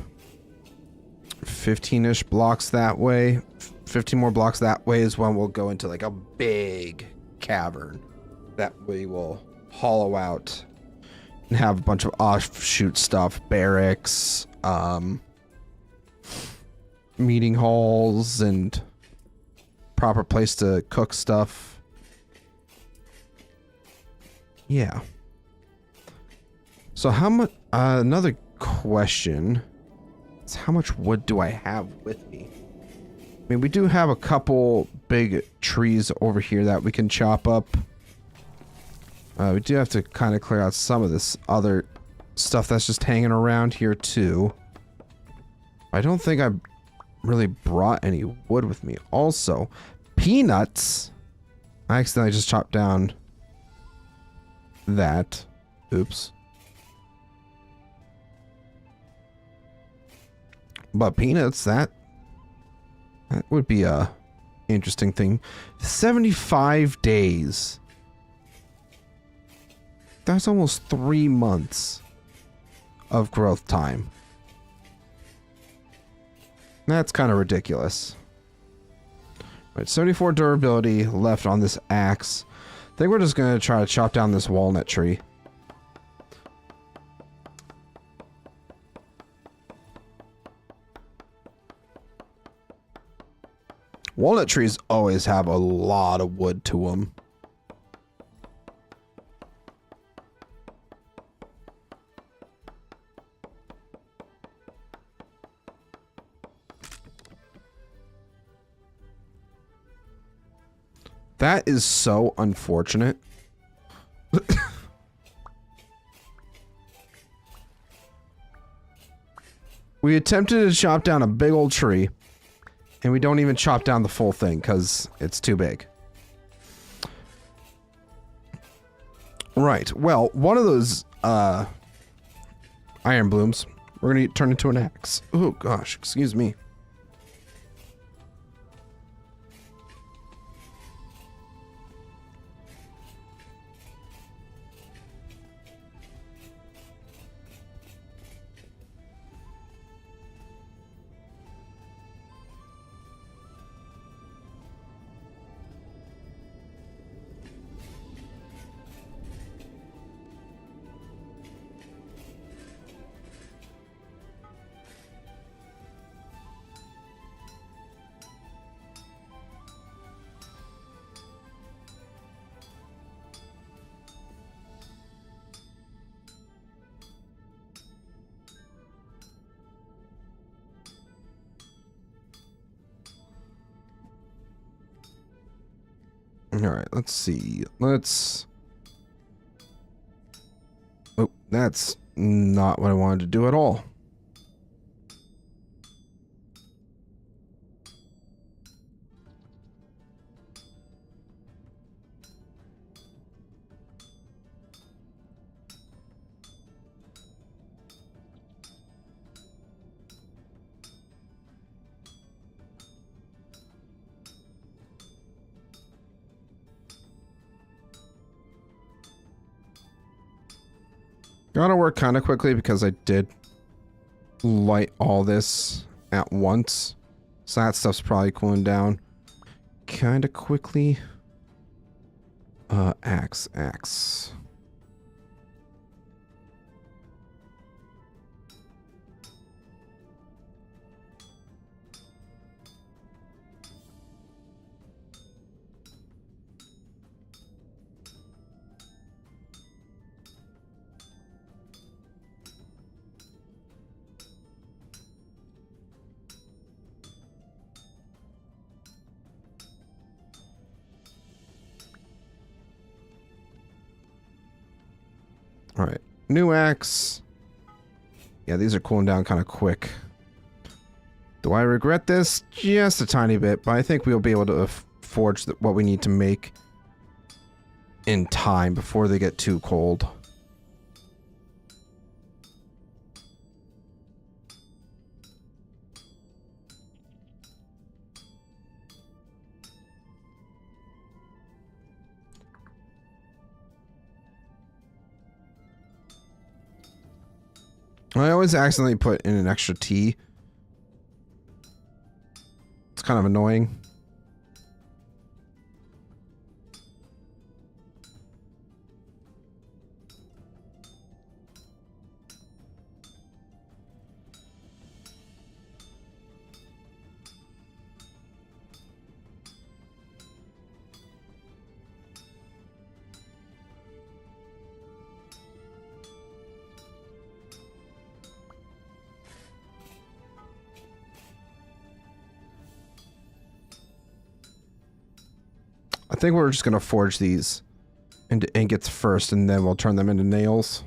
15-ish blocks that way. 15 more blocks that way is when we'll go into like a big cavern that we will hollow out and have a bunch of offshoot stuff, barracks, meeting halls, and proper place to cook stuff. Yeah. So how much, another question is how much wood do I have with me? I mean, we do have a couple big trees over here that we can chop up. We do have to kind of clear out some of this other stuff that's just hanging around here too. I don't think I really brought any wood with me. Also, peanuts. I accidentally just chopped down that. Oops. But peanuts, that would be a interesting thing. 75 days. That's almost 3 months of growth time. That's kind of ridiculous. Right, 74 durability left on this axe. I think we're just going to try to chop down this walnut tree. Walnut trees always have a lot of wood to them. That is so unfortunate. We attempted to chop down a big old tree, and we don't even chop down the full thing because it's too big. Right. Well, one of those iron blooms, we're going to turn into an axe. Oh, gosh. Excuse me. All right, let's see. Oh, that's not what I wanted to do at all. Gotta work kind of quickly because I did light all this at once. So that stuff's probably cooling down kind of quickly. Axe. All right, new axe. Yeah, these are cooling down kind of quick. Do I regret this? Just a tiny bit, but I think we'll be able to forge what we need to make in time before they get too cold. I always accidentally put in an extra T. It's kind of annoying. I think we're just gonna forge these into ingots first, and then we'll turn them into nails.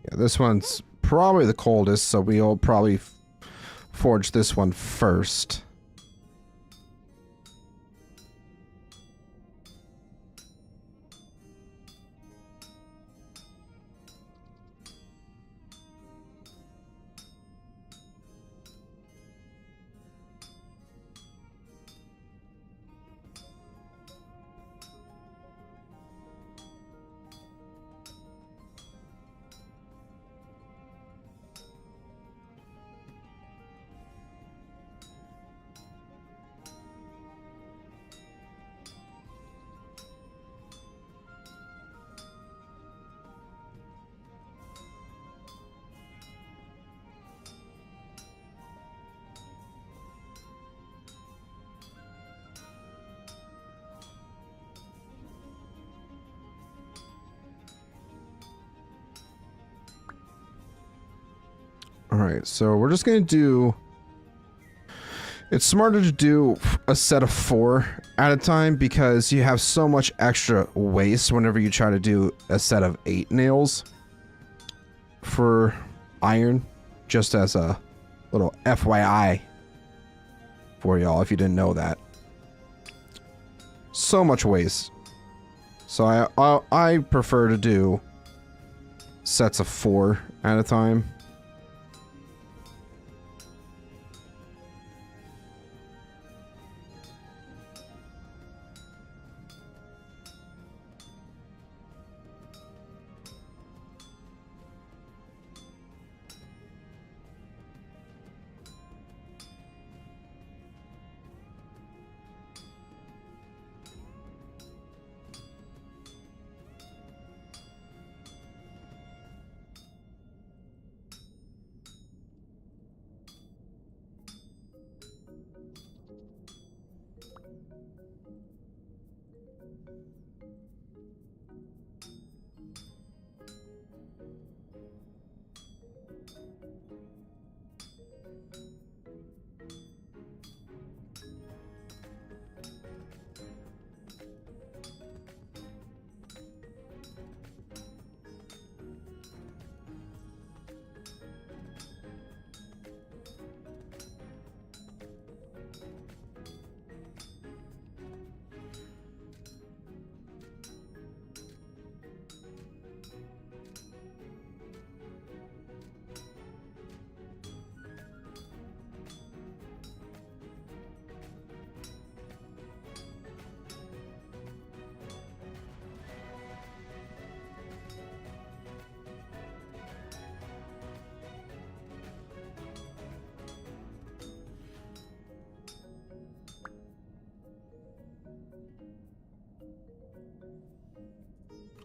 Yeah, this one's probably the coldest, so we'll probably forge this one first. Alright, so we're just going to do... It's smarter to do a set of 4 at a time because you have so much extra waste whenever you try to do a set of 8 nails for iron, just as a little FYI for y'all if you didn't know that. So much waste. So I prefer to do sets of 4 at a time.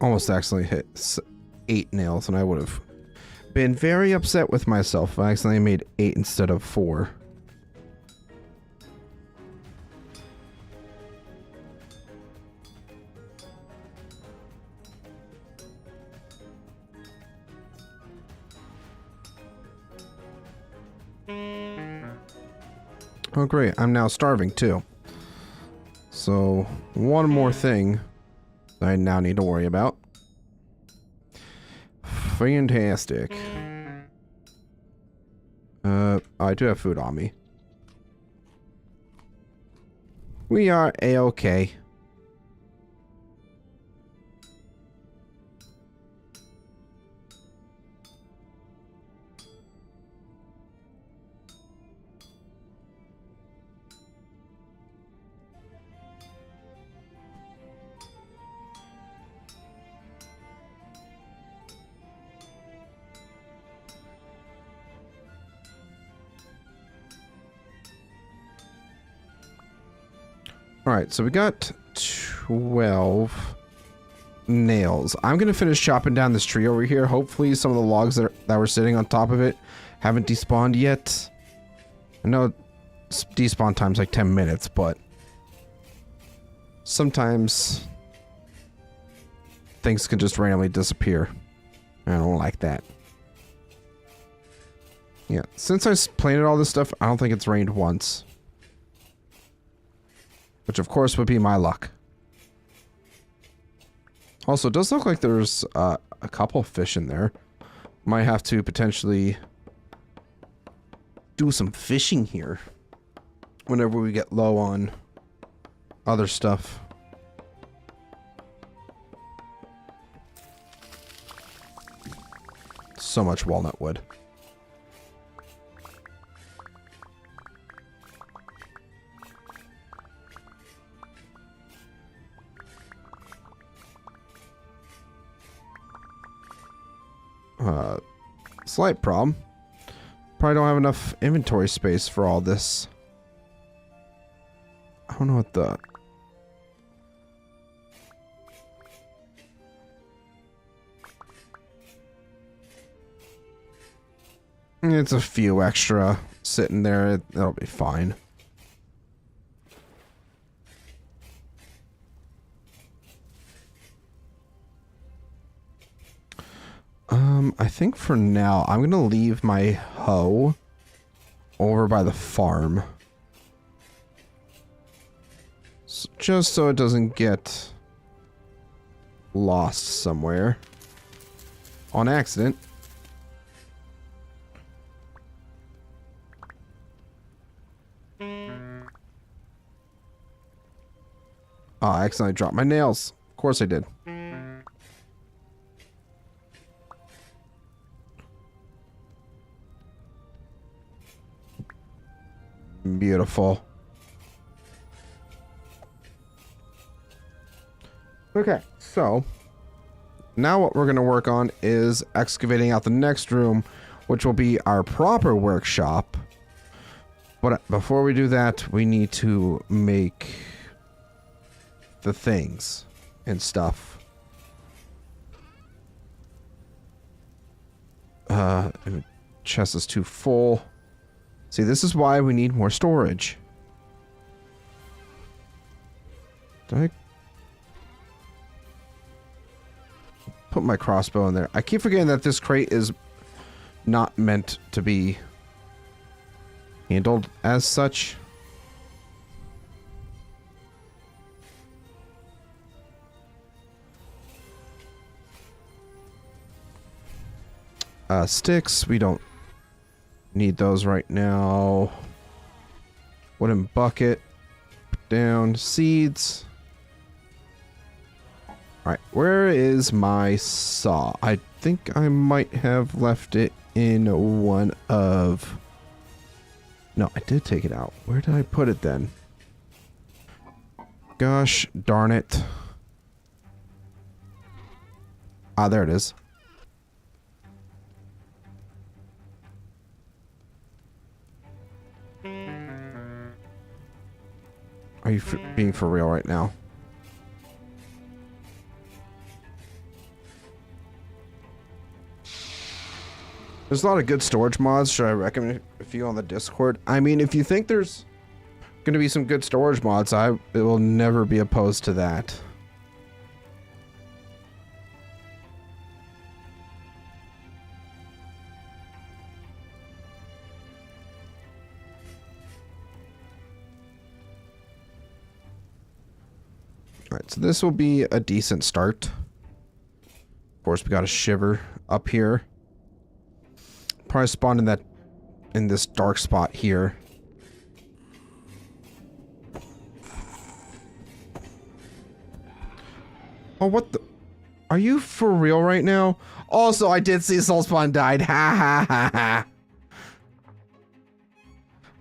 Almost accidentally hit 8 nails, and I would have been very upset with myself if I accidentally made 8 instead of 4. Oh great, I'm now starving too. So, one more thing I now need to worry about. Fantastic. I do have food on me. We are A-okay. Alright, so we got 12 nails. I'm going to finish chopping down this tree over here. Hopefully some of the logs that were sitting on top of it haven't despawned yet. I know despawn time's like 10 minutes, but sometimes things can just randomly disappear. I don't like that. Yeah, since I planted all this stuff, I don't think it's rained once. Which of course would be my luck. Also, it does look like there's a couple fish in there. Might have to potentially do some fishing here whenever we get low on other stuff. So much walnut wood. Slight problem. Probably don't have enough inventory space for all this. I don't know what the... It's a few extra sitting there. That'll be fine. I think for now, I'm going to leave my hoe over by the farm. Just so it doesn't get lost somewhere on accident. Oh, I accidentally dropped my nails. Of course I did. Beautiful. Okay, so now what we're going to work on is excavating out the next room, which will be our proper workshop. But before we do that, we need to make the things and stuff. Chest is too full. See, this is why we need more storage. Did I put my crossbow in there? I keep forgetting that this crate is not meant to be handled as such. Sticks, we don't need those right now. Wooden bucket. Down. Seeds. Alright, where is my saw? I think I might have left it in one of... No, I did take it out. Where did I put it then? Gosh darn it. Ah, there it is. Are you being for real right now? There's a lot of good storage mods. Should I recommend a few on the Discord? I mean, if you think there's going to be some good storage mods, I will never be opposed to that. Alright, so this will be a decent start. Of course, we got a shiver up here. Probably spawn in this dark spot here. Oh, what the? Are you for real right now? Also, I did see Soul Spawn died. Ha ha ha ha.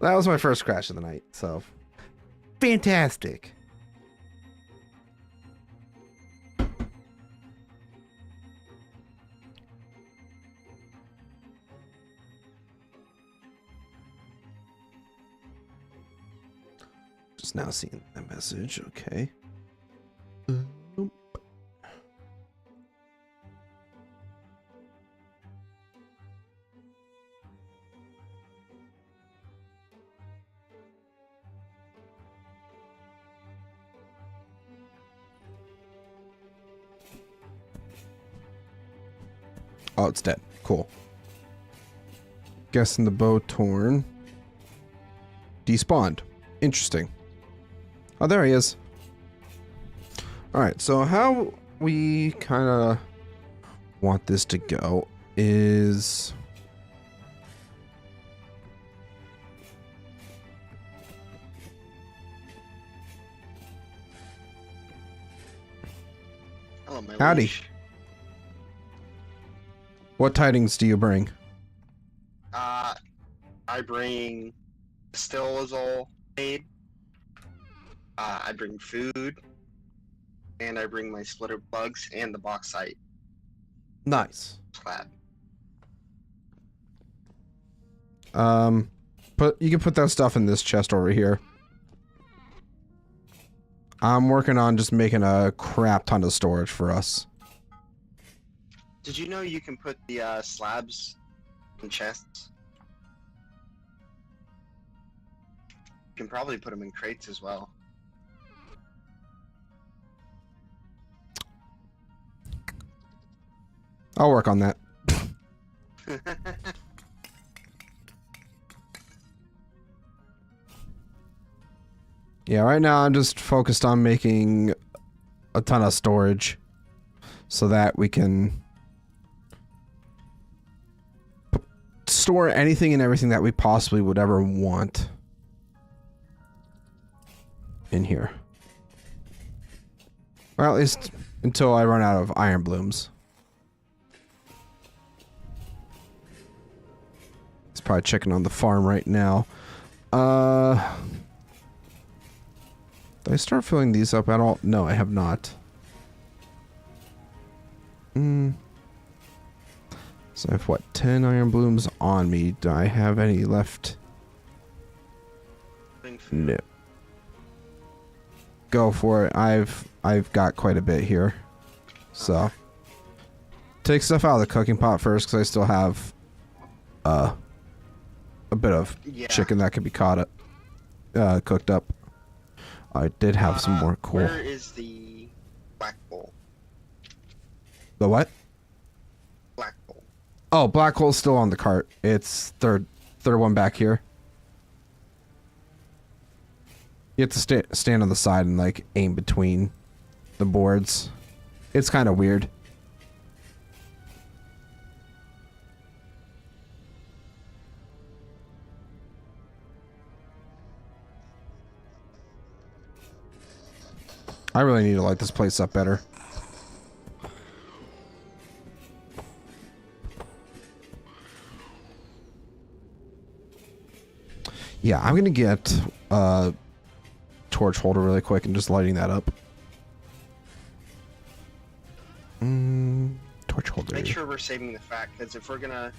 That was my first crash of the night, so fantastic. Just now seeing that message, okay. Oh, it's dead. Cool. Guessing the bow torn. Despawned. Interesting. Oh, there he is. Alright, so how we kind of want this to go is... Oh, my Howdy. leash. What tidings do you bring? I bring still is all made. I bring food, and I bring my splitter plugs and the bauxite Nice. slab. You can put that stuff in this chest over here. I'm working on just making a crap ton of storage for us. Did you know you can put the slabs in chests? You can probably put them in crates as well. I'll work on that. Yeah, right now I'm just focused on making a ton of storage so that we can store anything and everything that we possibly would ever want in here. Well, at least until I run out of iron blooms. It's probably checking on the farm right now. Did I start filling these up at all? No, I have not. So I have, what, 10 iron blooms on me. Do I have any left? No. Go for it. I've got quite a bit here. So take stuff out of the cooking pot first, because I still have a bit of chicken that could be cooked up. I did have some more coal. Where is the black bowl? The what? Black bowl. Oh, black hole's still on the cart. It's third one back here. You have to stand on the side and like aim between the boards. It's kind of weird. I really need to light this place up better. Yeah, I'm gonna get a torch holder really quick and just lighting that up. Torch holder. Make sure we're saving the fat, because if we're gonna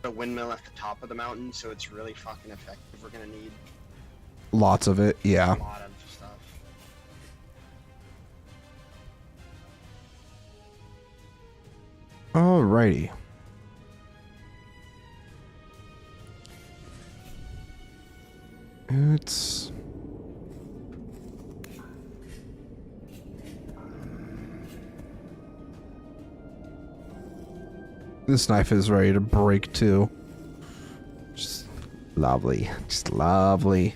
put a windmill at the top of the mountain, so it's really fucking effective, we're gonna need Lots of it, yeah. a lot of stuff. Alrighty. It's... This knife is ready to break too. Just lovely. Just lovely.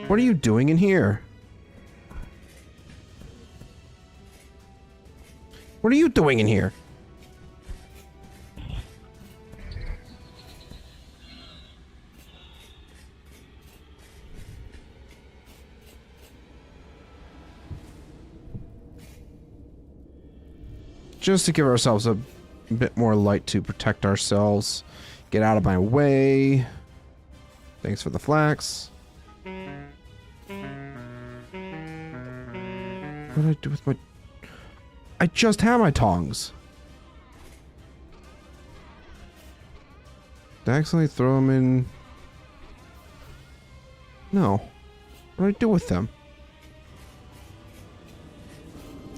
What are you doing in here? What are you doing in here? Just to give ourselves a bit more light to protect ourselves. Get out of my way. Thanks for the flax. What did I do with my... I just have my tongs. Did I accidentally throw them in? No. What did I do with them?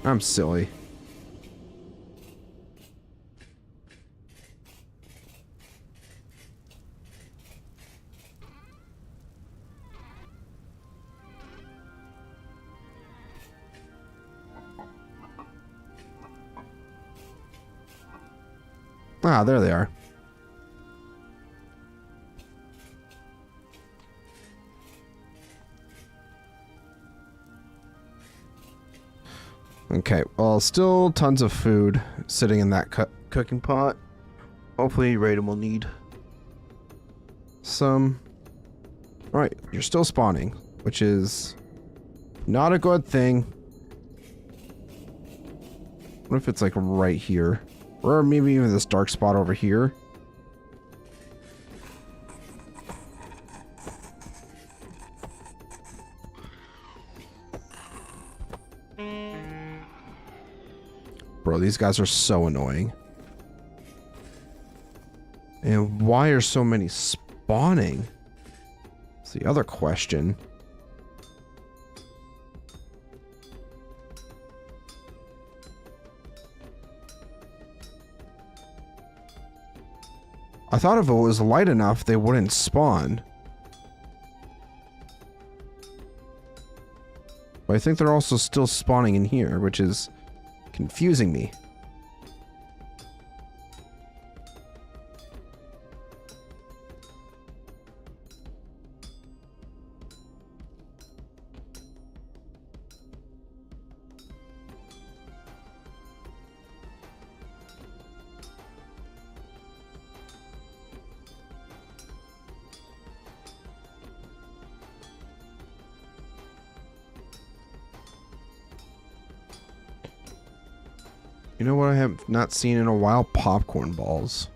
I'm silly. Ah, there they are. Okay, well, still tons of food sitting in that cooking pot. Hopefully, Raiden will need some. Alright, you're still spawning, which is not a good thing. What if it's like right here? Or maybe even this dark spot over here. Bro, these guys are so annoying. And why are so many spawning? That's the other question. I thought if it was light enough, they wouldn't spawn. But I think they're also still spawning in here, which is confusing me. You know what I have not seen in a while? Popcorn balls.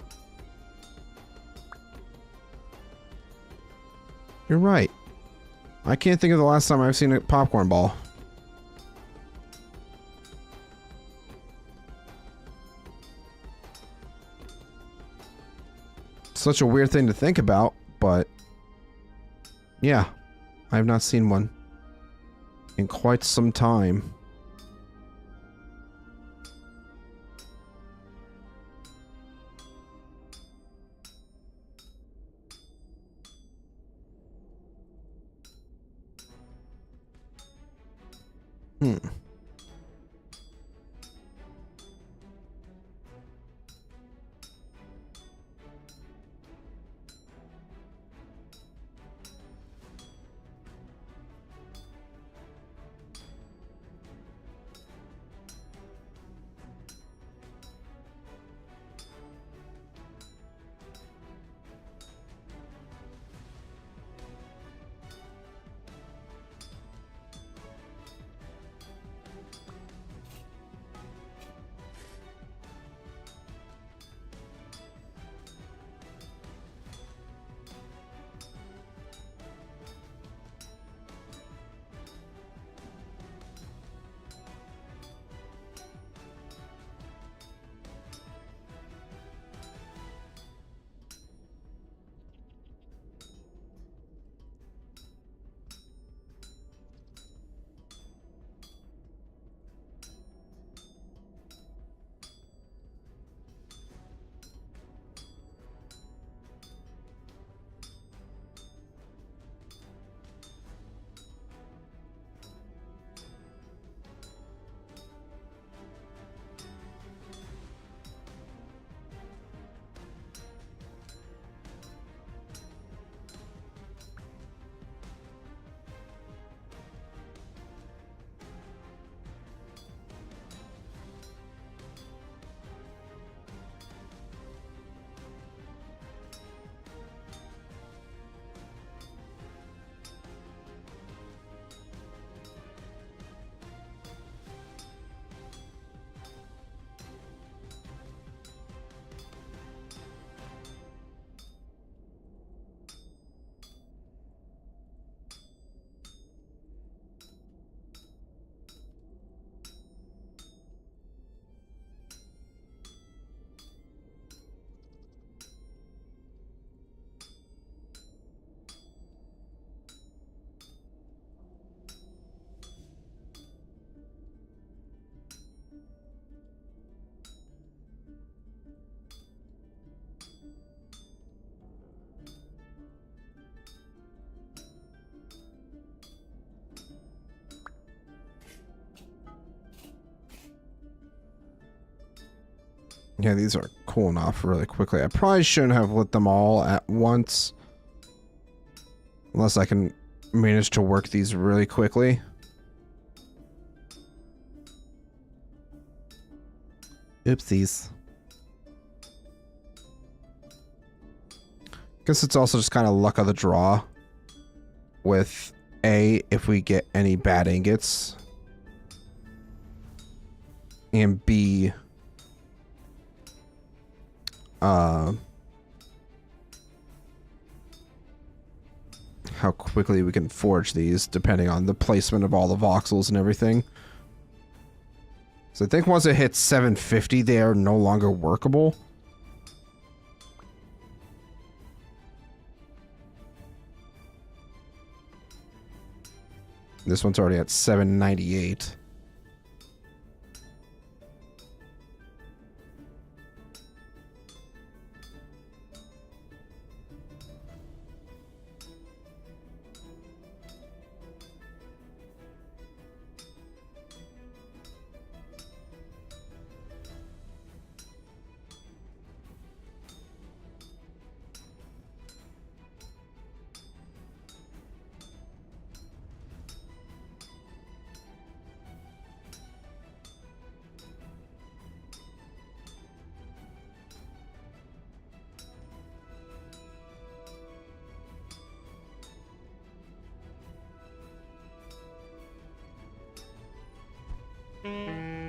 You're right. I can't think of the last time I've seen a popcorn ball. Such a weird thing to think about, but yeah, I have not seen one in quite some time. Yeah, these are cooling off really quickly. I probably shouldn't have lit them all at once. Unless I can manage to work these really quickly. Oopsies. Guess it's also just kind of luck of the draw. With A, if we get any bad ingots. And B, how quickly we can forge these, depending on the placement of all the voxels and everything. So I think once it hits 750, they are no longer workable. This one's already at 798.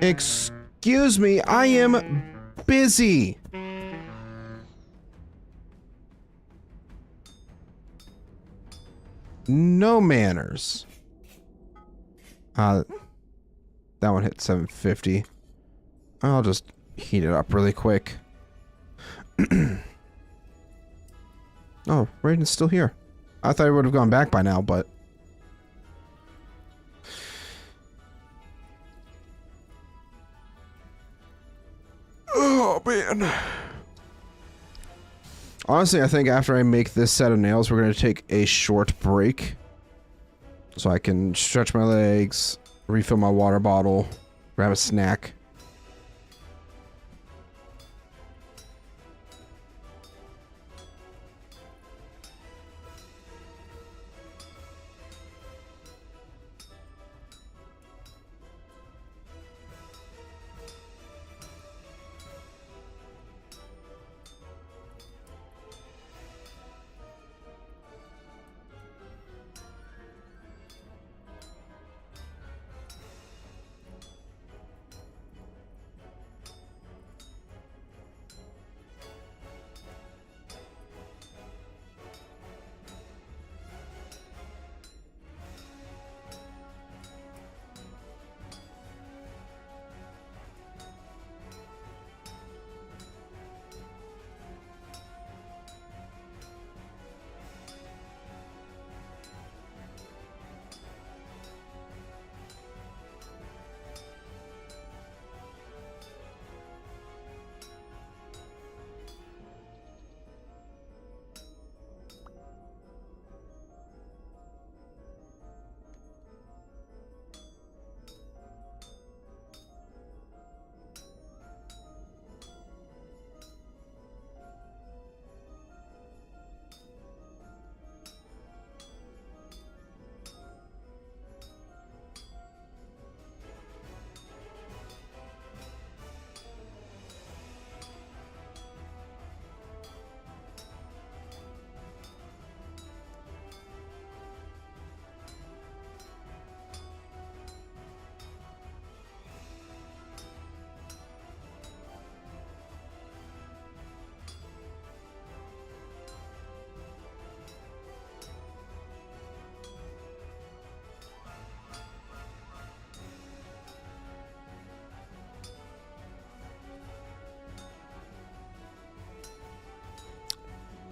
Excuse me, I am busy. No manners. That one hit 750. I'll just heat it up really quick. Oh, Raiden's still here. I thought he would have gone back by now, but... Oh, man. Honestly, I think after I make this set of nails, we're going to take a short break. So I can stretch my legs, refill my water bottle, grab a snack.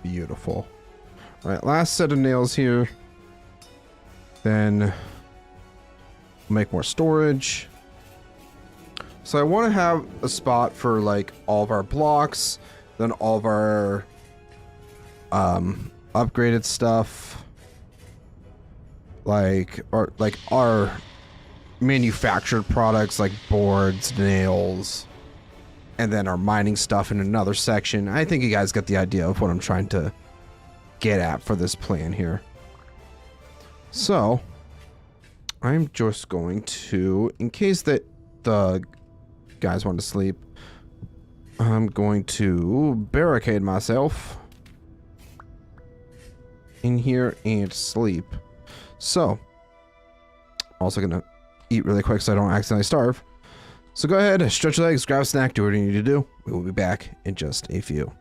Beautiful. All right, last set of nails here. Then make more storage. So I want to have a spot for like all of our blocks, then all of our upgraded stuff, like our manufactured products like boards, nails, and then our mining stuff in another section. I think you guys get the idea of what I'm trying to get at for this plan here. So, I'm just going to, in case that the guys want to sleep, I'm going to barricade myself in here and sleep. So, also gonna eat really quick so I don't accidentally starve. So go ahead, stretch your legs, grab a snack, do what you need to do. We will be back in just a few.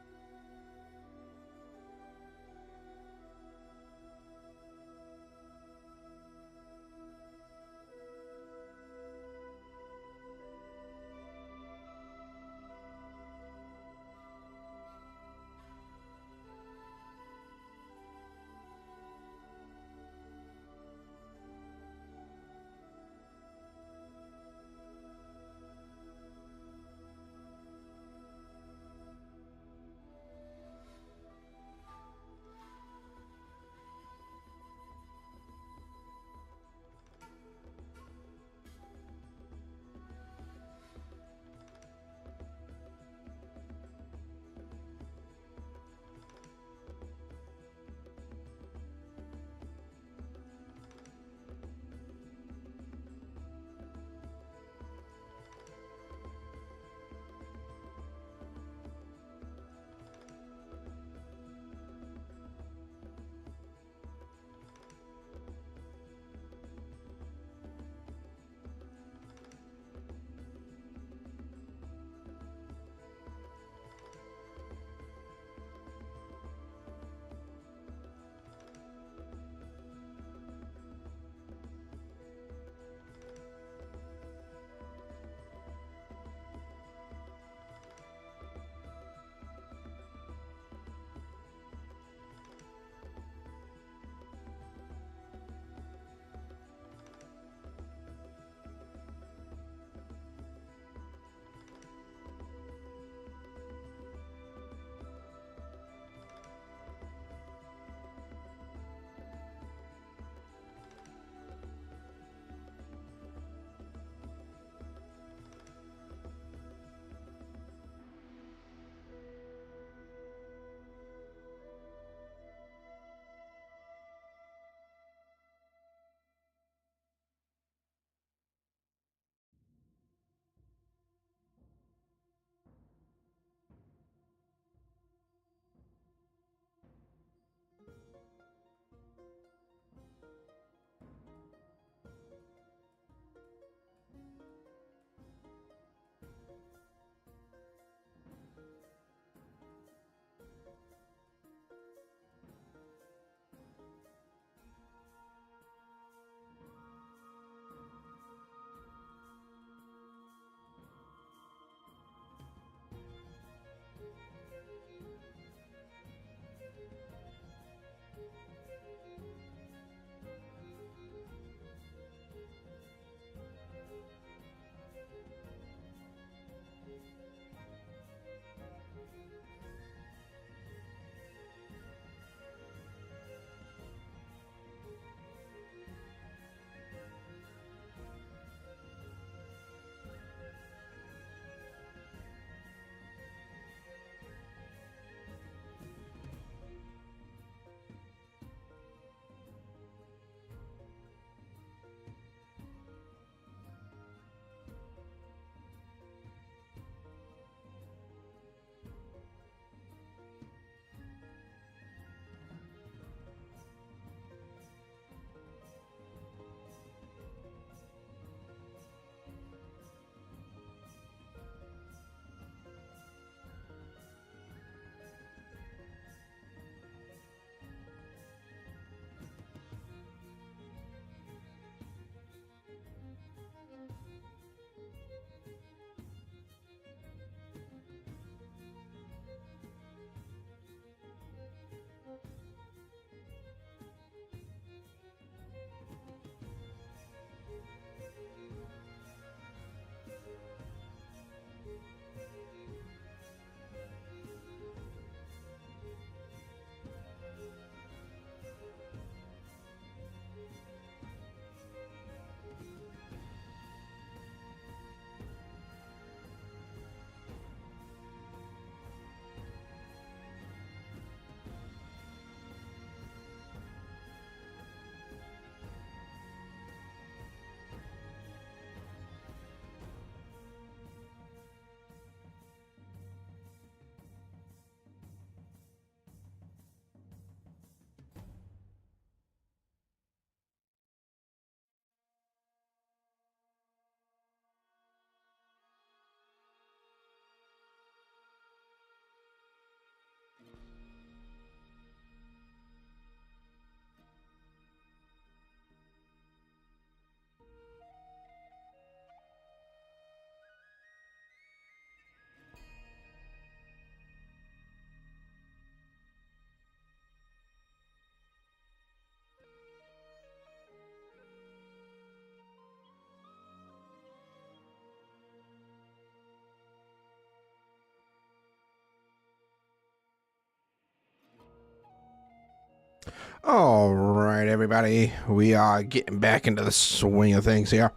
All right, everybody. We are getting back into the swing of things here.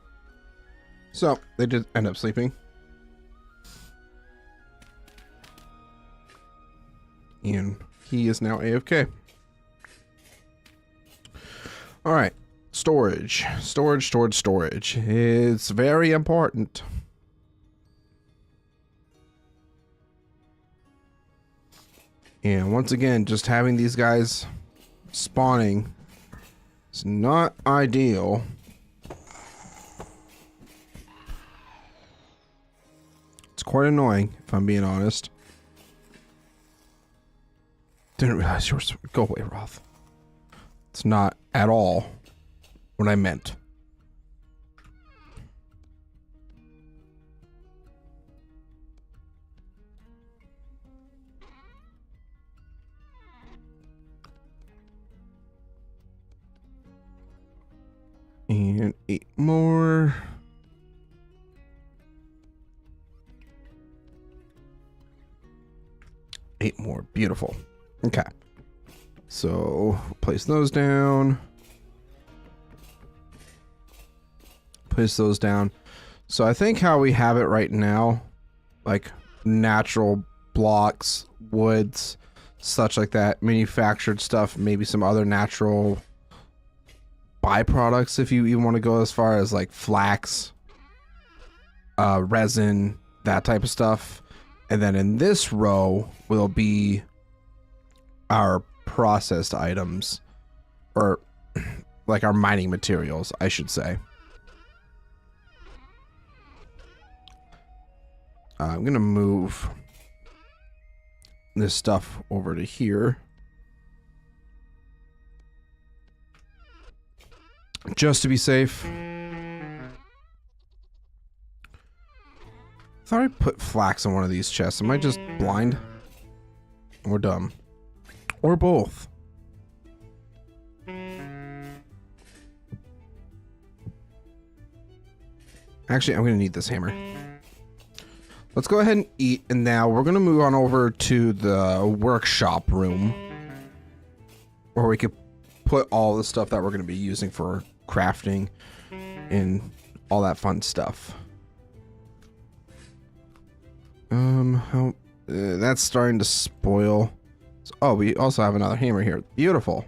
So, they did end up sleeping. And he is now AFK. All right. Storage. Storage. It's very important. And once again, just having these guys spawning is not ideal. It's quite annoying, if I'm being honest. Didn't realize you were... Go away, Roth. It's not at all what I meant. And 8 more. Eight more. Beautiful. Okay. So, place those down. Place those down. So, I think how we have it right now, like natural blocks, woods, such like that, manufactured stuff, maybe some other natural byproducts, if you even want to go as far as like flax, resin, that type of stuff. And then in this row will be our processed items, or like our mining materials, I should say. I'm gonna move this stuff over to here, just to be safe. Thought I put flax in one of these chests. Am I just blind? Or dumb? Or both? Actually, I'm going to need this hammer. Let's go ahead and eat, and now we're going to move on over to the workshop room, where we could put all the stuff that we're going to be using for crafting and all that fun stuff. That's starting to spoil. Oh, we also have another hammer here. Beautiful.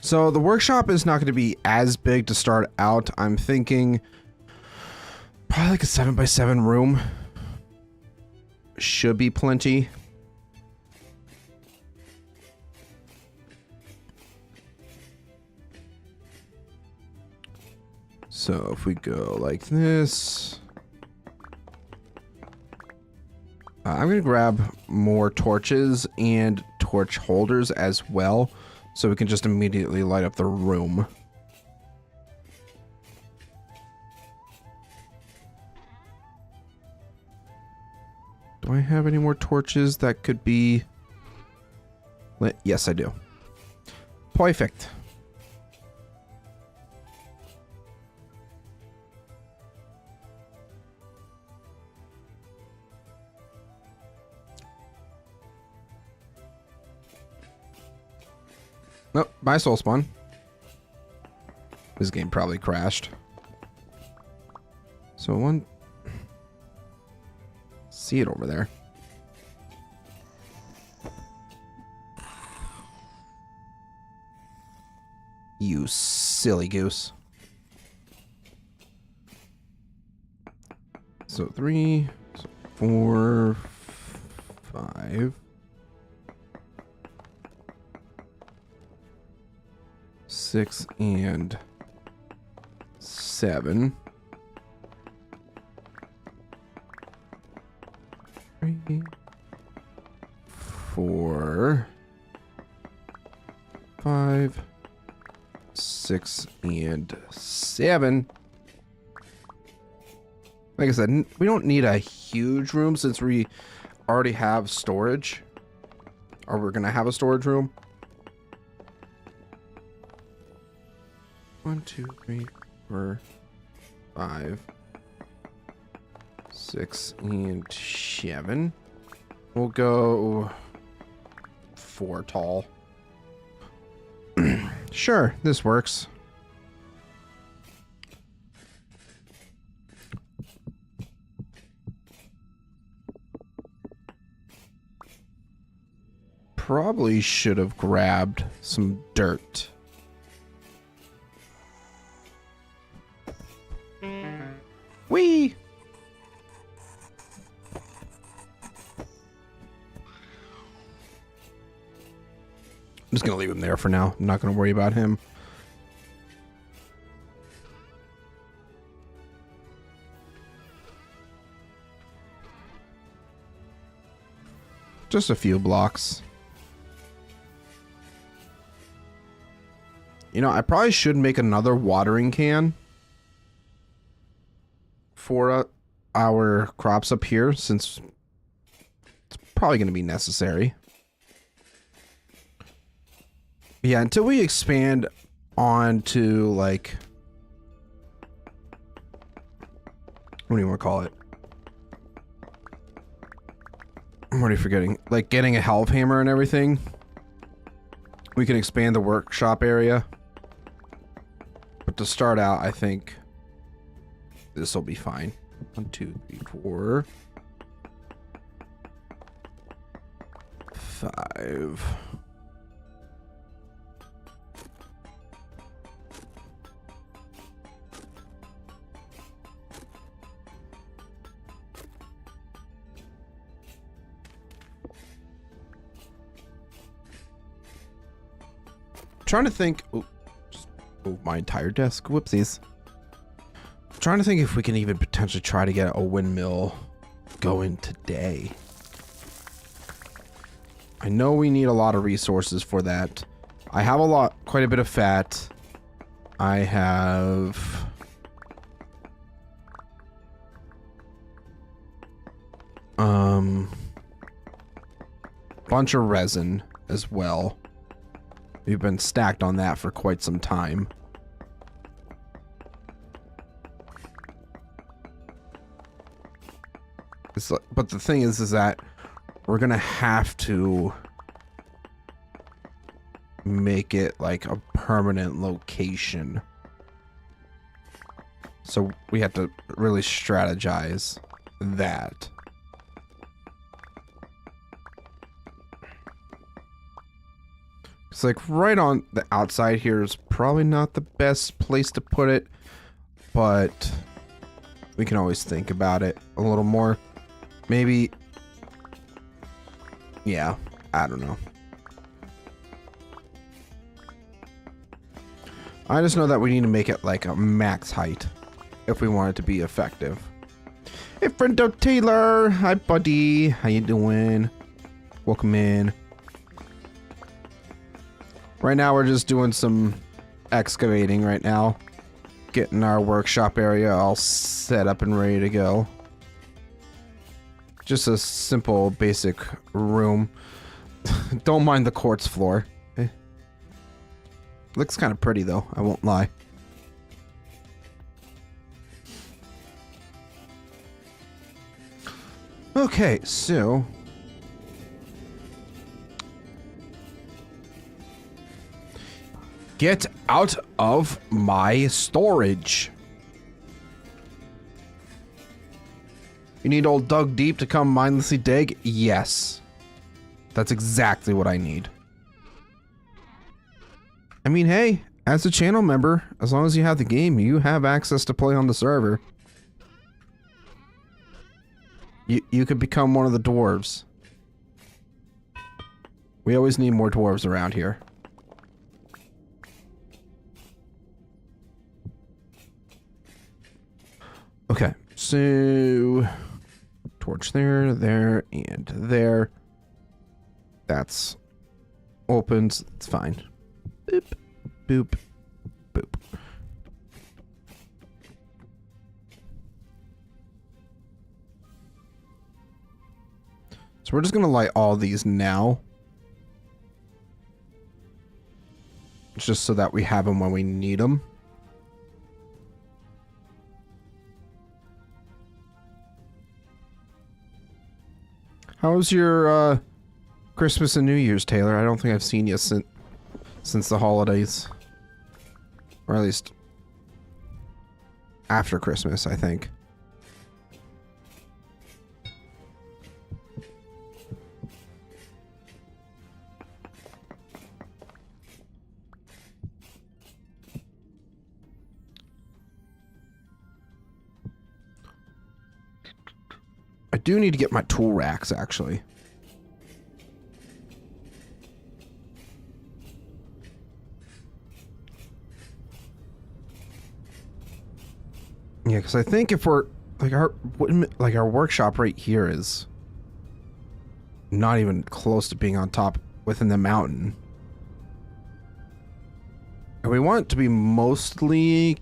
So the workshop is not going to be as big to start out. I'm thinking probably like a 7x7 room. Should be plenty. So if we go like this, I'm going to grab more torches and torch holders as well, so we can just immediately light up the room. Do I have any more torches that could be lit? Yes, I do. Perfect. Nope, my soul spawn. This game probably crashed. So one... See it over there. You silly goose. So 3, 4, 5... 6 and 7. 3, 4, 5, 6 and 7. Like I said, we don't need a huge room since we already have storage. Or we're gonna have a storage room. 1, 2, 3, 4, 5, 6, and 7. We'll go 4 tall. Sure, this works. Probably should have grabbed some dirt. Whee! I'm just gonna leave him there for now. I'm not gonna worry about him. Just a few blocks. You know, I probably should make another watering can for our crops up here, since it's probably going to be necessary. Yeah, until we expand on to, like, what do you want to call it? I'm already forgetting. Like, getting a half hammer and everything. We can expand the workshop area. But to start out, I think this will be fine. 1, 2, 3, 4, 5. Trying to think. Oh, my entire desk. Whoopsies. Trying to think if we can even potentially try to get a windmill going today. I know we need a lot of resources for that. I have quite a bit of fat. I have bunch of resin as well. We've been stacked on that for quite some time. But the thing is that we're gonna have to make it like a permanent location. So we have to really strategize that. It's like right on the outside here is probably not the best place to put it, but we can always think about it a little more. Maybe, yeah, I don't know. I just know that we need to make it like a max height if we want it to be effective. Hey, friendo Taylor, hi buddy, how you doing? Welcome in. Right now we're just doing some excavating right now. Getting our workshop area all set up and ready to go. Just a simple, basic room. Don't mind the quartz floor. Looks kind of pretty though, I won't lie. Okay, so get out of my storage. You need old Dug Deep to come mindlessly dig? Yes. That's exactly what I need. I mean, hey, as a channel member, as long as you have the game, you have access to play on the server. You could become one of the dwarves. We always need more dwarves around here. Okay, so torch there, there, and there. That's opens. It's fine. Boop, boop, boop. So we're just gonna light all these now. Just so that we have them when we need them. How's your Christmas and New Year's, Taylor. I don't think I've seen you since the holidays. Or at least after Christmas, I think. I do need to get my tool racks, actually. Yeah, because I think if we're like our workshop right here is not even close to being on top within the mountain, and we want it to be mostly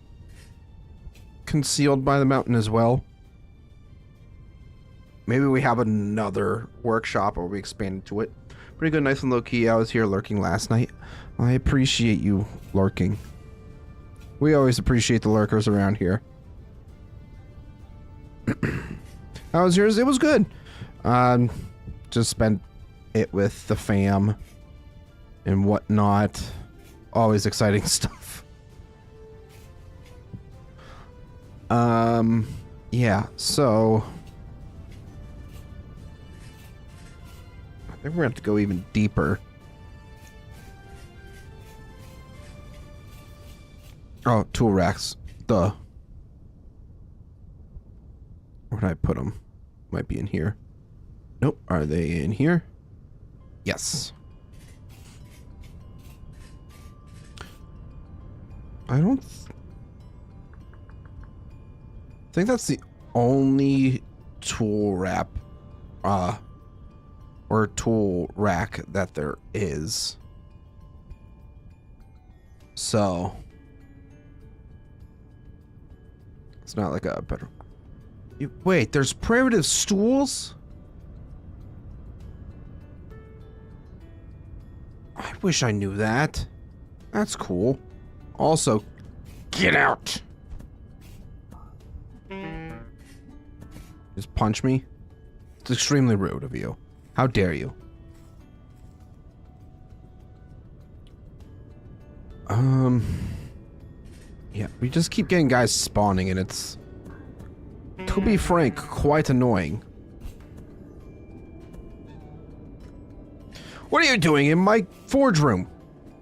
concealed by the mountain as well. Maybe we have another workshop or we expand into it. Pretty good, nice and low key. I was here lurking last night. I appreciate you lurking. We always appreciate the lurkers around here. How was yours? It was good. Just spent it with the fam and whatnot. Always exciting stuff. Yeah, so I think we're gonna have to go even deeper. Oh, tool racks. Duh. Where did I put them? Might be in here. Nope. Are they in here? Yes. I don't think that's the only tool wrap or tool rack that there is. So it's not like a better. Wait, there's primitive stools? I wish I knew that. That's cool. Also, get out! Just punch me? It's extremely rude of you. How dare you? Yeah, we just keep getting guys spawning and it's, to be frank, quite annoying. What are you doing in my forge room?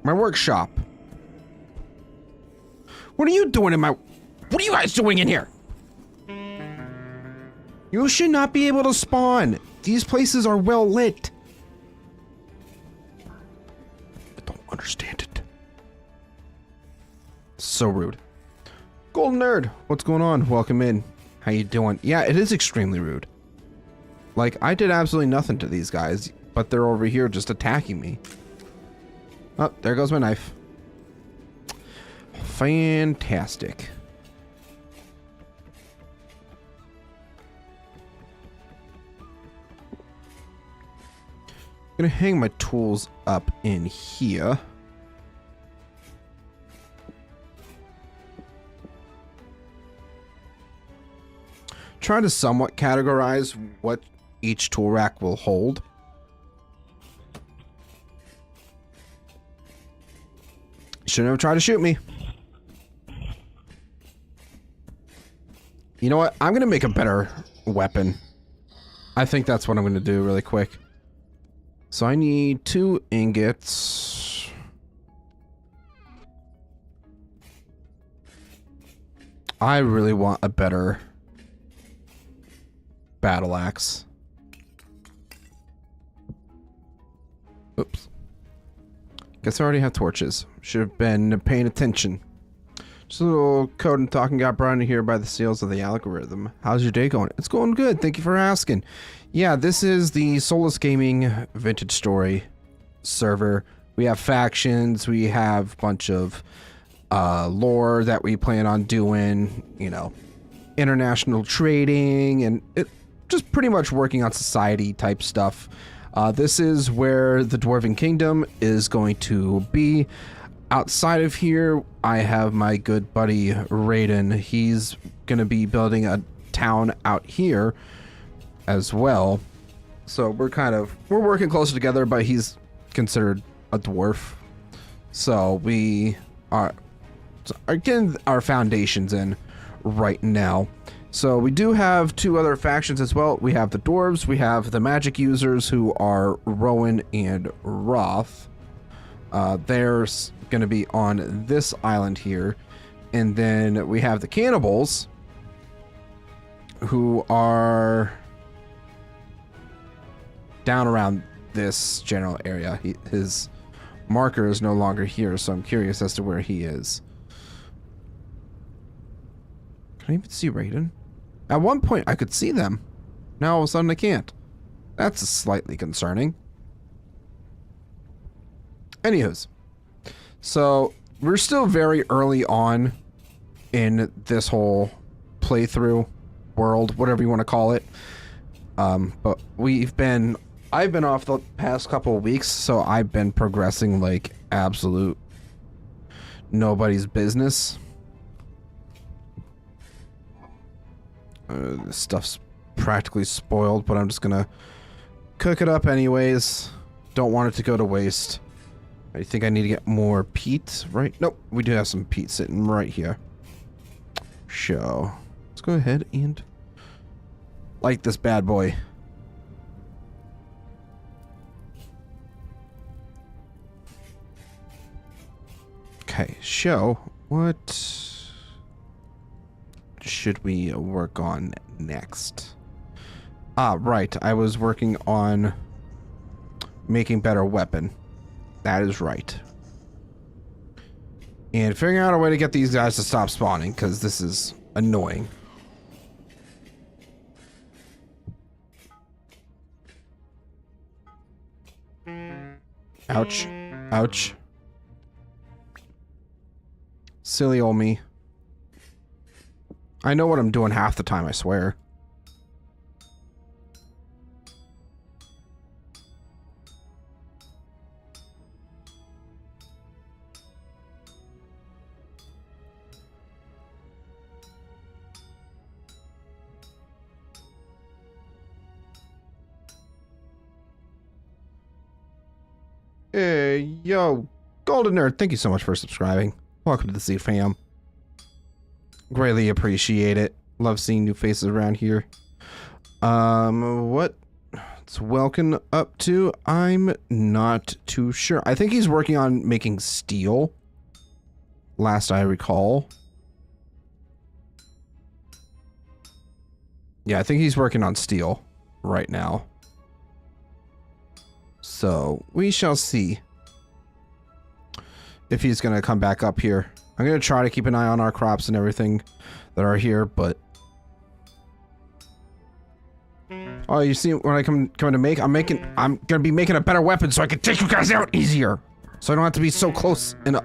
My workshop? What are you doing in my... What are you guys doing in here? You should not be able to spawn. These places are well lit. I don't understand it. So rude. Golden Nerd, what's going on? Welcome in. How you doing? Yeah, it is extremely rude. Like, I did absolutely nothing to these guys, but they're over here just attacking me. Oh, there goes my knife. Fantastic. Gonna hang my tools up in here. Try to somewhat categorize what each tool rack will hold. Shouldn't have tried to shoot me. You know what? I'm gonna make a better weapon. I think that's what I'm gonna do really quick. So I need 2 ingots. I really want a better battle axe. Oops. Guess I already have torches. Should have been paying attention. Just a little code and talking got brought in here by the seals of the algorithm. How's your day going? It's going good. Thank you for asking. Yeah, this is the Soulless Gaming Vintage Story server. We have factions. We have a bunch of lore that we plan on doing. You know, international trading and just pretty much working on society type stuff. This is where the Dwarven Kingdom is going to be. Outside of here, I have my good buddy Raiden. He's going to be building a town out here as well. So we're working closer together, but he's considered a dwarf. So we are getting our foundations in right now. So we do have two other factions as well. We have the dwarves, we have the magic users who are Rowan and Roth. They're going to be on this island here. And then we have the cannibals who are down around this general area. His marker is no longer here, so I'm curious as to where he is. Can I even see Raiden? At one point I could see them. Now all of a sudden I can't. That's slightly concerning. Anywho's, so we're still very early on in this whole playthrough world, whatever you want to call it. But I've been off the past couple of weeks, so I've been progressing like absolute nobody's business. This stuff's practically spoiled, but I'm just gonna cook it up anyways. Don't want it to go to waste. I think I need to get more peat, right? Nope, we do have some peat sitting right here. So, let's go ahead and light this bad boy. Okay, so what should we work on next? Right, I was working on making better weapon. That is right. And figuring out a way to get these guys to stop spawning, because this is annoying. Ouch. Ouch. Silly old me. I know what I'm doing half the time, I swear. Hey, yo, Golden Nerd, thank you so much for subscribing. Welcome to the Z fam. Greatly appreciate it. Love seeing new faces around here. What it's Welkin up to? I'm not too sure. I think he's working on making steel. Last I recall. Yeah, I think he's working on steel right now. So, we shall see if he's going to come back up here. I'm going to try to keep an eye on our crops and everything that are here, but... Oh, you see what I come to make? I'm going to be making a better weapon so I can take you guys out easier. So I don't have to be so close and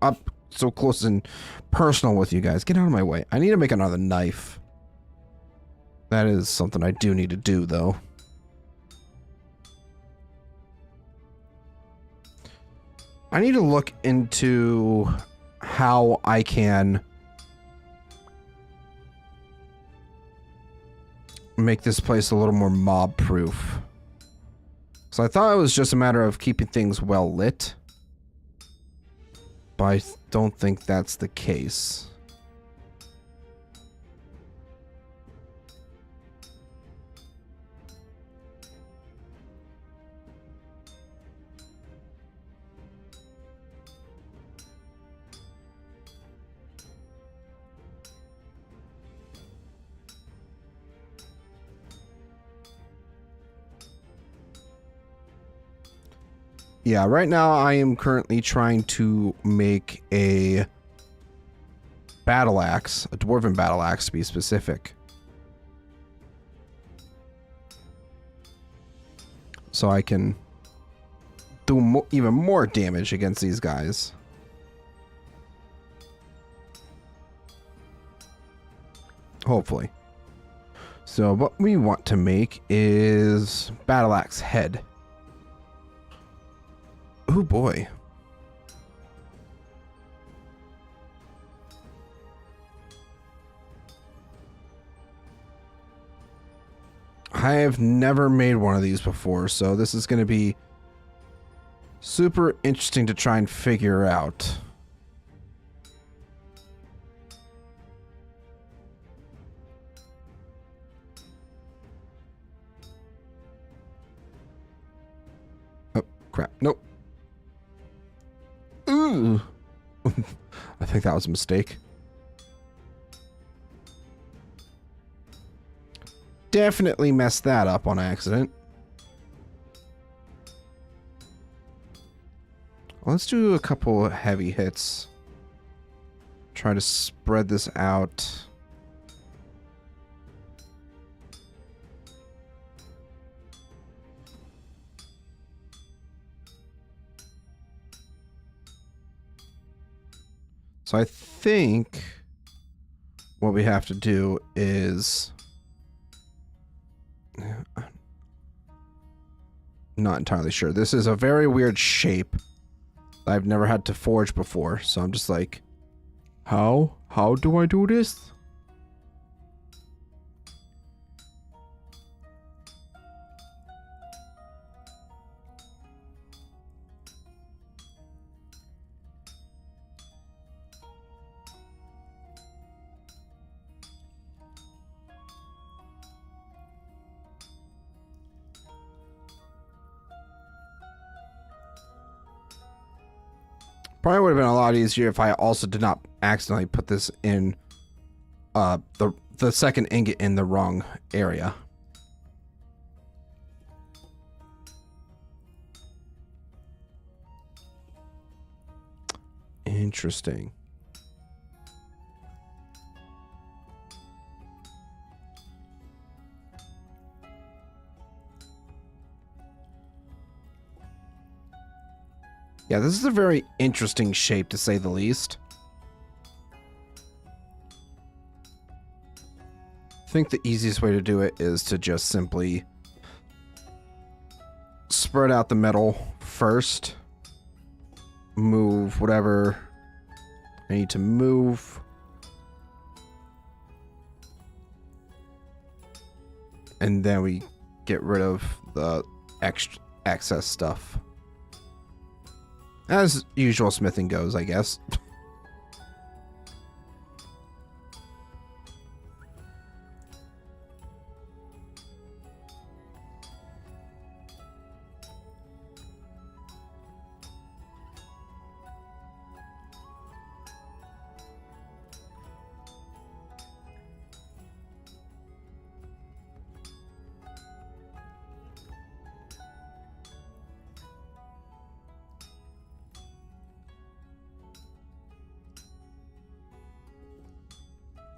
up so close and personal with you guys. Get out of my way. I need to make another knife. That is something I do need to do, though. I need to look into how I can make this place a little more mob proof. So I thought it was just a matter of keeping things well lit, but I don't think that's the case. Yeah, right now I am currently trying to make a battle axe, a dwarven battle axe to be specific. So I can do even more damage against these guys. Hopefully. So what we want to make is battle axe head. Oh boy. I have never made one of these before, so this is going to be super interesting to try and figure out. Oh, crap. Nope. Ooh. I think that was a mistake. Definitely messed that up on accident. Let's do a couple heavy hits. Try to spread this out. So I think what we have to do is... Not entirely sure. This is a very weird shape I've never had to forge before, so I'm just like, how do I do this? Probably would have been a lot easier if I also did not accidentally put this in the second ingot in the wrong area. Interesting. Yeah, this is a very interesting shape, to say the least. I think the easiest way to do it is to just simply spread out the metal first. Move whatever I need to move. And then we get rid of the excess stuff. As usual smithing goes, I guess.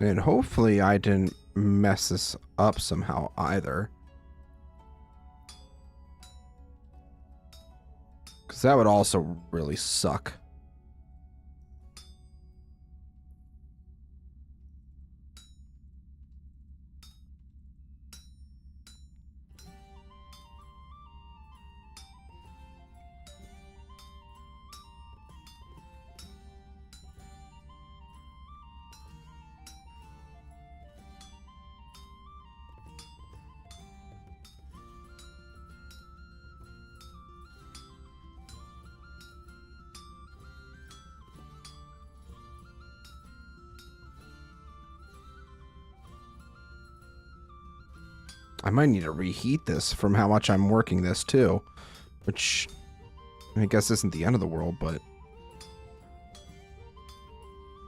And hopefully I didn't mess this up somehow either. Because that would also really suck. I might need to reheat this from how much I'm working this too, which I guess isn't the end of the world, but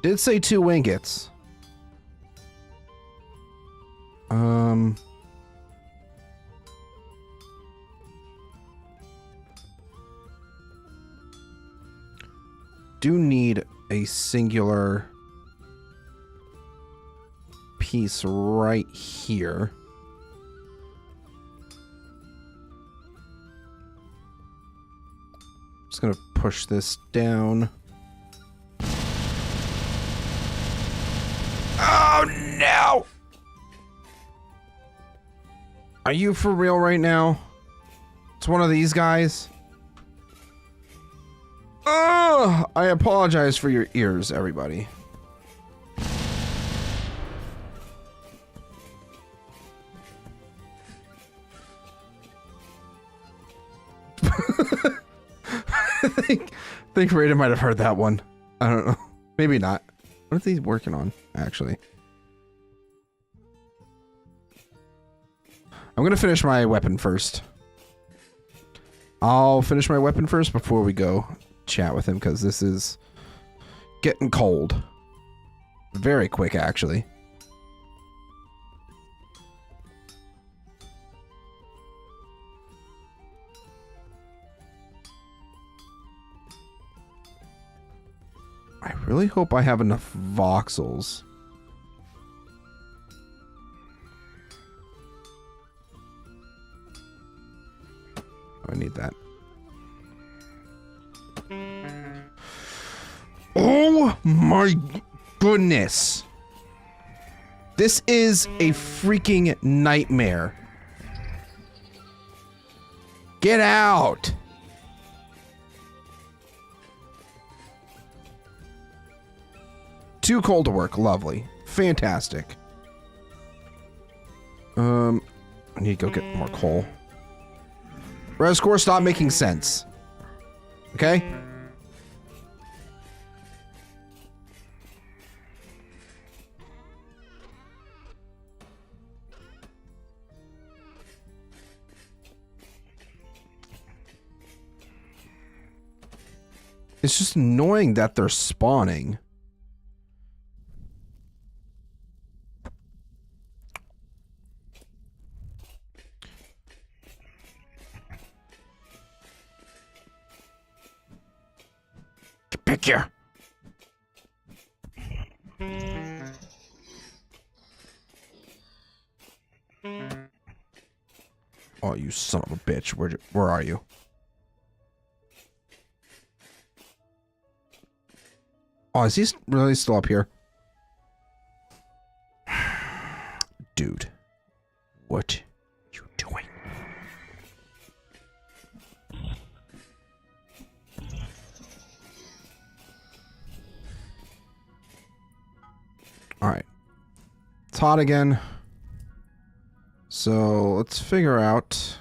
did say 2 ingots. Do need a singular piece right here. Just gonna push this down. Oh no! Are you for real right now? It's one of these guys. Ugh! I apologize for your ears, everybody. think Raiden might have heard that one. I don't know. Maybe not. What is he working on, actually? I'm gonna finish my weapon first. I'll finish my weapon first before we go chat with him, because this is getting cold. Very quick, actually. I really hope I have enough voxels. I need that. Oh my goodness. This is a freaking nightmare. Get out. Too cold to work. Lovely. Fantastic. I need to go get more coal. Res core, stop making sense. Okay? It's just annoying that they're spawning. Pick here. Oh, you son of a bitch. Where are you? Oh, is he really still up here? Dude. What you doing? All right. It's hot again. So let's figure out.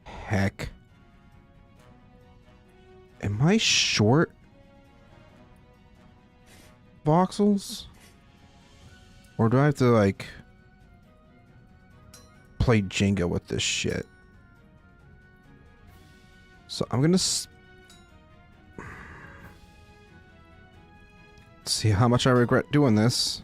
Heck. Am I short voxels? Or do I have to, like, play Jenga with this shit? So I'm gonna see how much I regret doing this.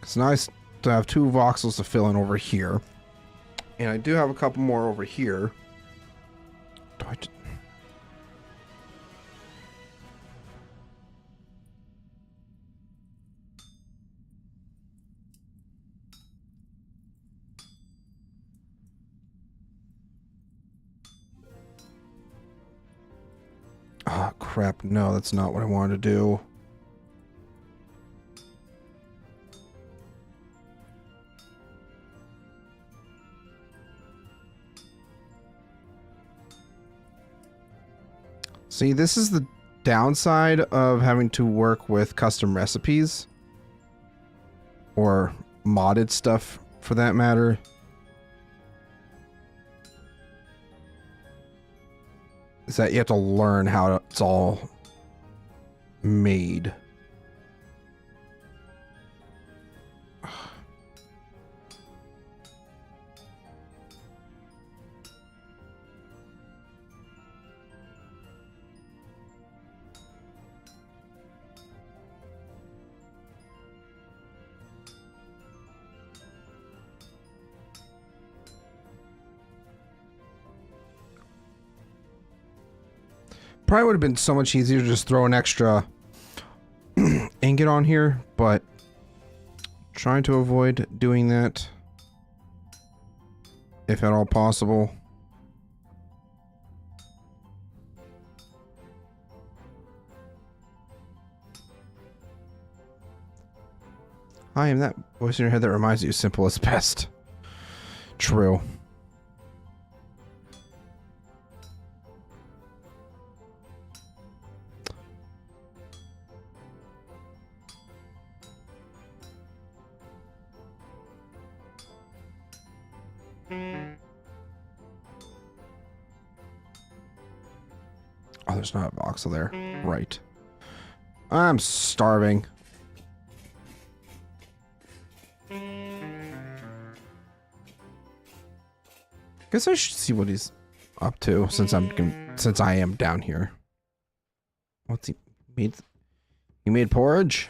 It's nice to have 2 voxels to fill in over here. And I do have a couple more over here. Do I... Oh, crap. No, that's not what I wanted to do. See, this is the downside of having to work with custom recipes. Or modded stuff, for that matter. Is that you have to learn how it's all made. Probably would have been so much easier to just throw an extra ingot on here, but trying to avoid doing that if at all possible. I am that voice in your head that reminds you simple is best. True. Oh, there's not a voxel there. Right. I'm starving. Guess I should see what he's up to since I am down here. What's he made? He made porridge?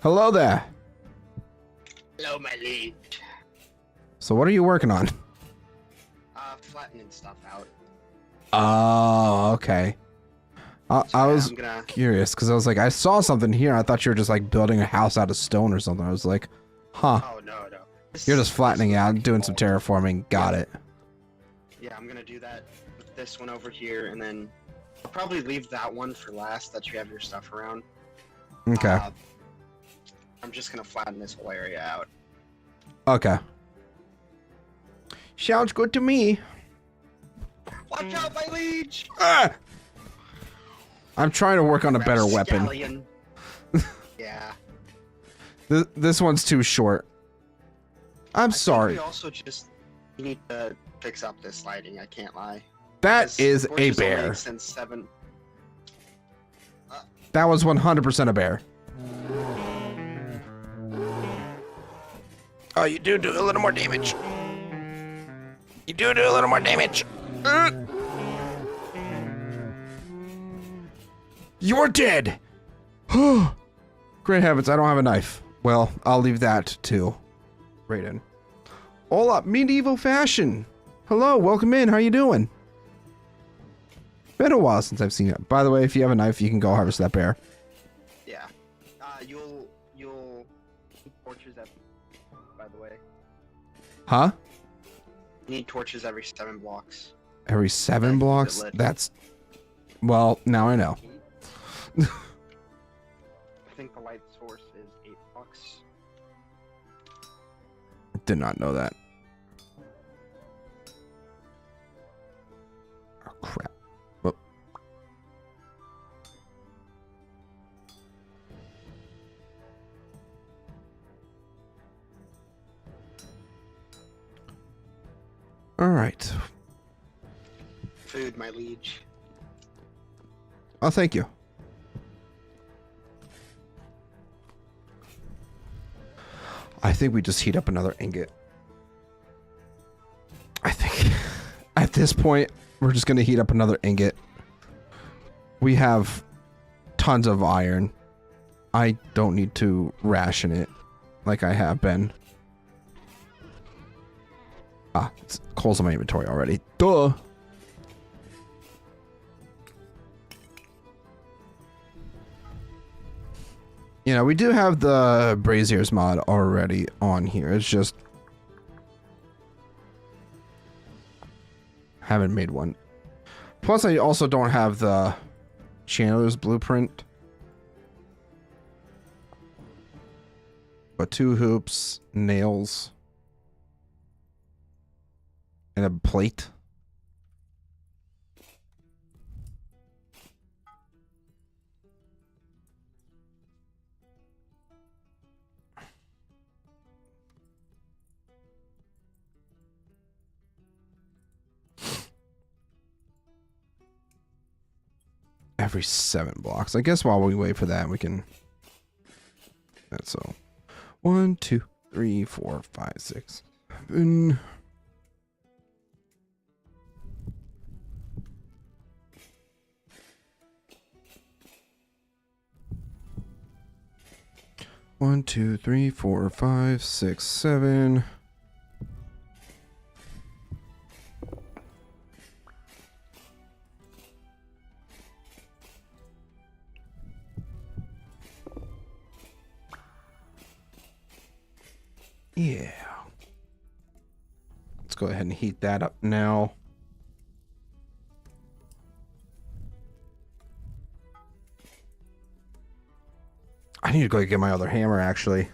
Hello there. Hello, my liege. So what are you working on? Flattening stuff out. Oh, okay. So, I was I'm gonna... curious because I was like, I saw something here. I thought you were just like building a house out of stone or something. I was like, huh. Oh, no. You're just flattening out, doing some terraforming. Got it. Yeah, I'm gonna do that with this one over here, and then I'll probably leave that one for last, that you have your stuff around. Okay. I'm just gonna flatten this whole area out. Okay. Sounds good to me. Watch out, my liege! Ah! I'm trying to work on a better weapon. Scallion. Yeah. This one's too short. I'm sorry. We also just need to fix up this lighting, I can't lie. That is a Torches only bear. Since 7. That was 100% a bear. Oh, you do a little more damage. You do a little more damage. You're dead. Great heavens, I don't have a knife. Well, I'll leave that too. Right in. Hola, medieval fashion. Hello, welcome in. How you doing? Been a while since I've seen it. By the way, if you have a knife, you can go harvest that bear. Yeah. You'll torches by the way. Huh? You need torches every 7 blocks. Every 7 blocks? That's... Well, now I know. I think the light source is 8 blocks. Did not know that. Oh, crap. Whoop. All right. Food, my liege. Oh, thank you. I think we just heat up another ingot. I think at this point, we're just going to heat up another ingot. We have tons of iron. I don't need to ration it like I have been. Ah, it's coal's in my inventory already. Duh. You know, we do have the Braziers mod already on here. It's just... haven't made one. Plus, I also don't have the Chandler's blueprint. But 2 hoops, nails, and a plate. Every 7 blocks. I guess while we wait for that, we can... That's so... 1, 2, 3, 4, 5, 6, 7... One, 2, 3, 4, 5, 6, 7... Yeah. Let's go ahead and heat that up now. need to go get my other hammer, actually.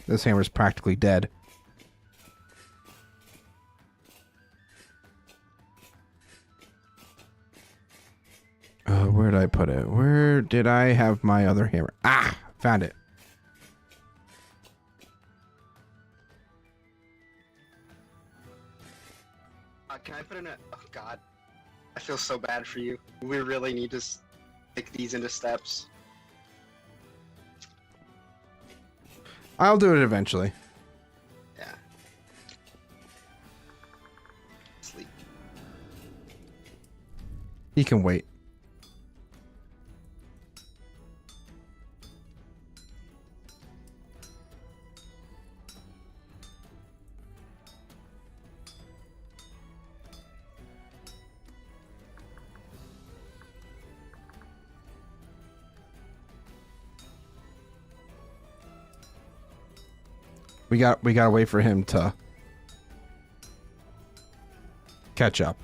This hammer's practically dead. Where did I put it? Where did I have my other hammer? Ah! Found it. Can I put in a... Oh, God. I feel so bad for you. We really need to stick these into steps. I'll do it eventually. Yeah. Sleep. He can wait. We gotta wait for him to catch up.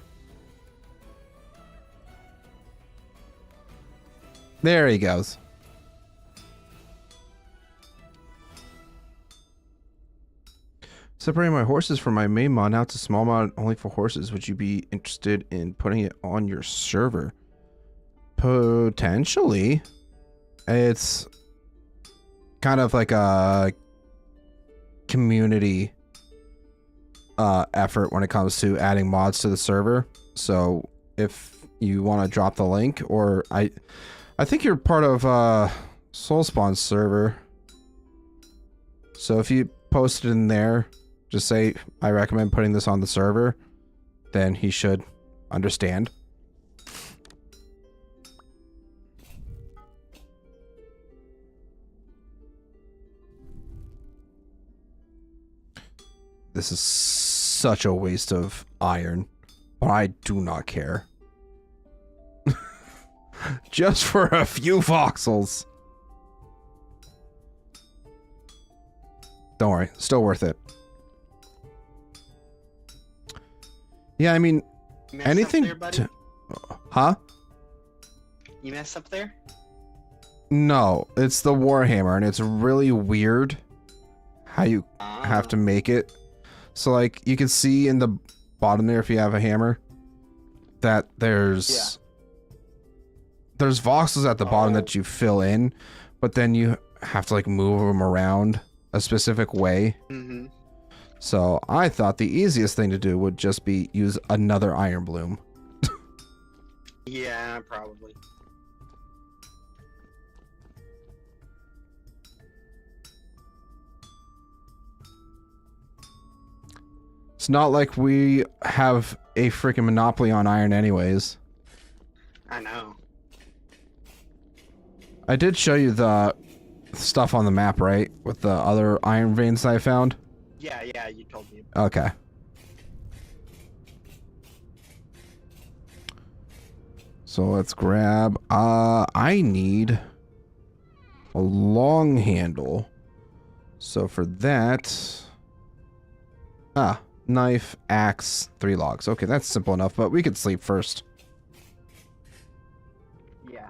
There he goes. Separating my horses from my main mod. Now it's a small mod only for horses. Would you be interested in putting it on your server? Potentially. It's kind of like a community effort when it comes to adding mods to the server. So if you want to drop the link, or I think you're part of Soulspawn's server. So if you post it in there, just say I recommend putting this on the server, then he should understand. This is such a waste of iron, but I do not care. Just for a few voxels. Don't worry, still worth it. Yeah, I mean, anything up there, buddy? Huh? You mess up there? No, it's the Warhammer, and it's really weird how you have to make it. So, like, you can see in the bottom there, if you have a hammer, that there's voxels at the bottom that you fill in, but then you have to, like, move them around a specific way. Mm-hmm. So I thought the easiest thing to do would just be use another iron bloom. Yeah, probably. It's not like we have a freaking monopoly on iron anyways. I know. I did show you the stuff on the map, right? With the other iron veins I found? Yeah, you told me. Okay. So let's grab... I need a long handle. So for that... knife, axe, 3 logs. Okay, that's simple enough, but we could sleep first. Yeah.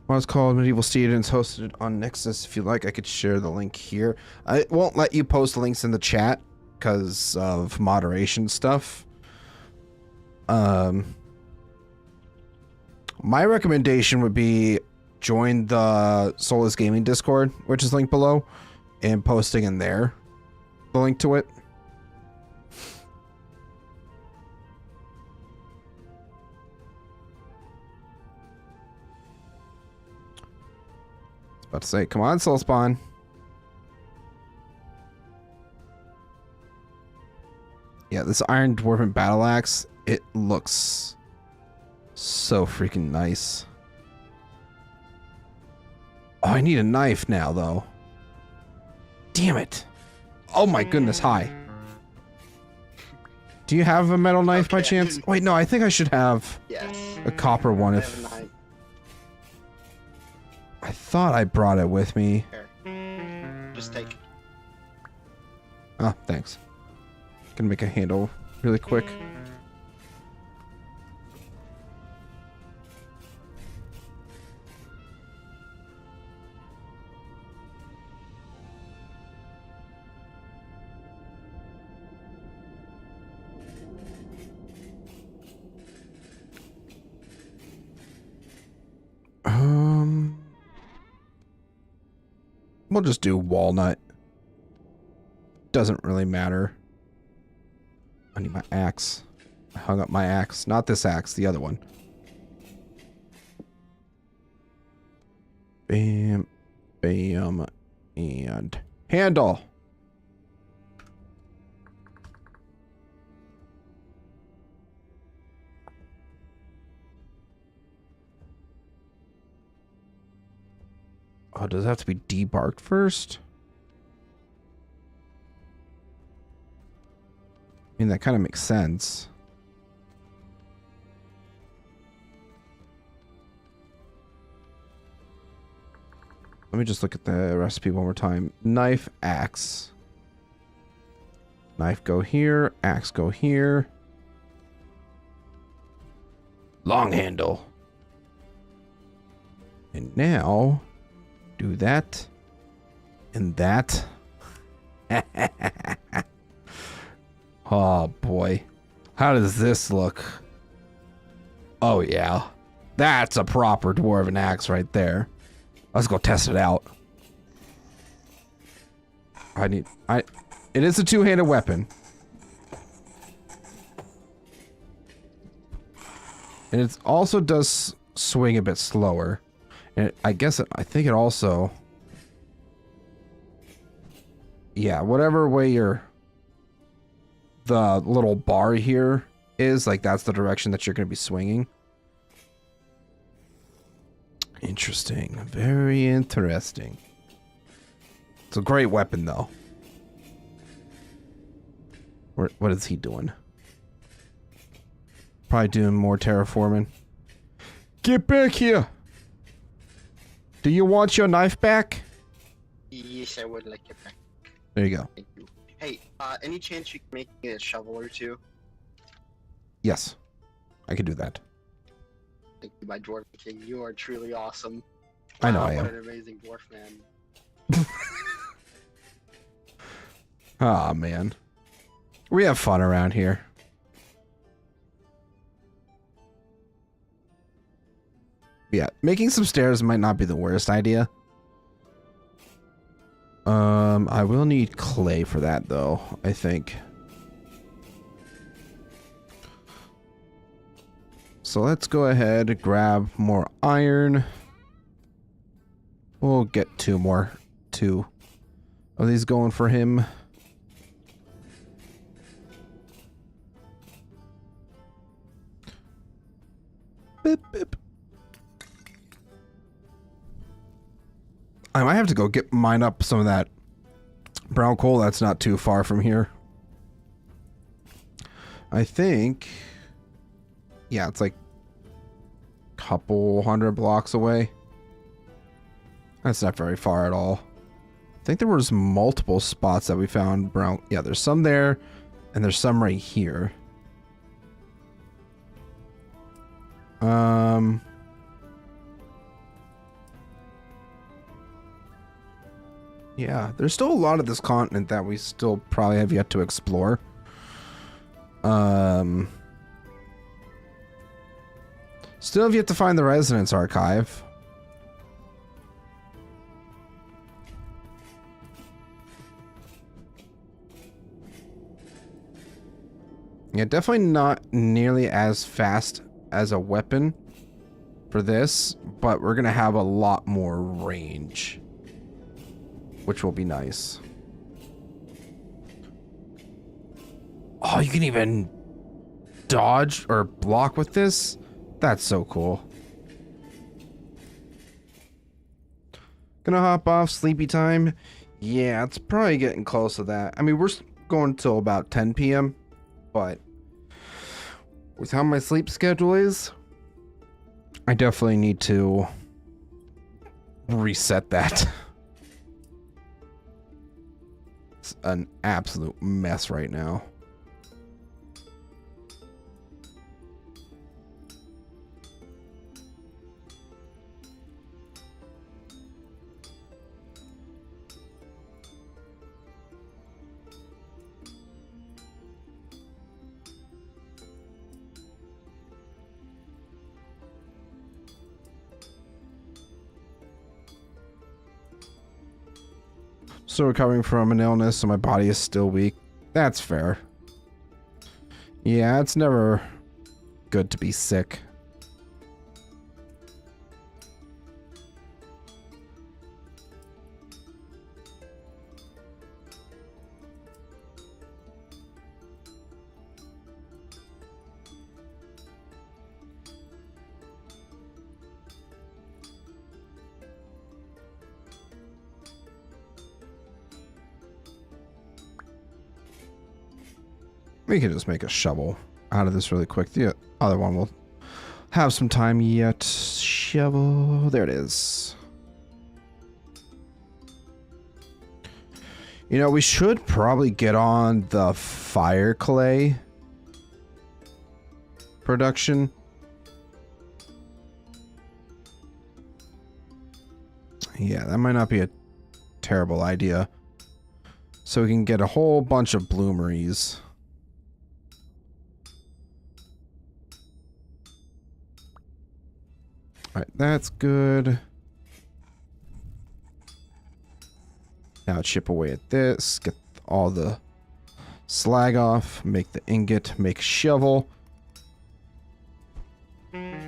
Well, it's called Medieval Steed and it's hosted on Nexus. If you like, I could share the link here. I won't let you post links in the chat because of moderation stuff. My recommendation would be join the Soulless Gaming Discord, which is linked below, and posting in there the link to it. I was about to say, come on, Soulspawn. Yeah, this Iron Dwarven Battle Axe, it looks so freaking nice. Oh, I need a knife now, though. Damn it. Oh my goodness, hi. Do you have a metal knife by chance? Wait, no, I think I should have a copper one if... I thought I brought it with me. Here. Just take it. Oh, thanks. Gonna make a handle really quick. We'll just do walnut. Doesn't really matter. I need my axe. I hung up my axe. Not this axe, the other one. Bam, bam, and handle. Oh, does it have to be debarked first? I mean, that kind of makes sense. Let me just look at the recipe one more time. Knife, axe. Knife go here, axe go here. Long handle. And now, do that and that. Oh boy. How does this look? Oh yeah. That's a proper dwarven axe right there. Let's go test it out. It is a two-handed weapon. And it also does swing a bit slower. And I think it also, yeah, whatever way the little bar here is, like that's the direction that you're going to be swinging. Interesting. Very interesting. It's a great weapon, though. What is he doing? Probably doing more terraforming. Get back here! Do you want your knife back? Yes, I would like it back. There you go. Thank you. Hey, any chance you can make me a shovel or two? Yes. I can do that. Thank you, my dwarf king. You are truly awesome. I know I am. What an amazing dwarf man. Aw, man. We have fun around here. Yeah, making some stairs might not be the worst idea. I will need clay for that, though, I think. So let's go ahead and grab more iron. We'll get two of these going for him. Beep, beep. I might have to go mine up some of that brown coal that's not too far from here. I think, yeah, it's like a couple 100 blocks away. That's not very far at all. I think there was multiple spots that we found brown. Yeah, there's some there, and there's some right here. Yeah, there's still a lot of this continent that we still probably have yet to explore. Still have yet to find the Resonance Archive. Yeah, definitely not nearly as fast as a weapon for this, but we're gonna have a lot more range, which will be nice. Oh, you can even dodge or block with this? That's so cool. Gonna hop off, sleepy time. Yeah, it's probably getting close to that. I mean, we're going till about 10 p.m., but with how my sleep schedule is, I definitely need to reset that. It's an absolute mess right now. Still recovering from an illness, so my body is still weak. That's fair. Yeah, it's never good to be sick. We can just make a shovel out of this really quick. The other one will have some time yet. Shovel. There it is. You know, we should probably get on the fire clay production. Yeah, that might not be a terrible idea. So we can get a whole bunch of bloomeries. Alright, that's good. Now chip away at this, get all the slag off, make the ingot, make shovel. I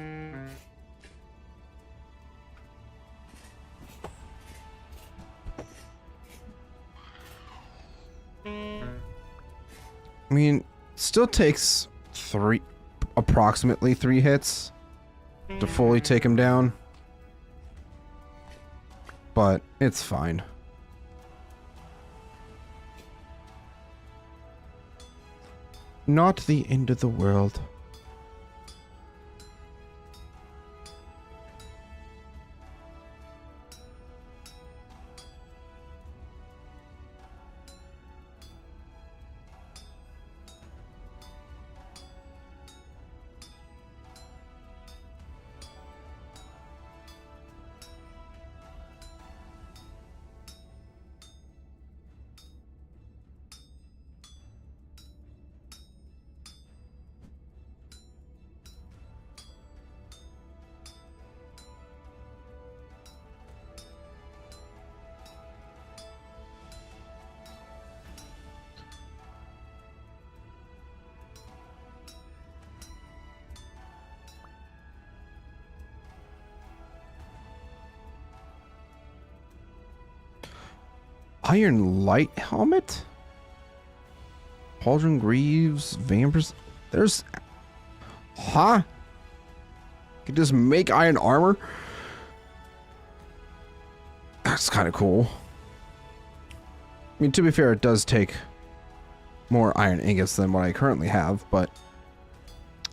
mean, still takes approximately 3 hits to fully take him down, but it's fine. Not the end of the world. Iron Light Helmet? Pauldron Greaves, Vampers. There's... Huh? You can just make iron armor? That's kind of cool. I mean, to be fair, it does take more iron ingots than what I currently have, but...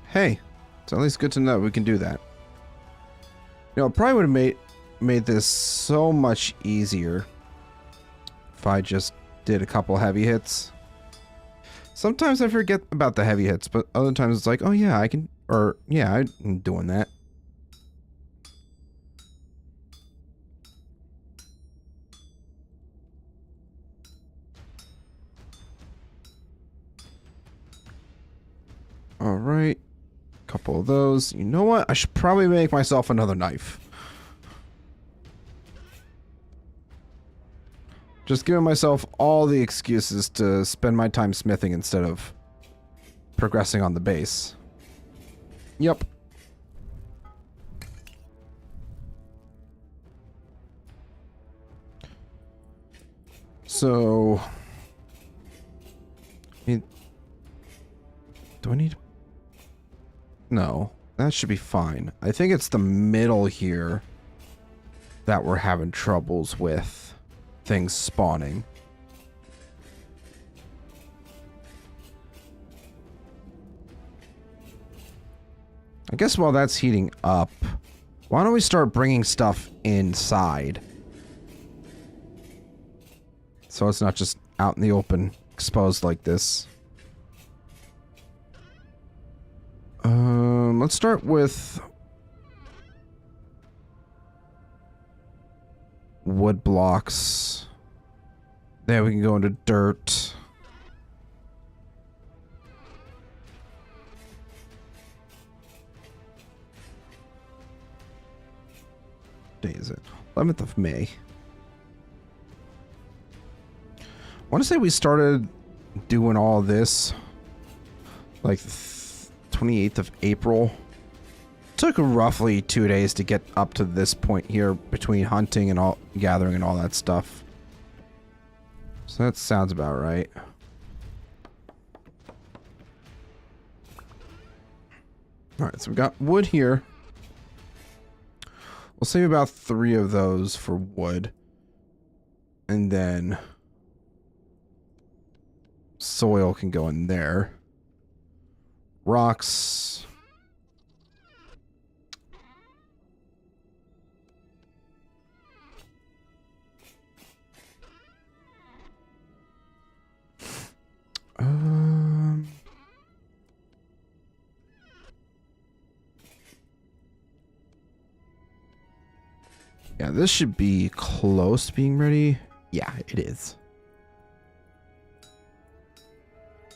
Hey, it's at least good to know we can do that. You know, it probably would have made this so much easier if I just did a couple heavy hits. Sometimes I forget about the heavy hits, but other times it's like, oh yeah, I can, or yeah, I'm doing that. All right, couple of those. You know what? I should probably make myself another knife. Just giving myself all the excuses to spend my time smithing instead of progressing on the base. Yep. So... do I need... No. That should be fine. I think it's the middle here that we're having troubles with things spawning. I guess while that's heating up, why don't we start bringing stuff inside? So it's not just out in the open, exposed like this. Let's start with wood blocks. There, we can go into dirt. Day is it? 11th of May. want to say we started doing all this like 28th of April. Took roughly 2 days to get up to this point here between hunting and all gathering and all that stuff. So that sounds about right. Alright, so we got wood here. We'll save about 3 of those for wood. And then soil can go in there. Rocks. Yeah, this should be close to being ready. Yeah, it is.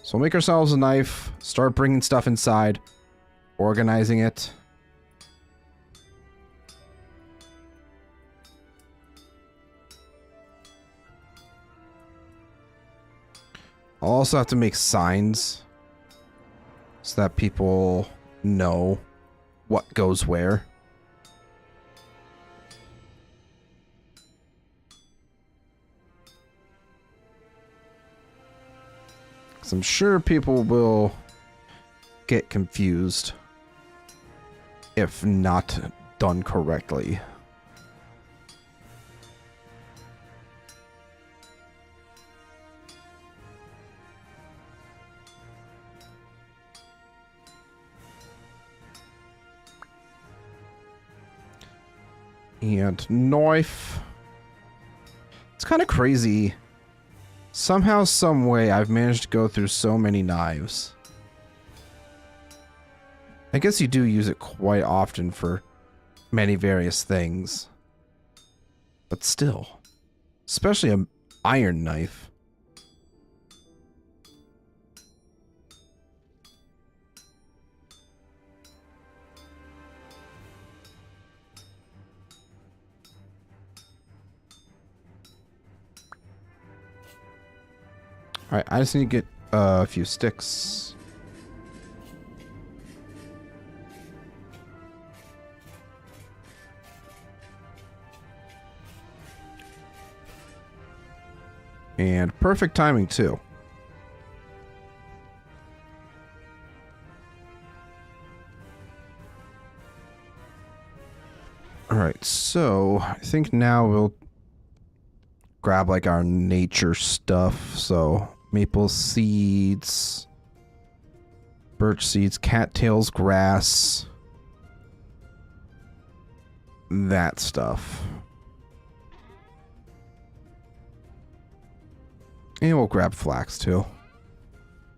So we'll make ourselves a knife, start bringing stuff inside, organizing it. I'll also have to make signs so that people know what goes where. I'm sure people will get confused if not done correctly. And knife. It's kind of crazy. Somehow, some way, I've managed to go through so many knives. I guess you do use it quite often for many various things. But still. Especially an iron knife. Alright, I just need to get a few sticks. And perfect timing, too. Alright, so I think now we'll grab like our nature stuff. So maple seeds, birch seeds, cattails, grass, that stuff. And we'll grab flax too.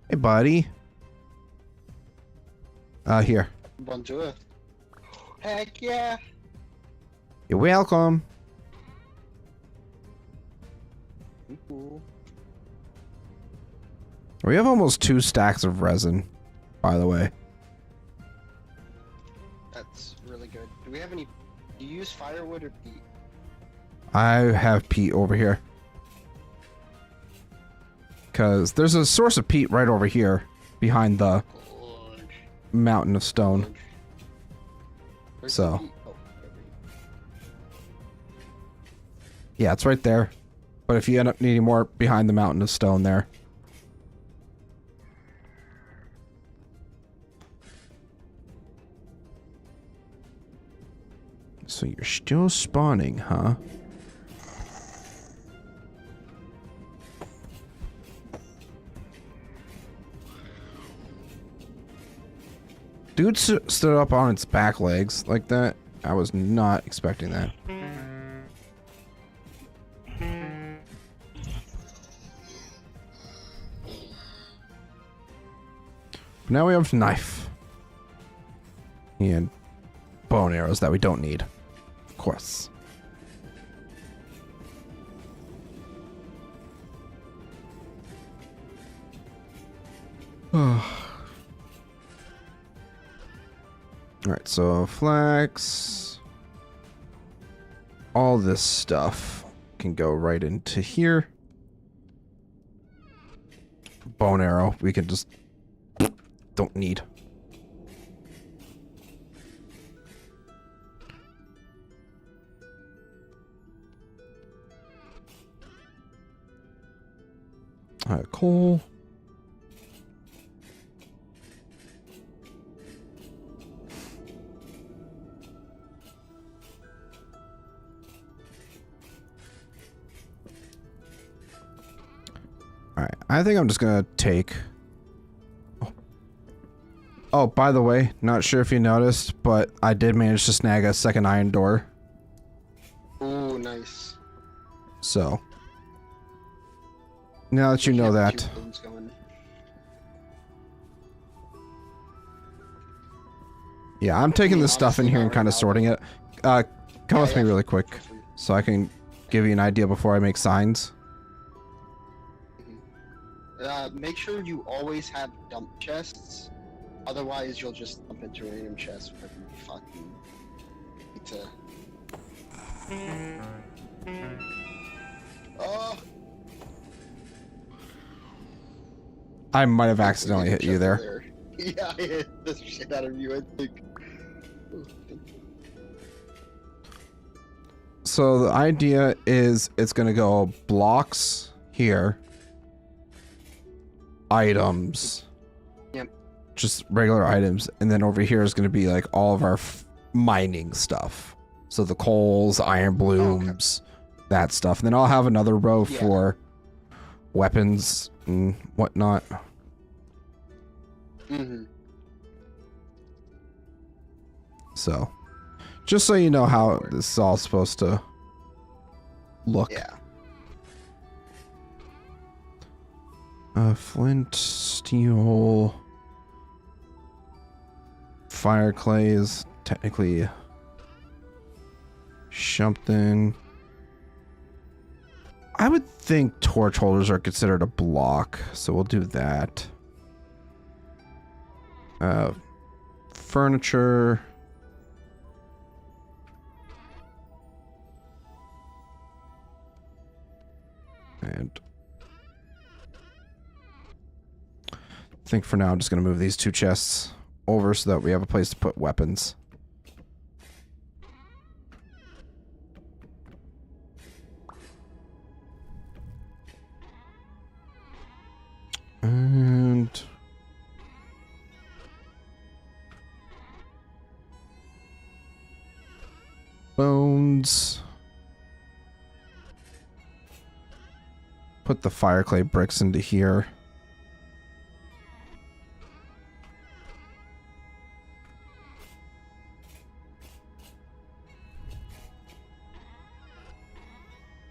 Hey buddy. Here. Bonjour. Heck yeah. You're welcome. Cool. We have almost 2 stacks of resin, by the way. That's really good. Do we have any... Do you use firewood or peat? I have peat over here. Because there's a source of peat right over here, behind the mountain of stone. Where's So. the peat? Oh, Yeah, it's right there. But if you end up needing more, behind the mountain of stone there. So you're still spawning, huh? Dude stood up on its back legs like that. I was not expecting that. But now we have knife. And bow and arrows that we don't need. Of course. Alright, so flax. All this stuff can go right into here. bow and arrow we can just don't need. Alright, coal. Alright, I think I'm just gonna take... Oh, by the way, not sure if you noticed, but I did manage to snag a second iron door. Ooh, nice. So... Now that you know that. Yeah, I'm taking this stuff in here and kind of sorting it. Come with me really quick, so I can give you an idea before I make signs. Make sure you always have dump chests. Otherwise, you'll just dump into random chests whenever you fucking need to. Oh! I might have accidentally hit you there. Yeah, I hit the shit out of you, I think. So the idea is it's gonna go blocks here. Items. Yep. Just regular items. And then over here is gonna be like all of our mining stuff. So the coals, iron blooms, that stuff. And then I'll have another row for weapons and whatnot. So, just so you know how this is all supposed to look. Yeah. Flint, steel, fire clay is technically something. I would think torch holders are considered a block, so we'll do that. Furniture. And I think for now I'm just going to move these two chests over so that we have a place to put weapons. And bones. Put the fire clay bricks into here.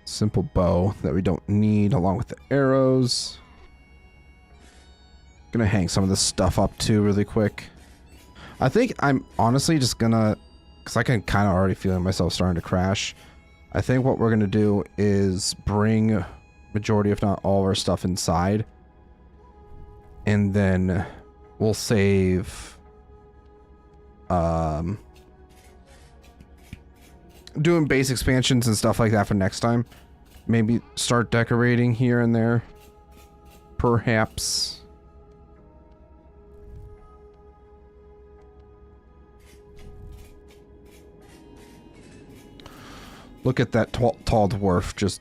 Simple bow that we don't need, along with the arrows. Gonna hang some of this stuff up too really quick. I think I'm honestly just gonna, because I can kind of already feel myself starting to crash. I think what we're gonna do is bring majority, if not all, of our stuff inside, and then we'll save doing base expansions and stuff like that for next time. Maybe start decorating here and there, perhaps. Look at that tall dwarf just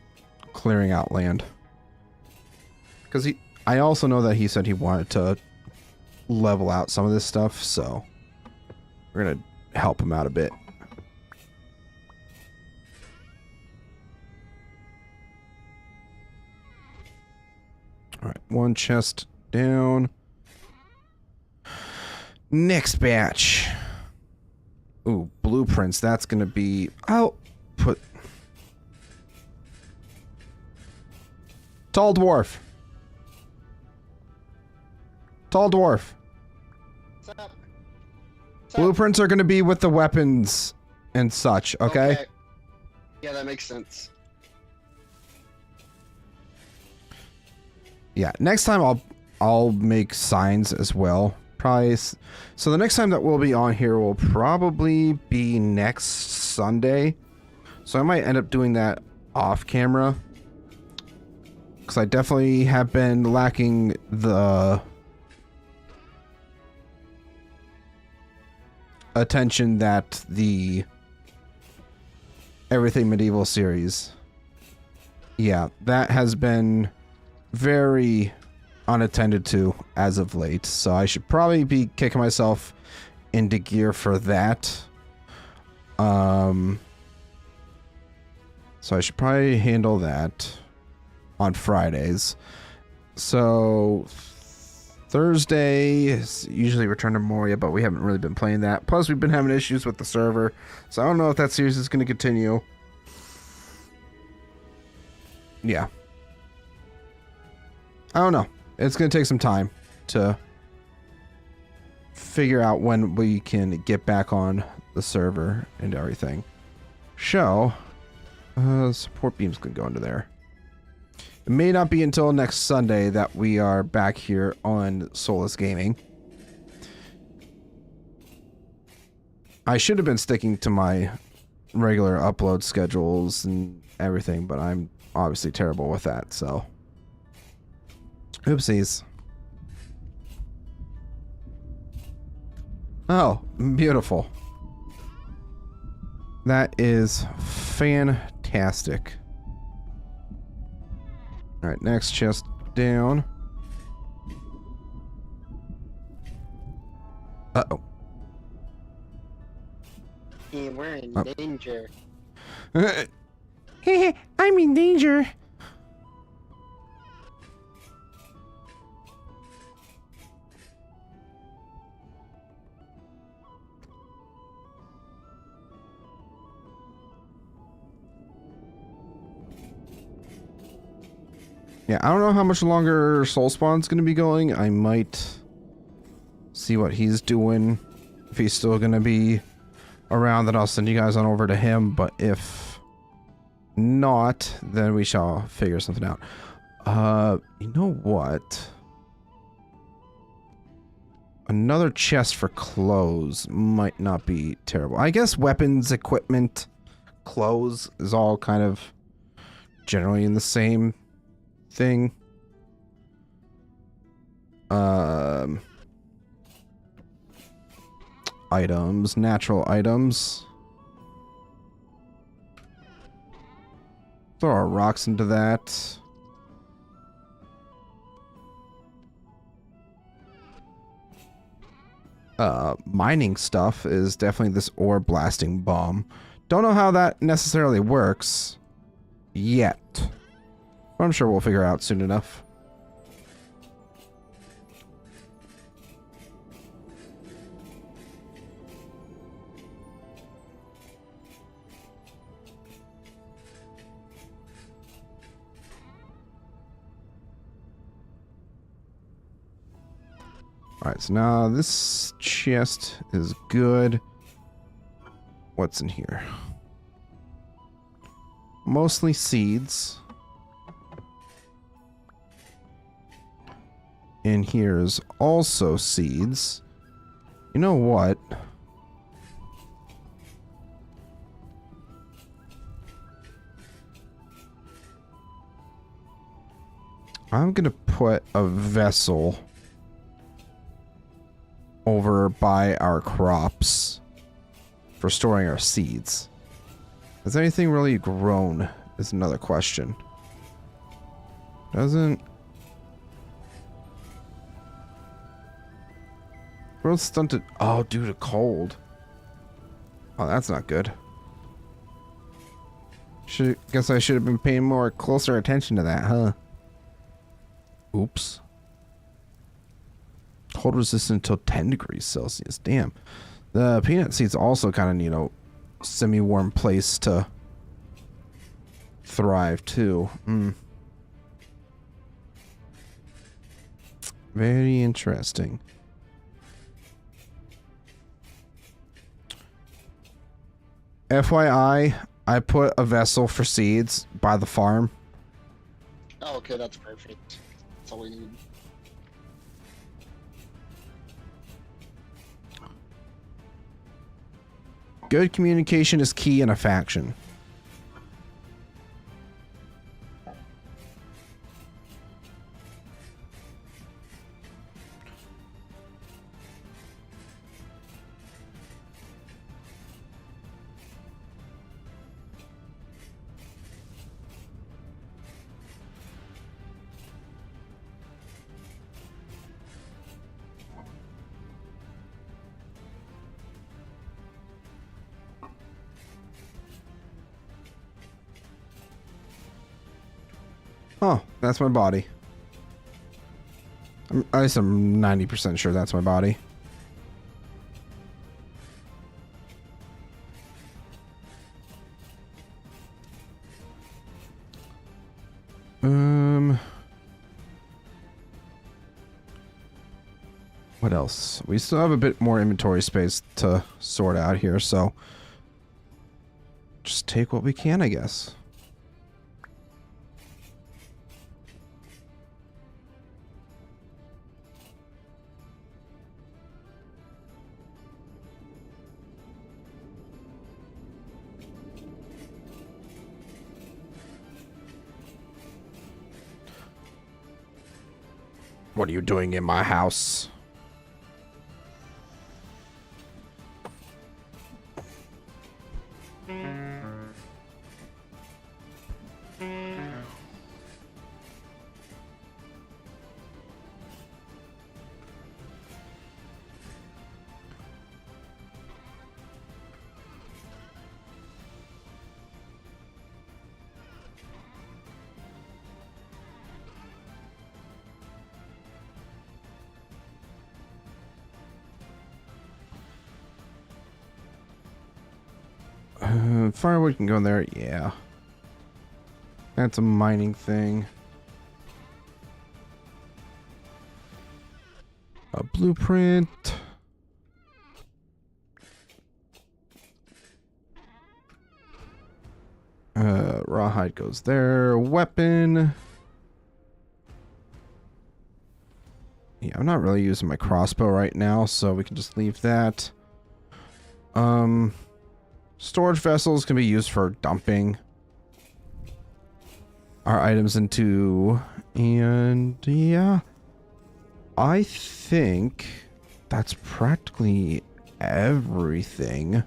clearing out land. Because I also know that he said he wanted to level out some of this stuff, so we're gonna help him out a bit. Alright, one chest down. Next batch. Ooh, blueprints. That's gonna be... I'll put... Tall dwarf. Tall dwarf. What's up? Blueprints are going to be with the weapons and such, okay? Yeah, that makes sense. Yeah, next time I'll make signs as well. Probably. So the next time that we'll be on here will probably be next Sunday. So I might end up doing that off camera. because I definitely have been lacking the attention that the Everything Medieval series, yeah, that has been very unattended to as of late, so I should probably be kicking myself into gear for that. So I should probably handle that on Fridays. So Thursday is usually Return to Moria, but we haven't really been playing that. Plus, we've been having issues with the server, so I don't know if that series is going to continue. Yeah. I don't know. It's going to take some time to figure out when we can get back on the server and everything. Show. Support beams can go into there. It may not be until next Sunday that we are back here on Soulless Gaming. I should have been sticking to my regular upload schedules and everything, but I'm obviously terrible with that, so. Oopsies. Oh, beautiful. That is fantastic. Alright, next chest down. Uh-oh. Yeah, we're in danger. I'm in danger. Yeah, I don't know how much longer Soulspawn's going to be going. I might see what he's doing. If he's still going to be around, then I'll send you guys on over to him. But if not, then we shall figure something out. You know what? Another chest for clothes might not be terrible. I guess weapons, equipment, clothes is all kind of generally in the same thing. Items, natural items. Throw our rocks into that. Mining stuff is definitely this ore blasting bomb. Don't know how that necessarily works yet. But I'm sure we'll figure out soon enough. Alright, so now this chest is good. What's in here? Mostly seeds. In here is also seeds. You know what? I'm gonna put a vessel over by our crops for storing our seeds. Has anything really grown is another question. Doesn't growth stunted. Oh, due to cold. Oh, that's not good. Guess I should have been paying more closer attention to that, huh? Oops. Cold resistant until 10 degrees Celsius. Damn. The peanut seed's also kind of, you know, semi-warm place to thrive too. Very interesting. FYI, I put a vessel for seeds by the farm. Oh, okay, that's perfect. That's all we need. Good communication is key in a faction. Oh, that's my body. At least I'm 90% sure that's my body. What else? We still have a bit more inventory space to sort out here, so just take what we can, I guess. What are you doing in my house? Firewood can go in there, yeah. That's a mining thing. A blueprint. Rawhide goes there. Weapon. Yeah, I'm not really using my crossbow right now, so we can just leave that. Storage vessels can be used for dumping our items into, and yeah, I think that's practically everything.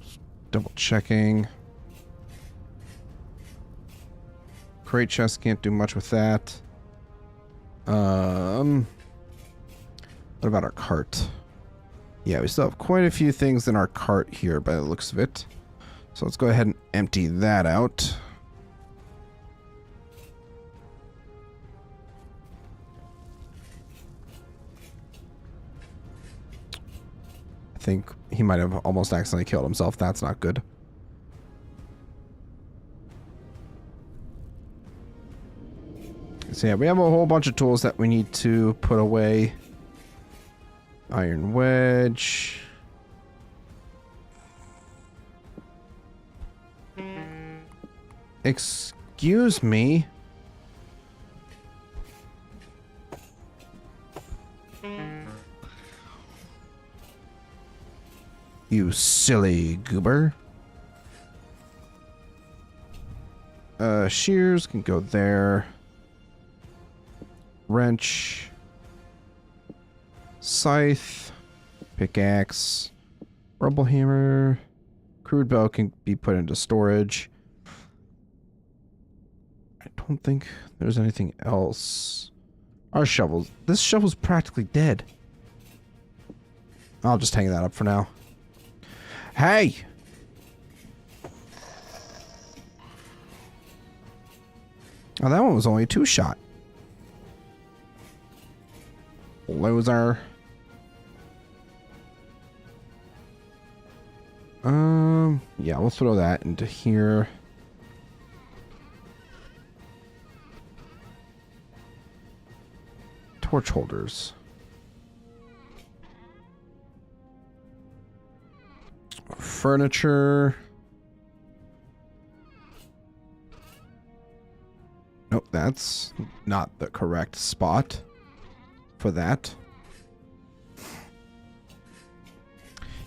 Just double checking. Crate chest can't do much with that. What about our cart? Yeah, we still have quite a few things in our cart here by the looks of it. So let's go ahead and empty that out. I think he might have almost accidentally killed himself. That's not good. So yeah, we have a whole bunch of tools that we need to put away. Iron wedge. Excuse me. You silly goober. Shears can go there. Wrench. Scythe, pickaxe, rumble hammer, crude bow can be put into storage. I don't think there's anything else. Our shovels. This shovel's practically dead. I'll just hang that up for now. Hey! Oh, that one was only a 2-shot. Loser. Yeah, we'll throw that into here. Torch holders. Furniture. Nope, that's not the correct spot for that.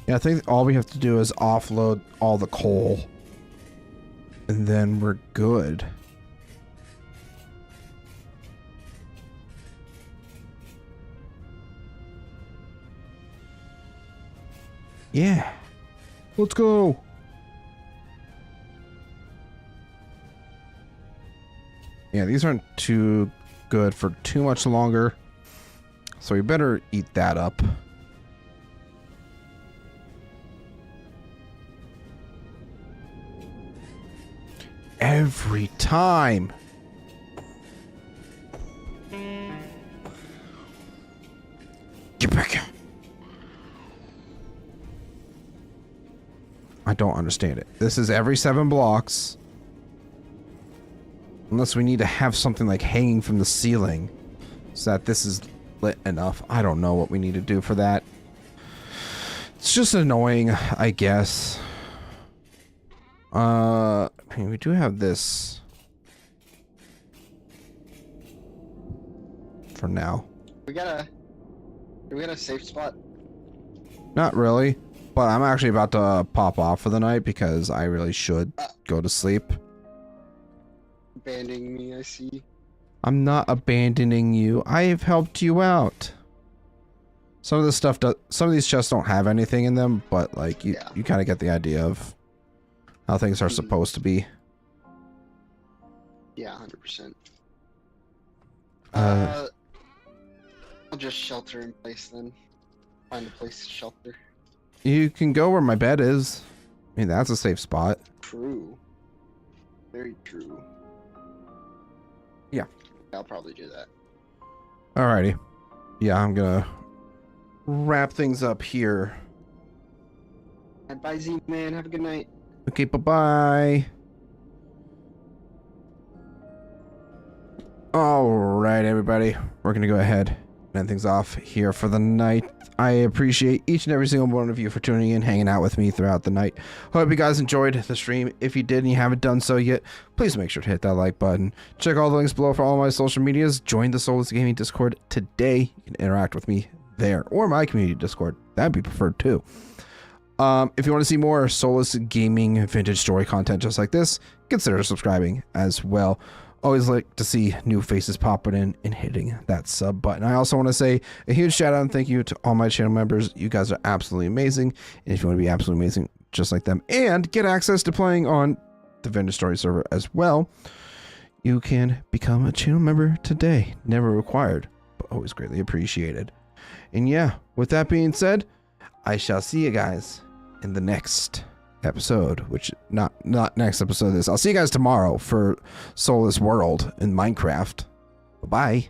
Yeah, I think all we have to do is offload all the coal. And then we're good. Yeah. Let's go. Yeah, these aren't too good for too much longer. So we better eat that up. every time. Get back here. I don't understand it. This is every 7 blocks. Unless we need to have something like hanging from the ceiling so that this is lit enough. I don't know what we need to do for that. It's just annoying, I guess. I mean, we do have this for now. Do we got a safe spot? Not really, but I'm actually about to pop off for the night because I really should go to sleep. Abandoning me, I see. I'm not abandoning you. I have helped you out. Some of this stuff some of these chests don't have anything in them, but like you kind of get the idea of how things are supposed to be. Yeah, 100%. I'll just shelter in place then. Find a place to shelter. You can go where my bed is. I mean, that's a safe spot. True. Very true. Yeah. I'll probably do that. Alrighty. Yeah, I'm gonna wrap things up here. And bye, Z-Man. Have a good night. Okay, bye-bye. Alright, everybody. We're gonna go ahead and end things off here for the night. I appreciate each and every single one of you for tuning in, hanging out with me throughout the night. Hope you guys enjoyed the stream. If you did and you haven't done so yet, please make sure to hit that like button. Check all the links below for all my social medias. Join the Soulless Gaming Discord today. You can interact with me there, or my community Discord. That'd be preferred too. If you want to see more Soulless Gaming vintage story content just like this, consider subscribing as well. Always like to see new faces popping in and hitting that sub button. I also want to say a huge shout out and thank you to all my channel members. You guys are absolutely amazing. And if you want to be absolutely amazing just like them and get access to playing on the Vintage Story server as well, you can become a channel member today. Never required, but always greatly appreciated. And yeah, with that being said, I shall see you guys in the next episode, which not next episode of this. I'll see you guys tomorrow for Soulless World in Minecraft. Bye-bye.